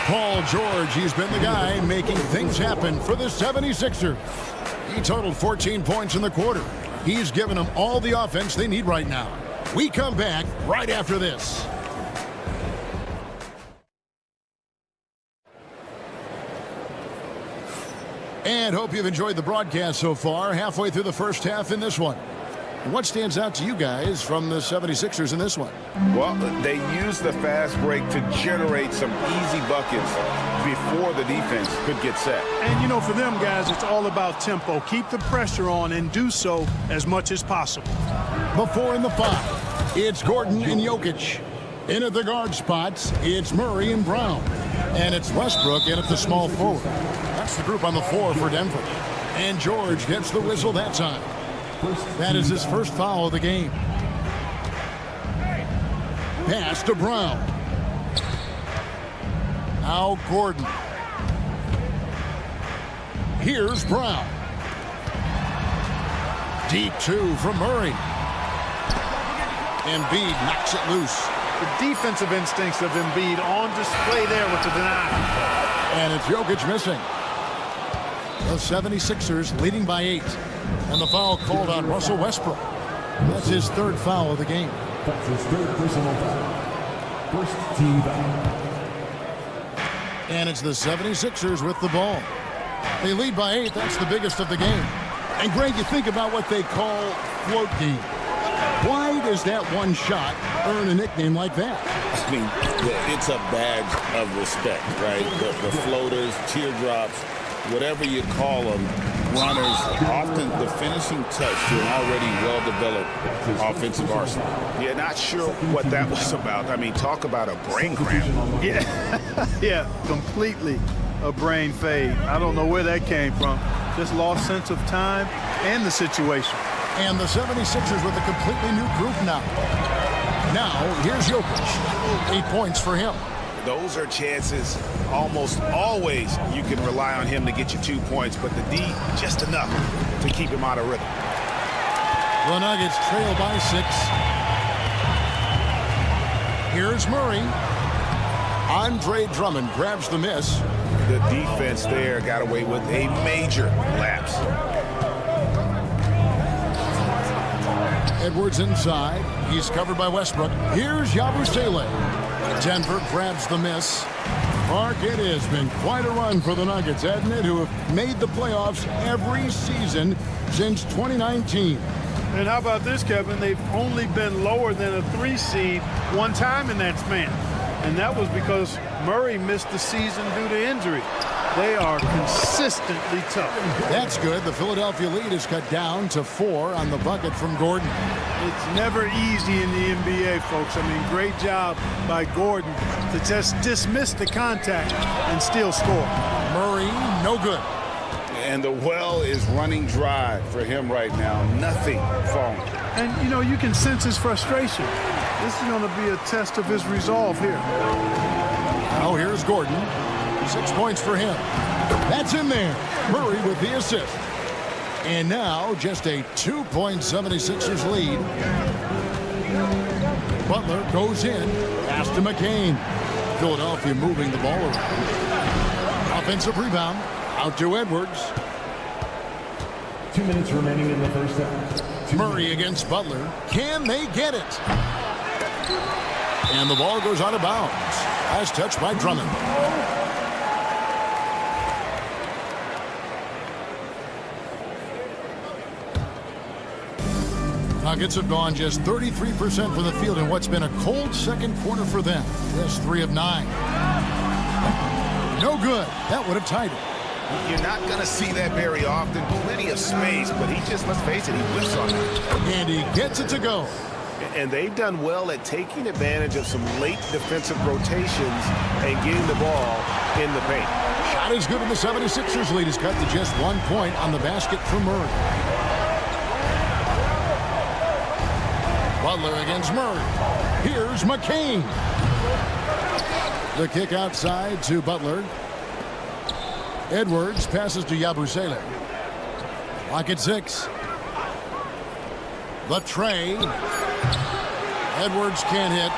Paul George, he's been the guy making things happen for the 76ers. He totaled 14 points in the quarter. He's given them all the offense they need right now. We come back right after this. And hope you've enjoyed the broadcast so far. Halfway through the first half in this one. What stands out to you guys from the 76ers in this one? Well, they used the fast break to generate some easy buckets before the defense could get set. And, you know, for them guys, it's all about tempo. Keep the pressure on and do so as much as possible. Before in the 5, it's Gordon and Jokic. In at the guard spots, it's Murray and Brown. And it's Westbrook in at the small forward. That's the group on the floor for Denver. And George gets the whistle that time. That is his first foul of the game. Pass to Brown. Now Gordon. Here's Brown. Deep 2 from Murray. Embiid knocks it loose. The defensive instincts of Embiid on display there with the deny. And it's Jokic missing. The 76ers leading by 8. And the foul called on Russell Westbrook. That's his 3rd foul of the game. That's his 3rd personal foul. First team foul. And it's the 76ers with the ball. They lead by 8. That's the biggest of the game. And Greg, you think about what they call float game. Why does that one shot earn a nickname like that? I mean, it's a badge of respect, right? The floaters, teardrops, whatever you call them, runners, often the finishing touch to an already well-developed offensive arsenal. Yeah, not sure what that was about. I mean, talk about a brain cramp. Yeah, completely a brain fade. I don't know where that came from. Just lost sense of time and the situation. And the 76ers with a completely new group now. Now, here's Jokic. 8 points for him. Those are chances almost always you can rely on him to get you 2 points, but the D, just enough to keep him out of rhythm. The Nuggets trail by 6. Here's Murray. Andre Drummond grabs the miss. The defense there got away with a major lapse. Edwards inside. He's covered by Westbrook. Here's Yabusele. Denver grabs the miss. Mark, it has been quite a run for the Nuggets, hasn't it, who have made the playoffs every season since 2019. And how about this, Kevin? They've only been lower than a 3 seed one time in that span. And that was because Murray missed the season due to injury. They are consistently tough. That's good. The Philadelphia lead is cut down to 4 on the bucket from Gordon. It's never easy in the NBA, folks. I mean, great job by Gordon to just dismiss the contact and still score. Murray, no good. And the well is running dry for him right now. Nothing falling. And, you know, you can sense his frustration. This is going to be a test of his resolve here. Now here's Gordon. 6 points for him. That's in there. Murray with the assist. And now just a 2-76ers lead. Butler goes in. Pass to McCain. Philadelphia moving the ball around. Offensive rebound. Out to Edwards. 2 minutes remaining in the first half. Murray against Butler. Can they get it? And the ball goes out of bounds. Last touch by Drummond. Nuggets have gone just 33% from the field in what's been a cold second quarter for them. Just 3 of 9. No good. That would have tied it. You're not going to see that very often. Plenty of space, but he just, let's face it, he whiffs on it. And he gets it to go. And they've done well at taking advantage of some late defensive rotations and getting the ball in the paint. Shot is good, and the 76ers lead is cut to just 1 point on the basket for Murray. Butler against Murray. Here's McCain. The kick outside to Butler. Edwards passes to Yabusele. Lock at 6. The tray. Edwards can't hit.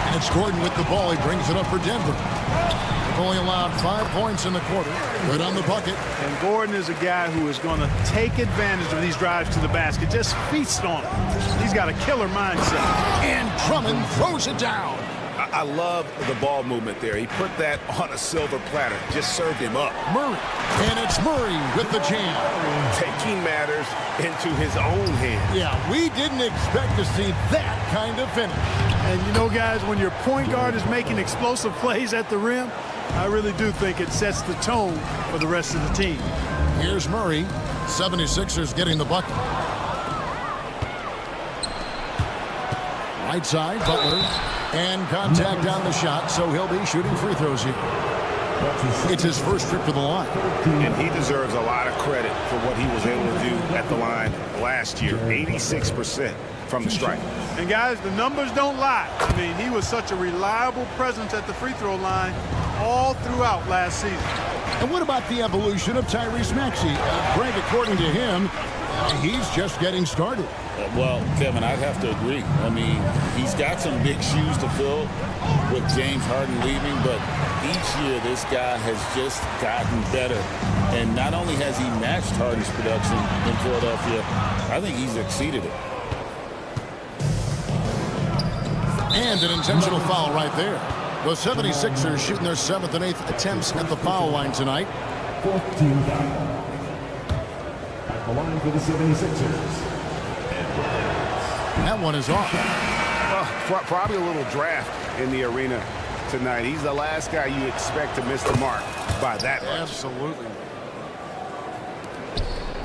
And it's Gordon with the ball. He brings it up for Denver. They've only allowed 5 points in the quarter. Good on the bucket. And Gordon is a guy who is going to take advantage of these drives to the basket. Just feast on it. He's got a killer mindset. And Drummond throws it down. I love the ball movement there. He put that on a silver platter. Just served him up. Murray. And it's Murray with the jam. Taking matters into his own hands. Yeah, we didn't expect to see that kind of finish. And you know, guys, when your point guard is making explosive plays at the rim, I really do think it sets the tone for the rest of the team. Here's Murray. 76ers getting the bucket. Right side, Butler. And contact on the shot, so he'll be shooting free throws here. It's his first trip to the line. And he deserves a lot of credit for what he was able to do at the line last year. 86% from the stripe. And guys, the numbers don't lie. I mean, he was such a reliable presence at the free throw line all throughout last season. And what about the evolution of Tyrese Maxey? Greg, according to him, he's just getting started. Well, Kevin, I'd have to agree. I mean, he's got some big shoes to fill with James Harden leaving, but each year this guy has just gotten better. And not only has he matched Harden's production in Philadelphia, I think he's exceeded it. And an intentional foul right there. The 76ers shooting their 7th and 8th attempts at the foul line tonight. 14 foul. At the line for the 76ers. That one is off. Well, probably a little draft in the arena tonight. He's the last guy you expect to miss the mark by that much. Absolutely.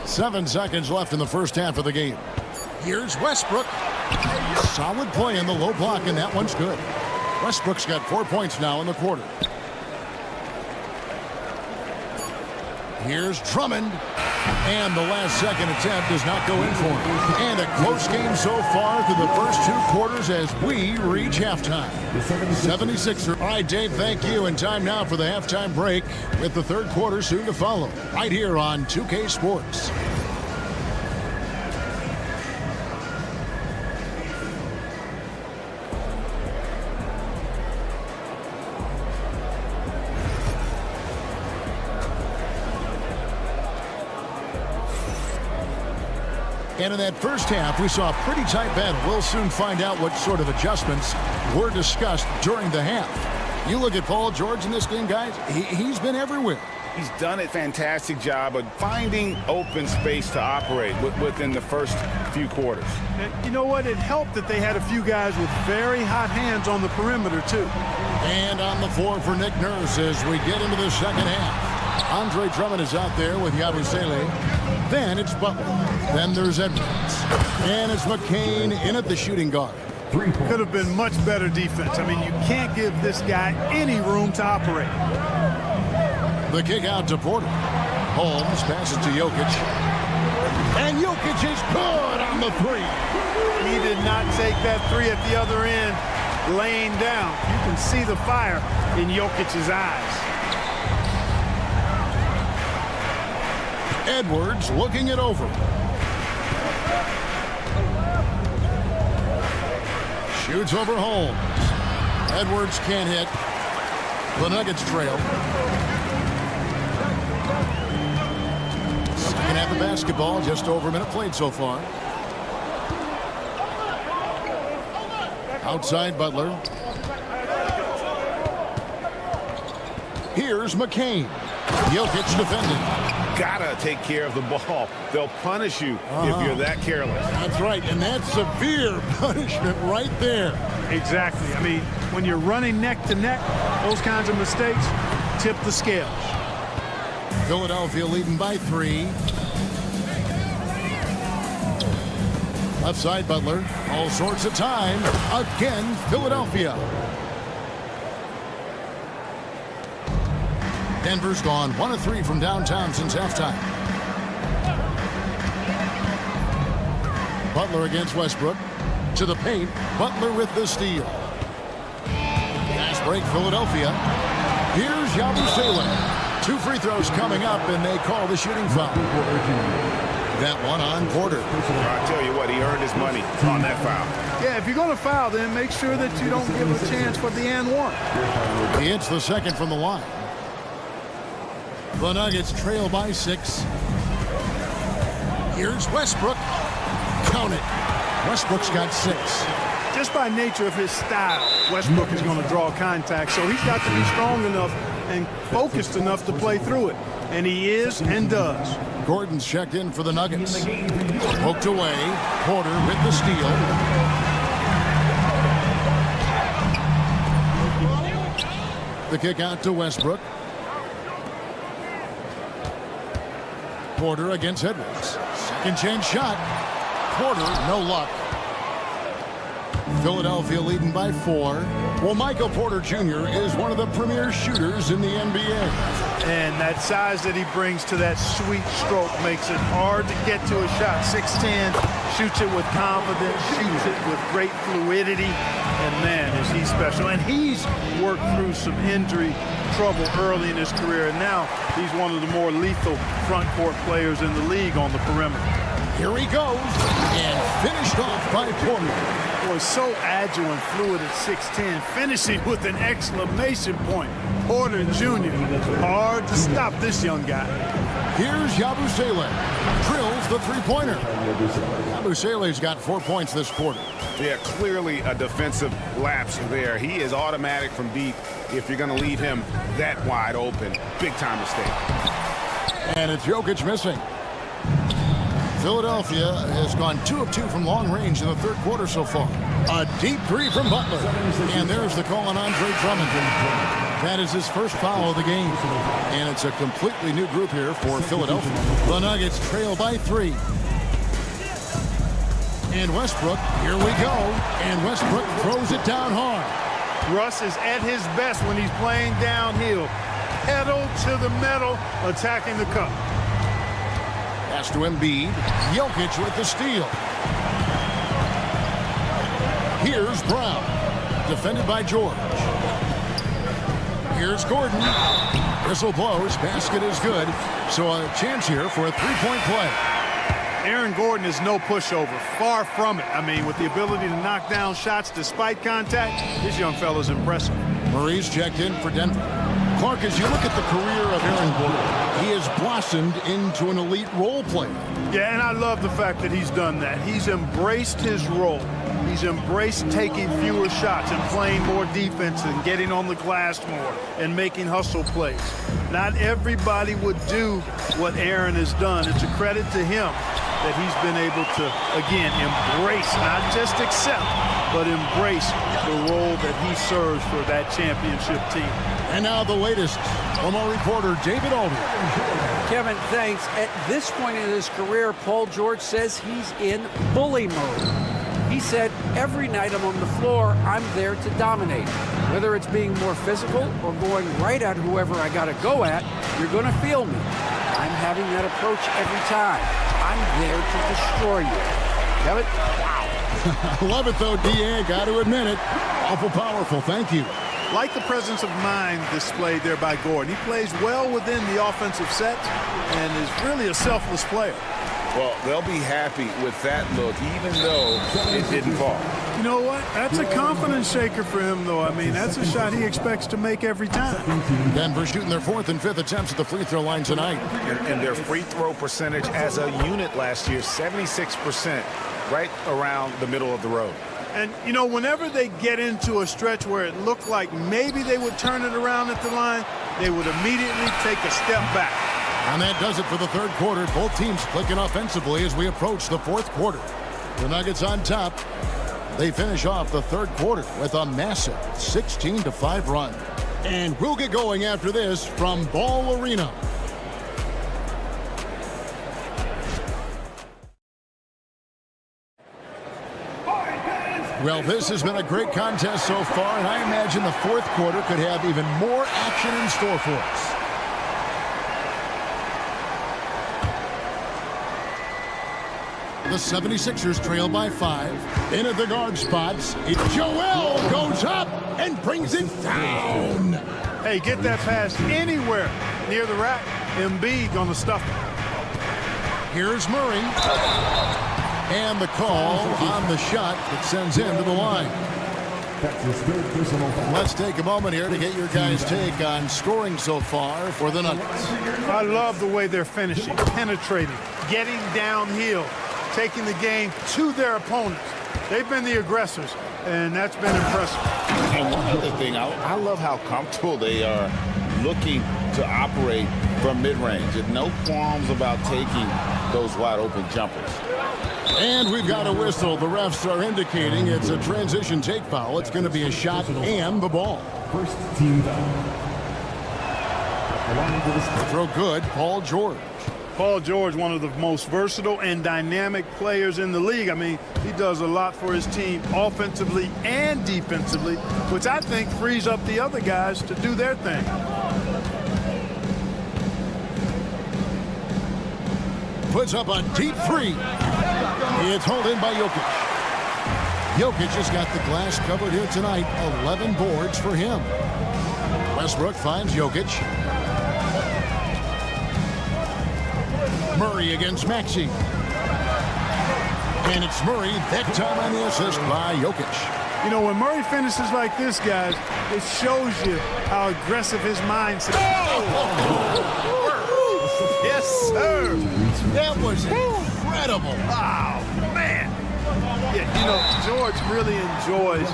7 seconds left in the first half of the game. Here's Westbrook. Solid play in the low block, and that one's good. Westbrook's got 4 points now in the quarter. Here's Drummond. And the last second attempt does not go in for him. And a close game so far through the first 2 quarters as we reach halftime. 76ers. All right, Dave, thank you. And time now for the halftime break with the third quarter soon to follow. Right here on 2K Sports. And in that first half, we saw a pretty tight battle. We'll soon find out what sort of adjustments were discussed during the half. You look at Paul George in this game, guys, he's been everywhere. He's done a fantastic job of finding open space to operate within the first few quarters. And you know what? It helped that they had a few guys with very hot hands on the perimeter, too. And on the floor for Nick Nurse as we get into the second half. Andre Drummond is out there with Yabusele. Then it's Butler. Then there's Edwards. And it's McCain in at the shooting guard. Could have been much better defense. I mean, you can't give this guy any room to operate. The kick out to Porter. Holmes passes to Jokic. And Jokic is good on the three. He did not take that three at the other end, laying down. You can see the fire in Jokic's eyes. Edwards looking it over. Shoots over Holmes. Edwards can't hit. The Nuggets trail. Second half of basketball, just over a minute played so far. Outside Butler. Here's McCain. Jokic defending. Gotta take care of the ball. They'll punish you if you're that careless. That's right, and that's severe punishment right there. Exactly. I mean, when you're running neck to neck, those kinds of mistakes tip the scales. Philadelphia leading by 3. Left side Butler. All sorts of time. Again, Philadelphia. Denver's gone 1 of 3 from downtown since halftime. Butler against Westbrook. To the paint. Butler with the steal. Fast break Philadelphia. Here's Yabusele. 2 free throws coming up, and they call the shooting foul. That one on Porter. I tell you what, he earned his money on that foul. Yeah, if you're going to foul, then make sure that you don't give a chance for the and one. He hits the second from the line. The Nuggets trail by 6. Here's Westbrook. Count it. Westbrook's got 6. Just by nature of his style, Westbrook is going to draw contact, so he's got to be strong enough and focused enough to play through it. And he is and does. Gordon's checked in for the Nuggets. Poked away. Porter with the steal. The kick out to Westbrook. Porter against Edwards. Second chance shot. Porter, no luck. Philadelphia leading by 4. Well, Michael Porter Jr. is one of the premier shooters in the NBA. And that size that he brings to that sweet stroke makes it hard to get to a shot. 6'10", shoots it with confidence, shoots it with great fluidity. And man, is he special. And he's worked through some injury trouble early in his career. And now he's one of the more lethal front court players in the league on the perimeter. Here he goes, and finished off by Porter. Was so agile and fluid at 6'10", finishing with an exclamation point. Porter Jr. Hard to stop this young guy. Here's Yabusele. Drills the three-pointer. Yabusele's got 4 points this quarter. Yeah, clearly a defensive lapse there. He is automatic from deep if you're going to leave him that wide open. Big-time mistake. And it's Jokic missing. Philadelphia has gone 2 of 2 from long range in the third quarter so far. A deep 3 from Butler. And there's the call on Andre Drummond. That is his first foul of the game. And it's a completely new group here for Philadelphia. The Nuggets trail by 3. And Westbrook, here we go. And Westbrook throws it down hard. Russ is at his best when he's playing downhill. Pedal to the metal, attacking the cup. Pass to Embiid. Jokic with the steal. Here's Brown. Defended by George. Here's Gordon. Whistle blows. Basket is good. So a chance here for a three-point play. Aaron Gordon is no pushover. Far from it. I mean, with the ability to knock down shots despite contact, this young fella's impressive. Murray's checked in for Denver. Clark, as you look at the career of Aaron Gordon, he has blossomed into an elite role player. Yeah, and I love the fact that he's done that. He's embraced his role. He's embraced taking fewer shots and playing more defense and getting on the glass more and making hustle plays. Not everybody would do what Aaron has done. It's a credit to him that he's been able to, again, embrace, not just accept, but embrace the role that he serves for that championship team. And now the latest from our reporter, David Aldridge. Kevin, thanks. At this point in his career, Paul George says he's in bully mode. He said, every night I'm on the floor, I'm there to dominate. Whether it's being more physical or going right at whoever I got to go at, you're going to feel me. I'm having that approach every time. I'm there to destroy you. Kevin? Wow. I love it, though, D.A. Got to admit it. Awful powerful. Thank you. Like the presence of mind displayed there by Gordon. He plays well within the offensive set and is really a selfless player. Well, they'll be happy with that look, even though it didn't fall. You know what? That's a confidence shaker for him, though. I mean, that's a shot he expects to make every time. Denver shooting their 4th and 5th attempts at the free throw line tonight. And their free throw percentage as a unit last year, 76%, right around the middle of the road. And, you know, whenever they get into a stretch where it looked like maybe they would turn it around at the line, they would immediately take a step back. And that does it for the third quarter. Both teams clicking offensively as we approach the fourth quarter. The Nuggets on top. They finish off the third quarter with a massive 16-5 run. And we'll get going after this from Ball Arena. Well, this has been a great contest so far, and I imagine the fourth quarter could have even more action in store for us. The 76ers trail by 5. In at the guard spots. Joel goes up and brings it down. Hey, get that pass anywhere near the rack. Embiid gonna stuff it. Here's Murray. And the call on the shot that sends him to the line. Let's take a moment here to get your guys' take on scoring so far for the Nuggets. I love the way they're finishing, penetrating, getting downhill, taking the game to their opponents. They've been the aggressors, and that's been impressive. And one other thing, I love how comfortable they are looking to operate from mid-range, and no qualms about taking those wide-open jumpers. And we've got a whistle. The refs are indicating it's a transition take foul. It's going to be a shot and the ball. First team foul. The throw good, Paul George. Paul George, one of the most versatile and dynamic players in the league. I mean, he does a lot for his team offensively and defensively, which I think frees up the other guys to do their thing. Puts up a deep three. It's hauled in by Jokic. Jokic has got the glass covered here tonight. 11 boards for him. Westbrook finds Jokic. Murray against Maxey. And it's Murray, that time on the assist by Jokic. You know, when Murray finishes like this, guys, it shows you how aggressive his mindset is. Yes, sir. That was incredible. Wow, man. Yeah, you know, George really enjoys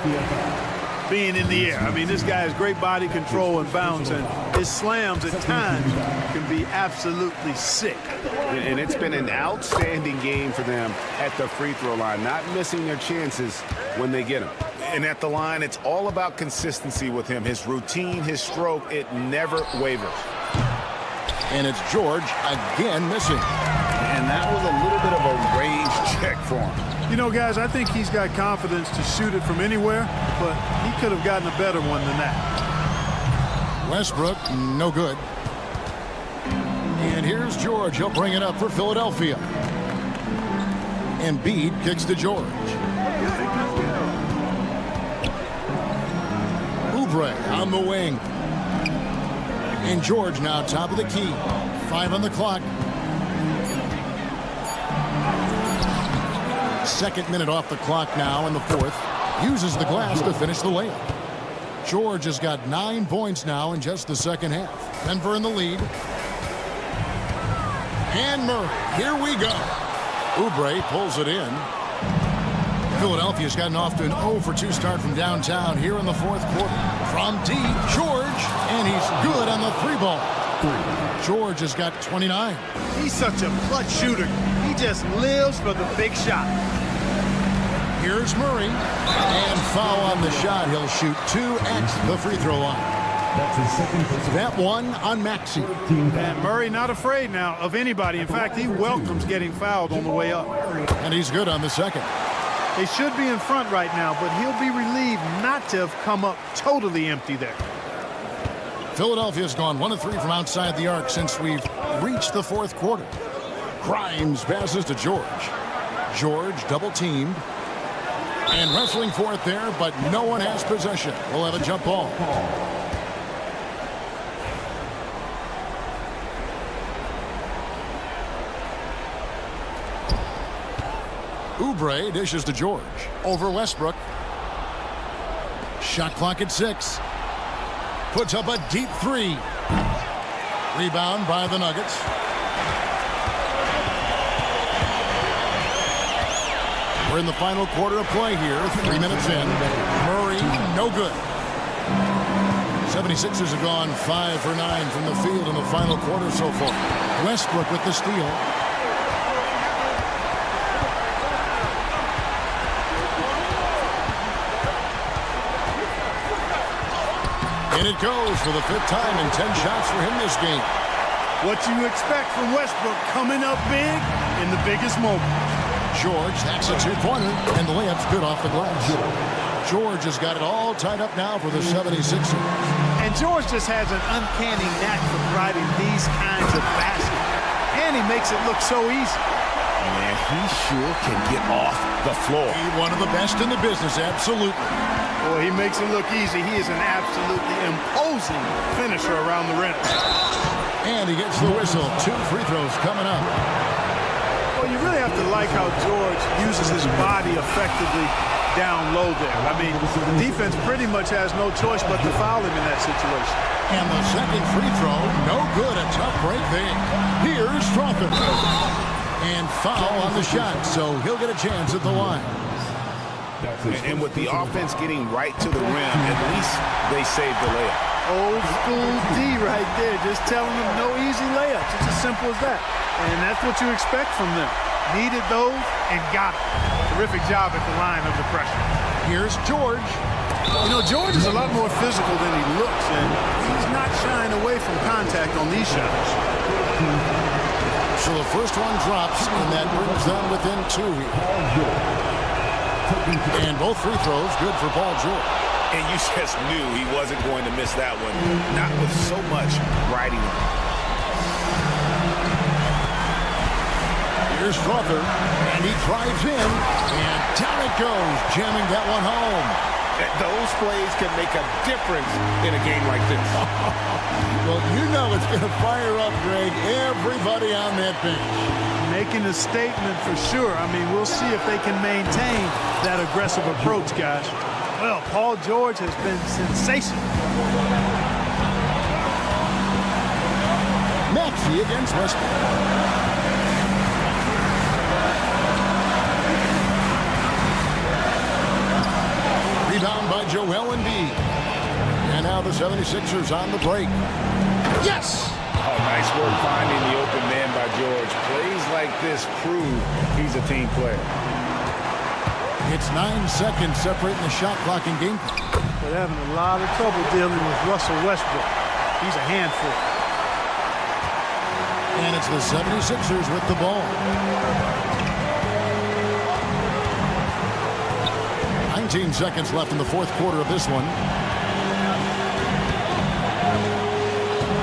being in the air. I mean, this guy has great body control and bounce, and his slams at times can be absolutely sick. And it's been an outstanding game for them at the free throw line, not missing their chances when they get them. And at the line, it's all about consistency with him. His routine, his stroke, it never wavers. And it's George again missing. And that was a little bit of a range check for him. You know, guys, I think he's got confidence to shoot it from anywhere, but he could have gotten a better one than that. Westbrook, no good. And here's George. He'll bring it up for Philadelphia. Embiid kicks to George. Oubre on the wing. And George now top of the key. 5 on the clock. Second minute off the clock now in the fourth. Uses the glass to finish the layup. George has got 9 points now in just the second half. Denver in the lead. And Murray, here we go. Oubre pulls it in. Philadelphia's gotten off to an 0 for 2 start from downtown here in the fourth quarter. From deep, George, and he's good on the 3-ball. George has got 29. He's such a clutch shooter. He just lives for the big shot. Here's Murray, and foul on the shot. He'll shoot 2 at the free throw line. That's his second personal. That one on Maxey. And Murray not afraid now of anybody. In fact, he welcomes getting fouled on the way up. And he's good on the second. They should be in front right now, but he'll be relieved not to have come up totally empty there. Philadelphia's gone 1 of 3 from outside the arc since we've reached the fourth quarter. Grimes passes to George. George double teamed and wrestling for it there, but no one has possession. We'll have a jump ball. Oubre dishes to George. Over Westbrook. Shot clock at 6. Puts up a deep 3. Rebound by the Nuggets. We're in the final quarter of play here. 3 minutes in. Murray, no good. 76ers have gone 5 for 9 from the field in the final quarter so far. Westbrook with the steal. And it goes for the 5th time in 10 shots for him this game. What you expect from Westbrook coming up big in the biggest moment. George, that's a 2-pointer, and the layup's good off the glass. George has got it all tied up now for the 76ers. And George just has an uncanny knack for driving these kinds of baskets. And he makes it look so easy. Man, he sure can get off the floor. He's one of the best in the business, absolutely. Boy, he makes it look easy. He is an absolutely imposing finisher around the rim. And he gets the whistle. 2 free throws coming up. Well, you really have to like how George uses his body effectively down low there. I mean, the defense pretty much has no choice but to foul him in that situation. And the second free throw, no good. A tough break there. Here's Stefan. And foul on the shot, so he'll get a chance at the line. And with the offense getting right to the rim, at least they saved the layup. Old school D right there, just telling them no easy layups. It's as simple as that. And that's what you expect from them. Needed those and got it. Terrific job at the line under pressure. Here's George. You know, George is a lot more physical than he looks, and he's not shying away from contact on these shots. So the first one drops, and that brings them within 2 here. And both free throws good for Paul George. And you just knew he wasn't going to miss that one, not with so much riding on it. Here's Stefan, and he drives in, and down it goes, jamming that one home. Those plays can make a difference in a game like this. Well, you know it's going to fire up, Greg, everybody on that bench. Making a statement for sure. I mean, we'll see if they can maintain that aggressive approach, guys. Well, Paul George has been sensational. Maxey against Westbrook. Rebound by Joel Embiid. And now the 76ers on the break. Yes! Oh, nice work finding the open man by George. Plays like this prove he's a team player. It's 9 seconds separating the shot clock and game clock. They're having a lot of trouble dealing with Russell Westbrook. He's a handful. And it's the 76ers with the ball. 19 seconds left in the fourth quarter of this one.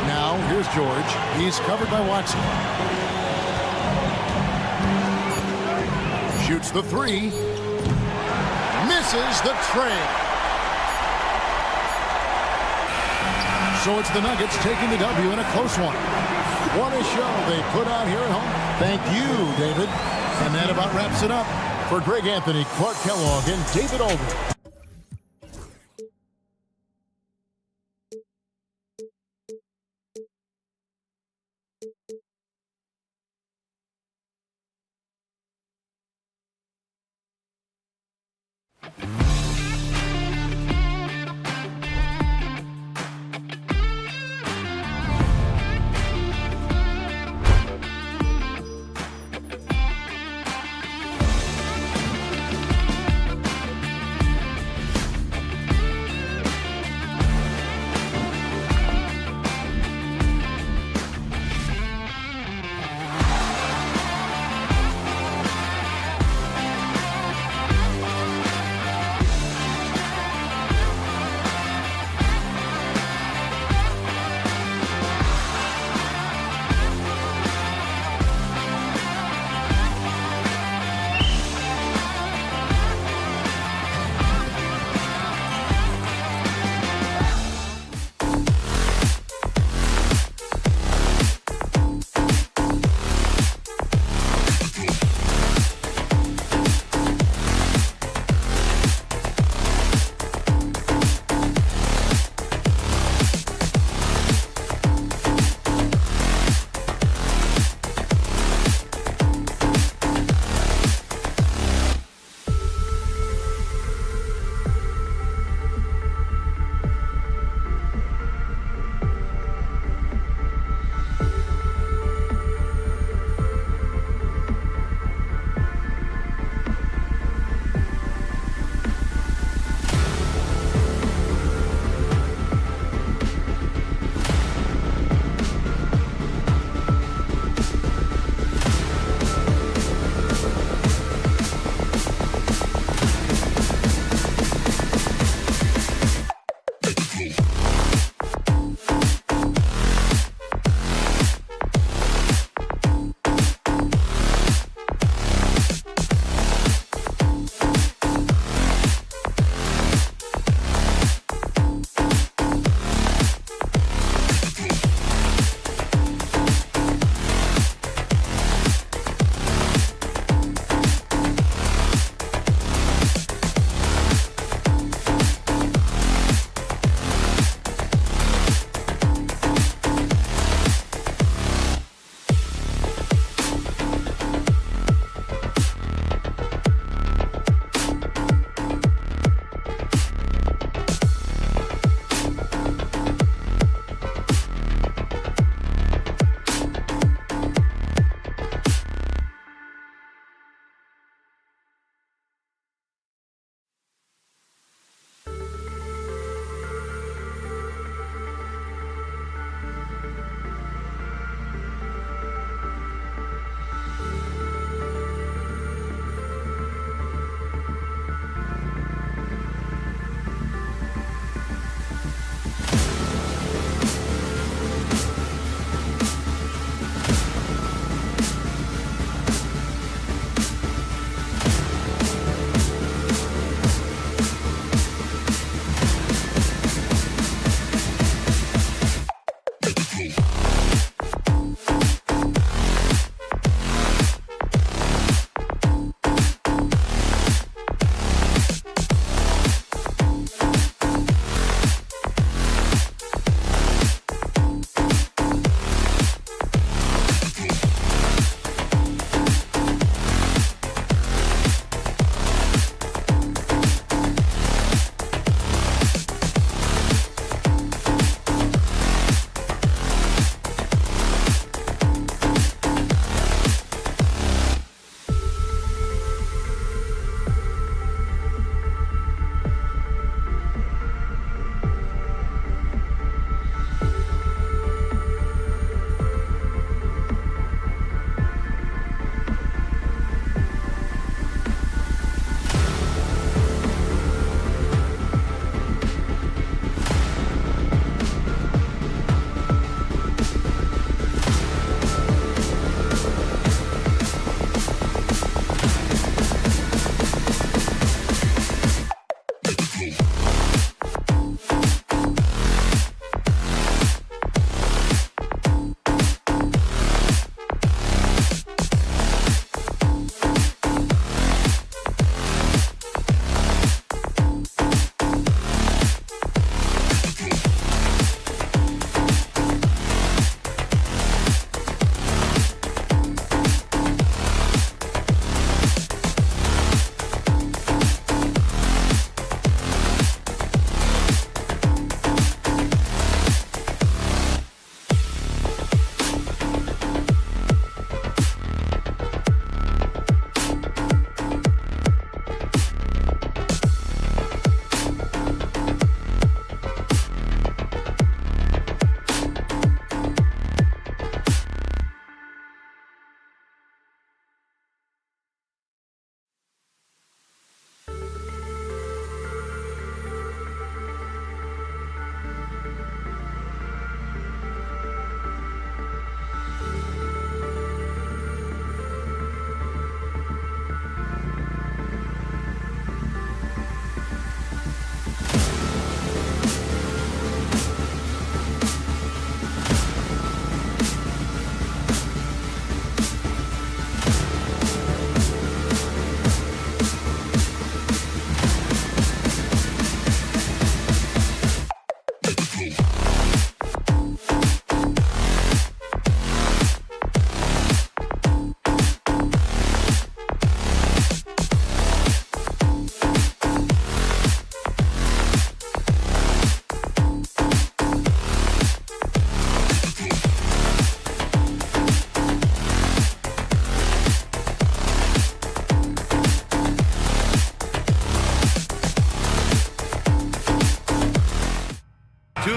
Now, here's George. He's covered by Watson. Shoots the 3. Misses the tray. So it's the Nuggets taking the W in a close one. What a show they put out here at home. Thank you, David. And that about wraps it up. For Greg Anthony, Clark Kellogg, and David Aldridge.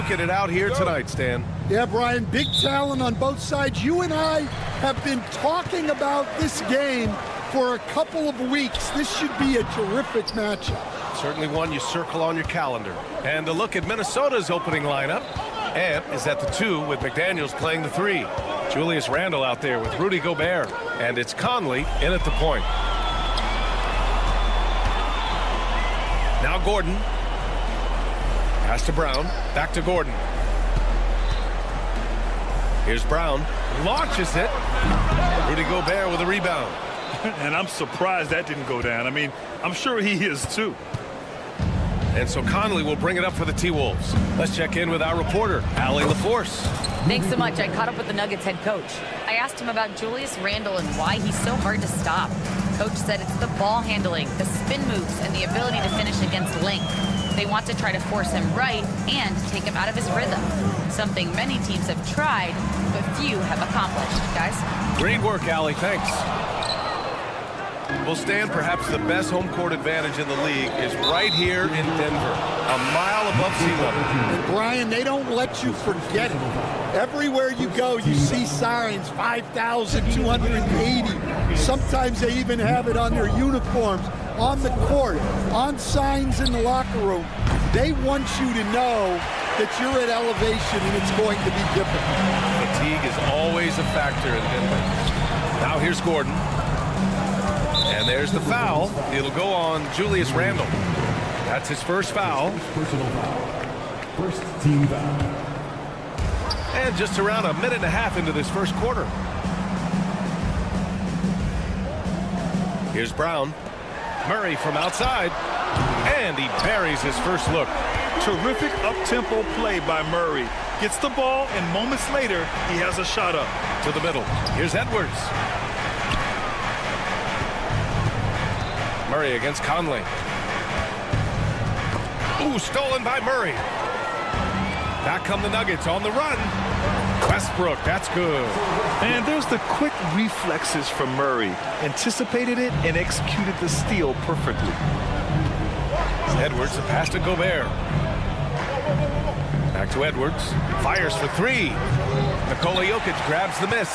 duking it out here tonight, Stan. Yeah, Brian, big talent on both sides. You and I have been talking about this game for a couple of weeks. This should be a terrific matchup. Certainly one you circle on your calendar. And a look at Minnesota's opening lineup. Ant is at the 2 with McDaniels playing the 3. Julius Randle out there with Rudy Gobert. And it's Conley in at the point. Now Gordon. Pass to Brown. Back to Gordon. Here's Brown. Launches it. Rudy Gobert with a rebound. And I'm surprised that didn't go down. I mean, I'm sure he is too. And so Conley will bring it up for the T-Wolves. Let's check in with our reporter, Allie LaForce. Thanks so much. I caught up with the Nuggets head coach. I asked him about Julius Randle and why he's so hard to stop. Coach said it's the ball handling, the spin moves, and the ability to finish against length. They want to try to force him right and take him out of his rhythm. Something many teams have tried, but few have accomplished. Guys? Great work, Allie. Thanks. Will Stan, perhaps the best home court advantage in the league is right here in Denver, a mile above sea level. And Brian, they don't let you forget it. Everywhere you go, you see signs, 5,280. Sometimes they even have it on their uniforms, on the court, on signs in the locker room. They want you to know that you're at elevation and it's going to be difficult. Fatigue is always a factor in Denver. Now here's Gordon. And there's the foul. It'll go on Julius Randle. That's his first foul. First team foul. And just around a minute and a half into this first quarter. Here's Brown. Murray from outside. And he buries his first look. Terrific up-tempo play by Murray. Gets the ball, and moments later, he has a shot up. To the middle. Here's Edwards. Murray against Conley. Ooh, stolen by Murray. Back come the Nuggets on the run. Westbrook, that's good. And there's the quick reflexes from Murray. Anticipated it and executed the steal perfectly. Edwards, the pass to Gobert. Back to Edwards. Fires for 3. Nikola Jokic grabs the miss.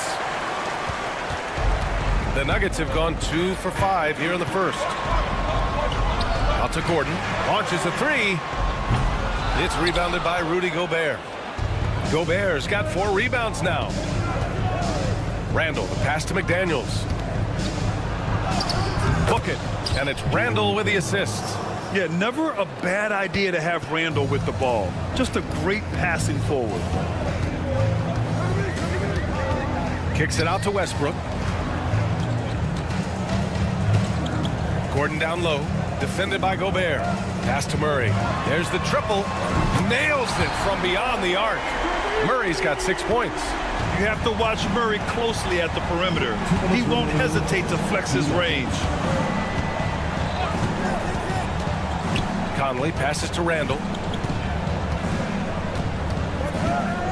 The Nuggets have gone 2 for 5 here in the first. Out to Gordon. Launches a 3. It's rebounded by Rudy Gobert. Gobert's got 4 rebounds now. Randle, the pass to McDaniels. Book it. And it's Randle with the assist. Yeah, never a bad idea to have Randle with the ball. Just a great passing forward. Kicks it out to Westbrook. Gordon down low. Defended by Gobert. Pass to Murray. There's the triple. Nails it from beyond the arc. Murray's got 6 points. You have to watch Murray closely at the perimeter. He won't hesitate to flex his range. Conley passes to Randle.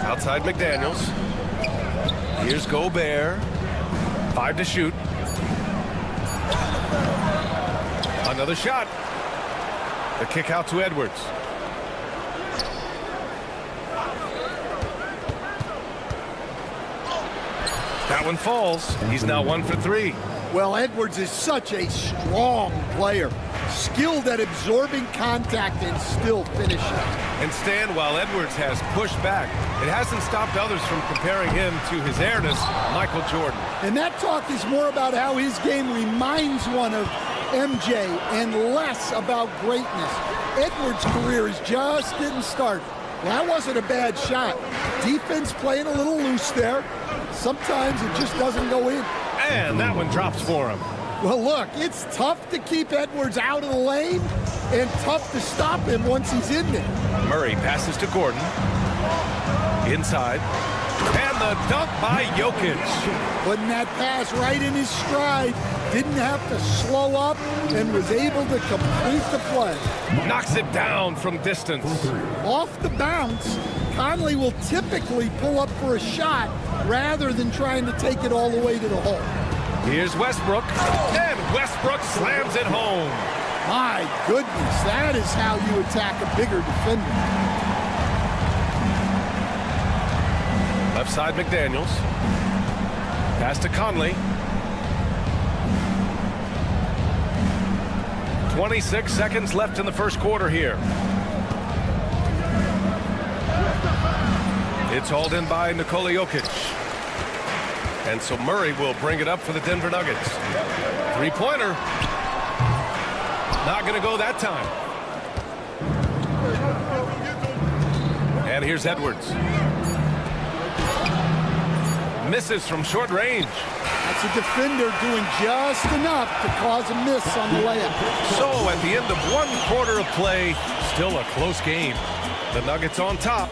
Outside McDaniels. Here's Gobert. 5 to shoot. Another shot. The kick out to Edwards. That one falls. He's now 1 for 3. Well, Edwards is such a strong player. Skilled at absorbing contact and still finishing. And Stan, while Edwards has pushed back, it hasn't stopped others from comparing him to his heiress, Michael Jordan. And that talk is more about how his game reminds one of MJ and less about greatness. Edwards' career is just getting started. Well, that wasn't a bad shot. Defense playing a little loose there. Sometimes it just doesn't go in. And that one drops for him. Well, look, it's tough to keep Edwards out of the lane and tough to stop him once he's in there. Murray passes to Gordon. Inside. And the dunk by Jokic. Putting that pass right in his stride. Didn't have to slow up and was able to complete the play. Knocks it down from distance. Off the bounce, Conley will typically pull up for a shot rather than trying to take it all the way to the hole. Here's Westbrook. And Westbrook slams it home. My goodness, that is how you attack a bigger defender. Left side, McDaniels. Pass to Conley. 26 seconds left in the first quarter here. It's hauled in by Nikola Jokic. And so Murray will bring it up for the Denver Nuggets. Three-pointer. Not going to go that time. And here's Edwards. Misses from short range. That's a defender doing just enough to cause a miss on the layup. So at the end of one quarter of play, still a close game. The Nuggets on top.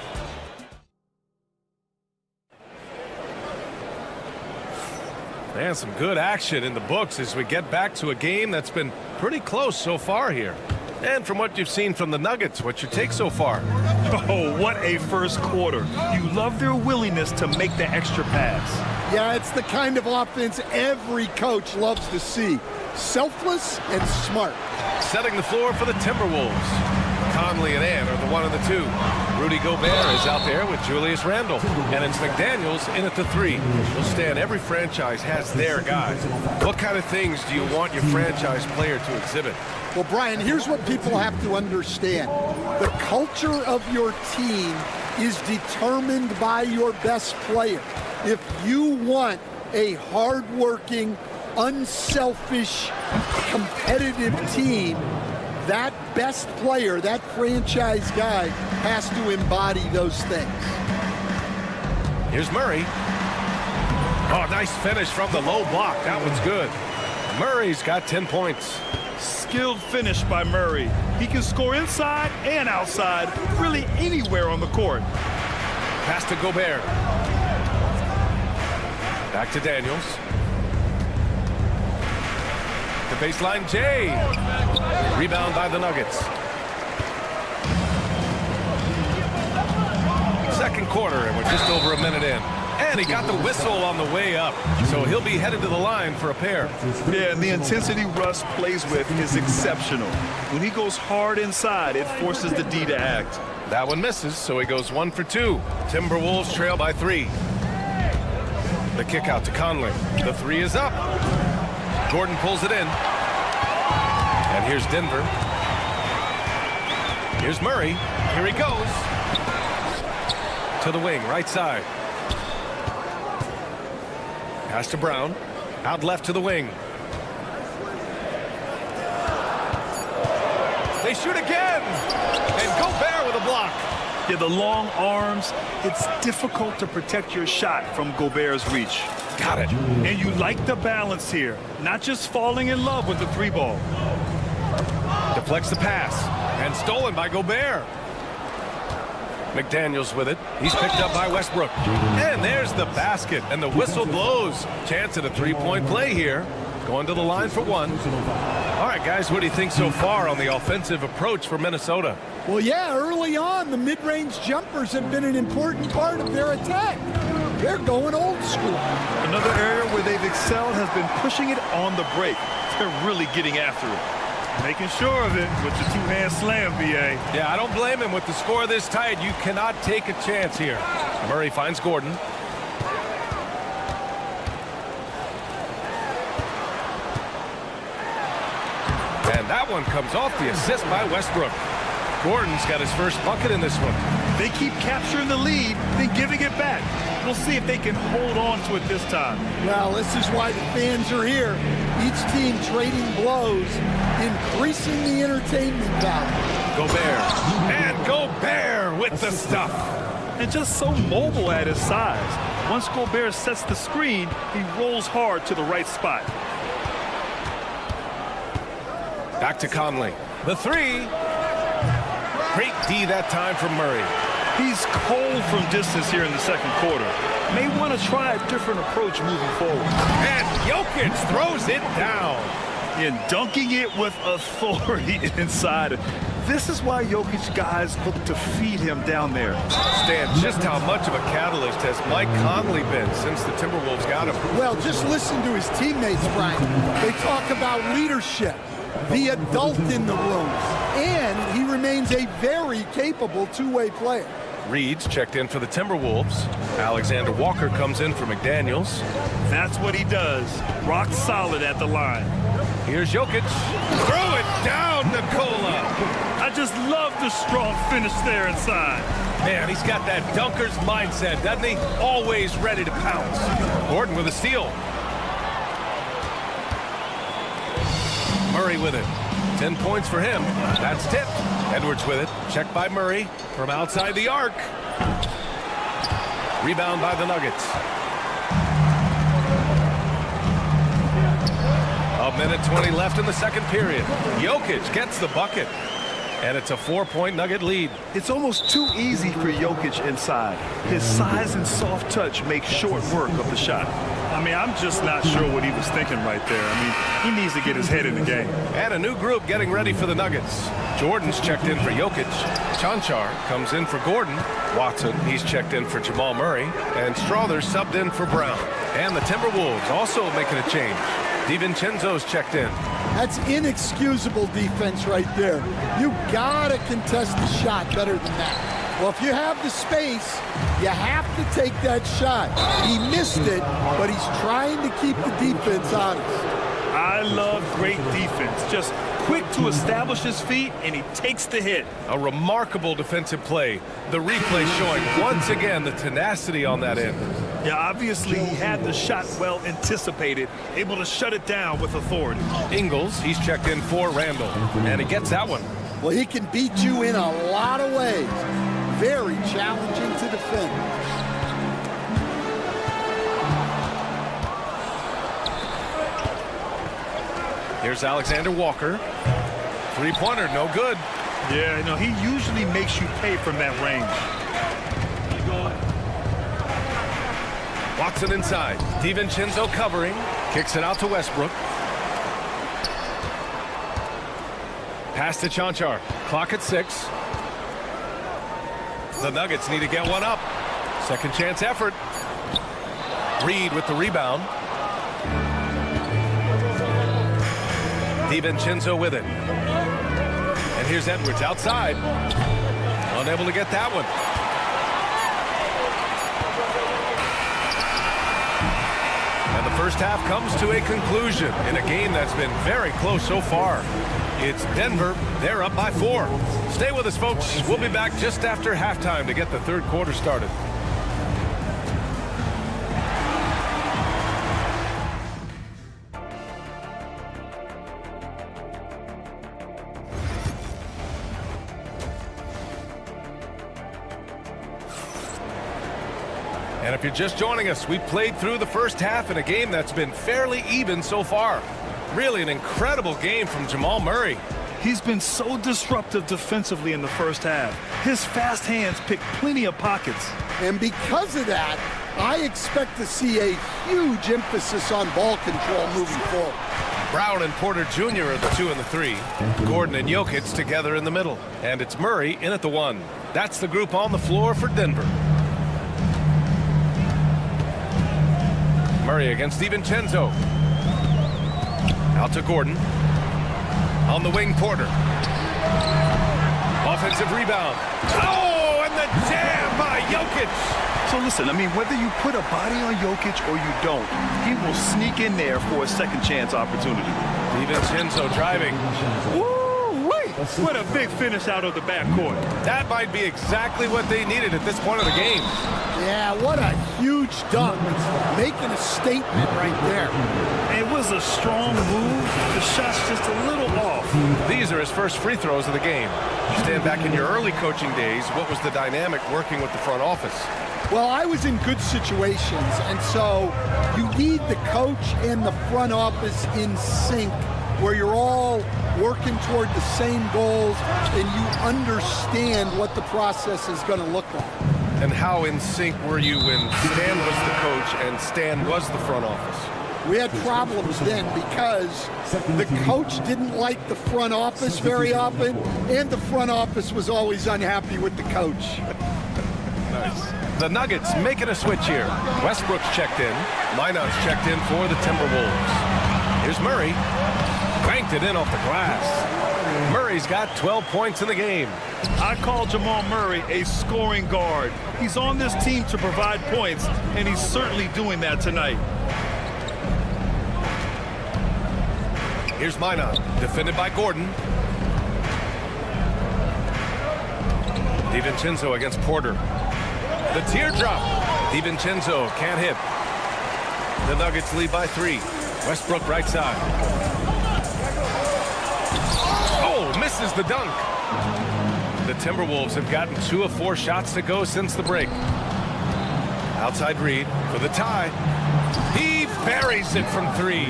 And some good action in the books as we get back to a game that's been pretty close so far here. And from what you've seen from the Nuggets, what's your take so far? Oh, what a first quarter. You love their willingness to make the extra pass. Yeah, it's the kind of offense every coach loves to see. Selfless and smart. Setting the floor for the Timberwolves. Conley and Ann are the one and the two. Rudy Gobert is out there with Julius Randle. And it's McDaniels in at the three. Well, Stan, every franchise has their guys. What kind of things do you want your franchise player to exhibit? Well, Brian, here's what people have to understand. The culture of your team is determined by your best player. If you want a hardworking, unselfish, competitive team, that best player, that franchise guy, has to embody those things. Here's Murray. Oh, nice finish from the low block. That one's good. Murray's got 10 points. Skilled finish by Murray. He can score inside and outside, really anywhere on the court. Pass to Gobert. Back to Daniels. The baseline, Jay. Rebound by the Nuggets. Second quarter, and we're just over a minute in. And he got the whistle on the way up, so he'll be headed to the line for a pair. Yeah, and the intensity Russ plays with is exceptional. When he goes hard inside, it forces the D to act. That one misses, so he goes 1 for 2. Timberwolves trail by 3. The kick out to Conley. The three is up. Gordon pulls it in. And here's Denver. Here's Murray. Here he goes. To the wing, right side. Pass to Brown. Out left to the wing. They shoot again. And Gobert with a block. Yeah, the long arms, it's difficult to protect your shot from Gobert's reach. Got it. And you like the balance here, not just falling in love with the three ball. Deflects the pass. And stolen by Gobert. McDaniels with it. He's picked up by Westbrook. And there's the basket. And the whistle blows. Chance at a three-point play here. Going to the line for one. All right, guys, what do you think so far on the offensive approach for Minnesota? Well, yeah, early on, the mid-range jumpers have been an important part of their attack. They're going old school. Another area where they've excelled has been pushing it on the break. They're really getting after it. Making sure of it with the two-hand slam, B.A. Yeah, I don't blame him with the score this tight. You cannot take a chance here. Murray finds Gordon. And that one comes off the assist by Westbrook. Gordon's got his first bucket in this one. They keep capturing the lead, then giving it back. We'll see if they can hold on to it this time. Well, this is why the fans are here. Each team trading blows, increasing the entertainment value. Gobert. And Gobert with the stuff. And just so mobile at his size. Once Gobert sets the screen, he rolls hard to the right spot. Back to Conley. The three. Great D that time from Murray. He's cold from distance here in the second quarter. May want to try a different approach moving forward. And Jokic throws it down. And dunking it with authority inside. This is why Jokic guys look to feed him down there. Stan, just how much of a catalyst has Mike Conley been since the Timberwolves got him? Well, just listen to his teammates, Brian. They talk about leadership, the adult in the room, and he remains a very capable two-way player. Reed's checked in for the Timberwolves. Alexander Walker comes in for McDaniels. That's what he does. Rock solid at the line. Here's Jokic. Throw it down, Nikola. I just love the strong finish there inside. Man, he's got that dunker's mindset, doesn't he? Always ready to pounce. Gordon with a steal. Murray with it. 10 points for him. That's tipped. Edwards with it. Checked by Murray from outside the arc. Rebound by the Nuggets. A minute 20 left in the second period. Jokic gets the bucket. And it's a 4-point Nugget lead. It's almost too easy for Jokic inside. His size and soft touch make short work of the shot. I mean, I'm just not sure what he was thinking right there. I mean, he needs to get his head in the game. And a new group getting ready for the Nuggets. Jordan's checked in for Jokic. Chanchar comes in for Gordon. Watson, he's checked in for Jamal Murray. And Strother's subbed in for Brown. And the Timberwolves also making a change. DiVincenzo's checked in. That's inexcusable defense right there. You gotta contest the shot better than that. Well, if you have the space, you have to take that shot. He missed it, but he's trying to keep the defense honest. I love great defense. Just quick to establish his feet, and he takes the hit. A remarkable defensive play. The replay showing once again the tenacity on that end. Yeah, obviously he had the shot well anticipated, able to shut it down with authority. Ingles, he's checked in for Randall, and he gets that one. Well, he can beat you in a lot of ways. Very challenging to defend. Here's Alexander Walker. Three-pointer, no good. Yeah, no, he usually makes you pay from that range. Watson inside. DiVincenzo covering. Kicks it out to Westbrook. Pass to Chanchar. Clock at 6. The Nuggets need to get one up. Second chance effort. Reed with the rebound. DiVincenzo with it. And here's Edwards outside. Unable to get that one. And the first half comes to a conclusion in a game that's been very close so far. It's Denver. They're up by 4. Stay with us, folks. We'll be back just after halftime to get the third quarter started. And if you're just joining us, we played through the first half in a game that's been fairly even so far. Really an incredible game from Jamal Murray. He's been so disruptive defensively in the first half. His fast hands pick plenty of pockets. And because of that, I expect to see a huge emphasis on ball control moving forward. Brown and Porter Jr. are the 2 and the 3. Gordon and Jokic together in the middle. And it's Murray in at the 1. That's the group on the floor for Denver. Murray against DiVincenzo. Out to Gordon. On the wing, Porter. Offensive rebound. Oh, and the jam by Jokic. So listen, I mean, whether you put a body on Jokic or you don't, he will sneak in there for a second chance opportunity. DiVincenzo driving. Woo-wee! What a big finish out of the backcourt. That might be exactly what they needed at this point of the game. Yeah, what a huge dunk. Making a statement right there. It was a strong move. The shot's just a little off. These are his first free throws of the game. You stand back in your early coaching days, what was the dynamic working with the front office? Well, I was in good situations, and so you need the coach and the front office in sync, where you're all working toward the same goals and you understand what the process is going to look like. And how in sync were you when Stan was the coach and Stan was the front office? We had problems then because the coach didn't like the front office very often, and the front office was always unhappy with the coach. Nice. The Nuggets making a switch here. Westbrook's checked in. Lineup's checked in for the Timberwolves. Here's Murray. Banked it in off the glass. Murray's got 12 points in the game. I call Jamal Murray a scoring guard. He's on this team to provide points, and he's certainly doing that tonight. Here's Minot, defended by Gordon. DiVincenzo against Porter. The teardrop. DiVincenzo can't hit. The Nuggets lead by 3. Westbrook right side. Oh, misses the dunk. The Timberwolves have gotten 2 of 4 shots to go since the break. Outside Reed for the tie. He buries it from 3.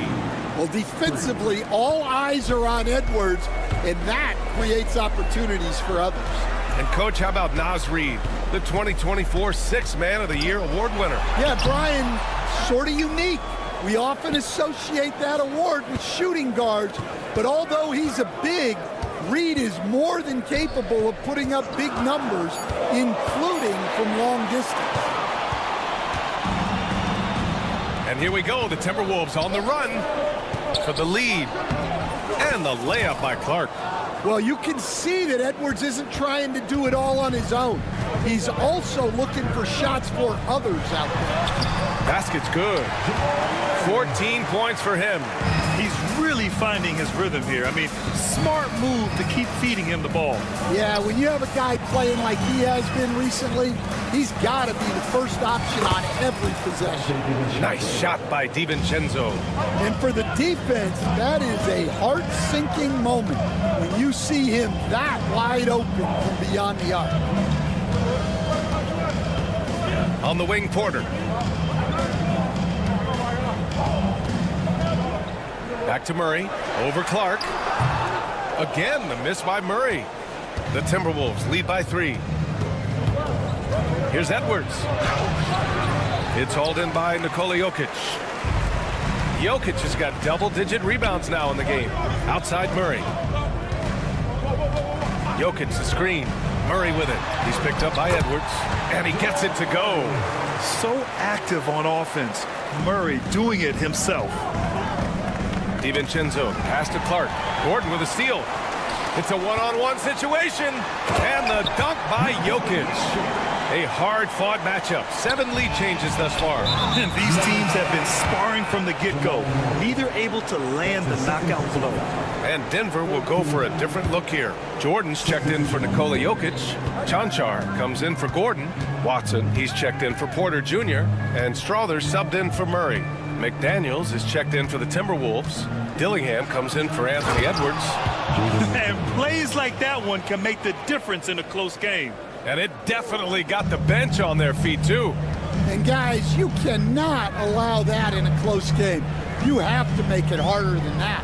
Well, defensively, all eyes are on Edwards, and that creates opportunities for others. And, Coach, how about Naz Reid, the 2024 Sixth Man of the Year award winner? Yeah, Brian, sort of unique. We often associate that award with shooting guards, but although he's a big, Reid is more than capable of putting up big numbers, including from long distance. And here we go, the Timberwolves on the run for the lead. And the layup by Clark. Well, you can see that Edwards isn't trying to do it all on his own. He's also looking for shots for others out there. Basket's good. 14 points for him. He's really finding his rhythm here. I mean, smart move to keep feeding him the ball. Yeah, when you have a guy playing like he has been recently, he's got to be the first option on every possession. Nice shot by DiVincenzo. And for the defense, that is a heart-sinking moment when you see him that wide open from beyond the arc. On the wing, Porter. Back to Murray, over Clark. Again, the miss by Murray. The Timberwolves lead by 3. Here's Edwards. It's hauled in by Nikola Jokic. Jokic has got double-digit rebounds now in the game. Outside Murray. Jokic the screen. Murray with it. He's picked up by Edwards, and he gets it to go. So active on offense. Murray doing it himself. DiVincenzo, pass to Clark. Gordon with a steal. It's a one-on-one situation. And the dunk by Jokic. A hard-fought matchup. 7 lead changes thus far. And these teams have been sparring from the get-go. Neither able to land the knockout blow. And Denver will go for a different look here. Jordan's checked in for Nikola Jokic. Chanchar comes in for Gordon. Watson, he's checked in for Porter Jr. And Strawther's subbed in for Murray. McDaniels is checked in for the Timberwolves. Dillingham comes in for Anthony Edwards. And plays like that one can make the difference in a close game. And it definitely got the bench on their feet, too. And, guys, you cannot allow that in a close game. You have to make it harder than that.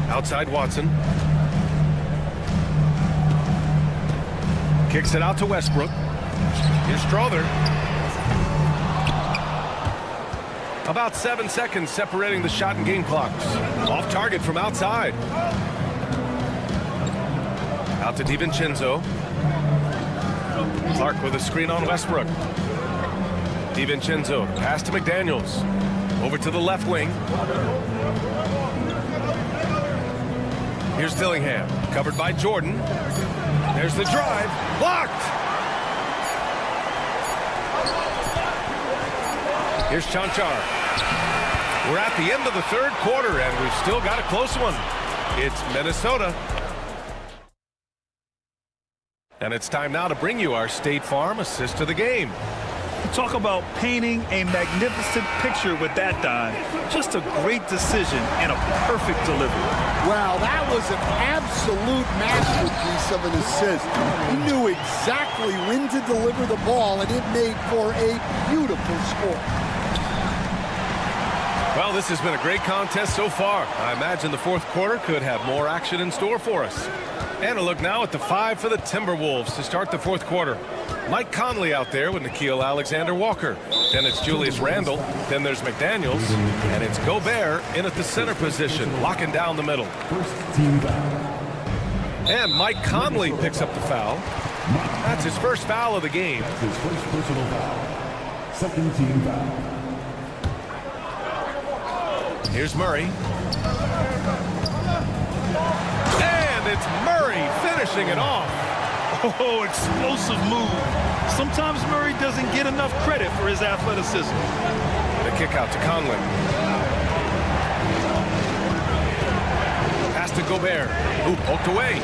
Outside Watson. Kicks it out to Westbrook. Here's Strawther. About 7 seconds separating the shot and game clocks. Off target from outside. Out to DiVincenzo. Clark with a screen on Westbrook. DiVincenzo, pass to McDaniels. Over to the left wing. Here's Dillingham, covered by Jordan. There's the drive, blocked! Here's Chanchar. We're at the end of the third quarter, and we've still got a close one. It's Minnesota. And it's time now to bring you our State Farm assist of the game. Talk about painting a magnificent picture with that dime. Just a great decision and a perfect delivery. Wow, that was an absolute masterpiece of an assist. He knew exactly when to deliver the ball, and it made for a beautiful score. Well, this has been a great contest so far. I imagine the fourth quarter could have more action in store for us. And a look now at the 5 for the Timberwolves to start the fourth quarter. Mike Conley out there with Nickeil Alexander-Walker. Then it's Julius Randle. Then there's McDaniels. And it's Gobert in at the center position, locking down the middle. And Mike Conley picks up the foul. That's his first foul of the game. His first personal foul. Second team foul. Here's Murray. it's Murray finishing it off. Oh, explosive move. Sometimes Murray doesn't get enough credit for his athleticism. The kick out to Conley. Pass to Gobert, who poked away.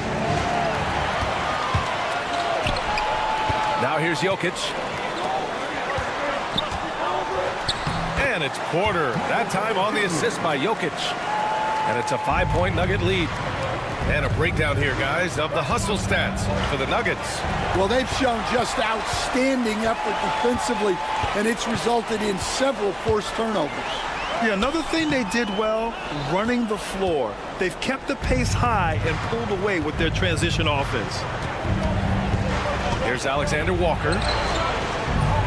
Now here's Jokic. And it's Porter, that time on the assist by Jokic. And it's a 5-point Nugget lead. And a breakdown here, guys, of the hustle stats for the Nuggets. Well, they've shown just outstanding effort defensively, and it's resulted in several forced turnovers. Yeah, another thing they did well, running the floor. They've kept the pace high and pulled away with their transition offense. Here's Alexander Walker.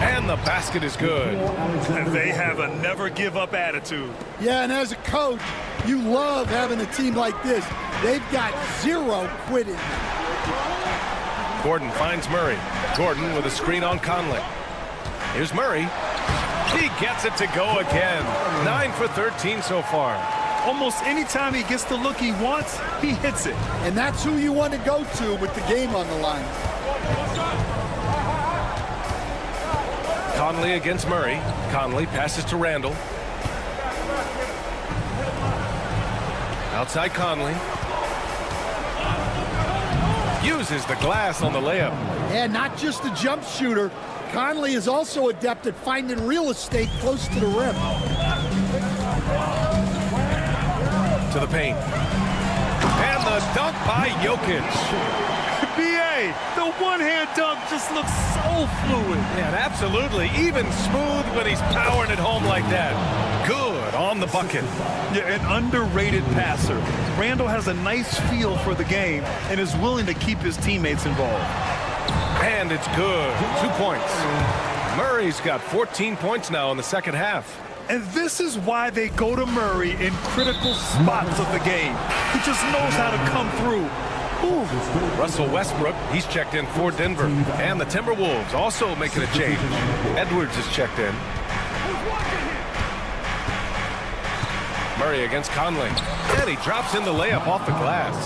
And the basket is good. And they have a never-give-up attitude. Yeah, and as a coach, you love having a team like this. They've got zero quitting. Gordon finds Murray. Gordon with a screen on Conley. Here's Murray. He gets it to go again. 9 for 13 so far. Almost any time he gets the look he wants, he hits it. And that's who you want to go to with the game on the line. Conley against Murray. Conley passes to Randall. Outside Conley. Uses the glass on the layup. Yeah, not just a jump shooter. Conley is also adept at finding real estate close to the rim. To the paint. And the dunk by Jokic. B.A., the one-hand dunk just looks so fluid. Yeah, absolutely. Even smooth when he's powering it home like that. Good on the bucket. Yeah, an underrated passer. Randall has a nice feel for the game and is willing to keep his teammates involved. And it's good. 2 points. Murray's got 14 points now in the second half. And this is why they go to Murray in critical spots of the game. He just knows how to come through. Ooh. Russell Westbrook, he's checked in for Denver. And the Timberwolves also making a change. Edwards is checked in. Murray against Conley. And he drops in the layup off the glass.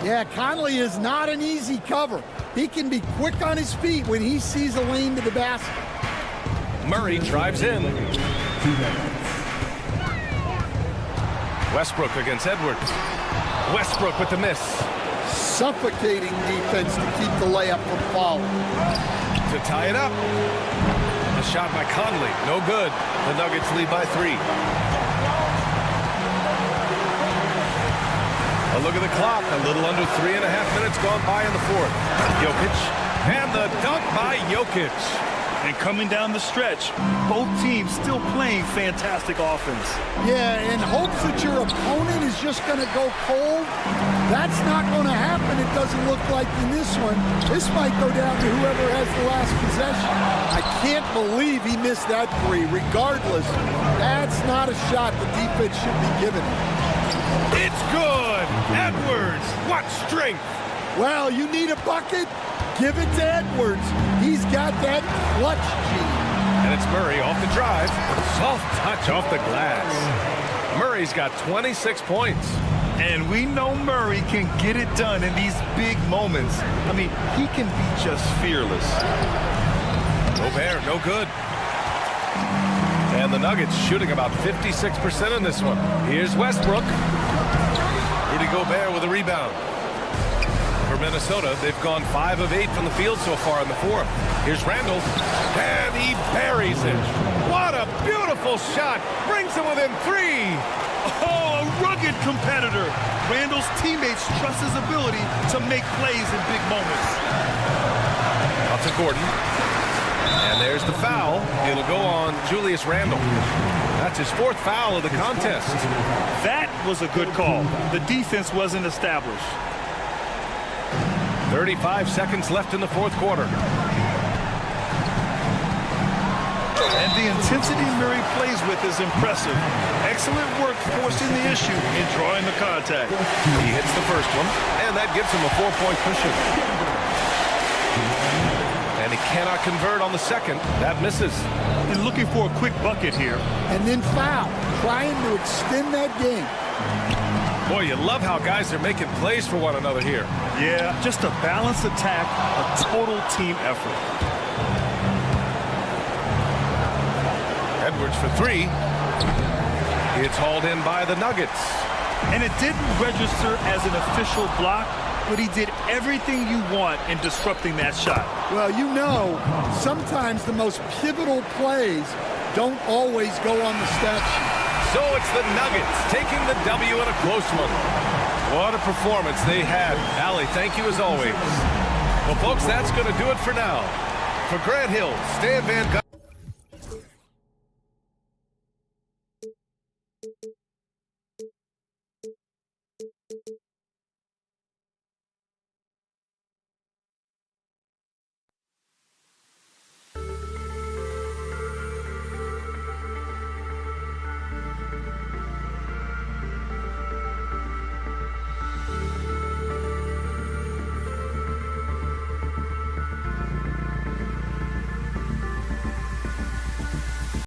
Yeah, Conley is not an easy cover. He can be quick on his feet when he sees a lane to the basket. Murray drives in. Westbrook against Edwards. Westbrook with the miss. Suffocating defense to keep the layup from falling. To tie it up. The shot by Conley, no good. The Nuggets lead by 3. A look at the clock, a little under 3.5 minutes gone by in the fourth. Jokic, and the dunk by Jokic. And coming down the stretch, both teams still playing fantastic offense. Yeah, in hopes that your opponent is just going to go cold, that's not going to happen. It doesn't look like in this one. This might go down to whoever has the last possession. I can't believe he missed that three. Regardless, that's not a shot the defense should be giving. It's good. Edwards, what strength. Well, you need a bucket? Give it to Edwards. He's got that clutch gene. And it's Murray off the drive. Soft touch off the glass. Murray's got 26 points. And we know Murray can get it done in these big moments. I mean, he can be just fearless. Gobert, no good. And the Nuggets shooting about 56% in this one. Here's Westbrook. Rudy Gobert with a rebound. For Minnesota, they've gone 5 of 8 from the field so far in the fourth. Here's Randall, and he buries it. What a beautiful shot. Brings him within 3. Oh, a rugged competitor. Randall's teammates trust his ability to make plays in big moments. Out to Gordon. And there's the foul. It'll go on Julius Randle. That's his 4th foul of the contest. That was a good call. The defense wasn't established. 35 seconds left in the fourth quarter. And the intensity Murray plays with is impressive. Excellent work forcing the issue and drawing the contact. He hits the first one, and that gives him a 4-point cushion. And he cannot convert on the second. That misses. And looking for a quick bucket here. And then foul, trying to extend that game. Boy, you love how guys are making plays for one another here. Yeah, just a balanced attack, a total team effort. Edwards for three. It's hauled in by the Nuggets. And it didn't register as an official block, but he did everything you want in disrupting that shot. Well, you know, sometimes the most pivotal plays don't always go on the stat sheet. So it's the Nuggets taking the W in a close one. What a performance they had. Allie, thank you as always. Well, folks, that's going to do it for now. For Grant Hill, Stan Van Gundy.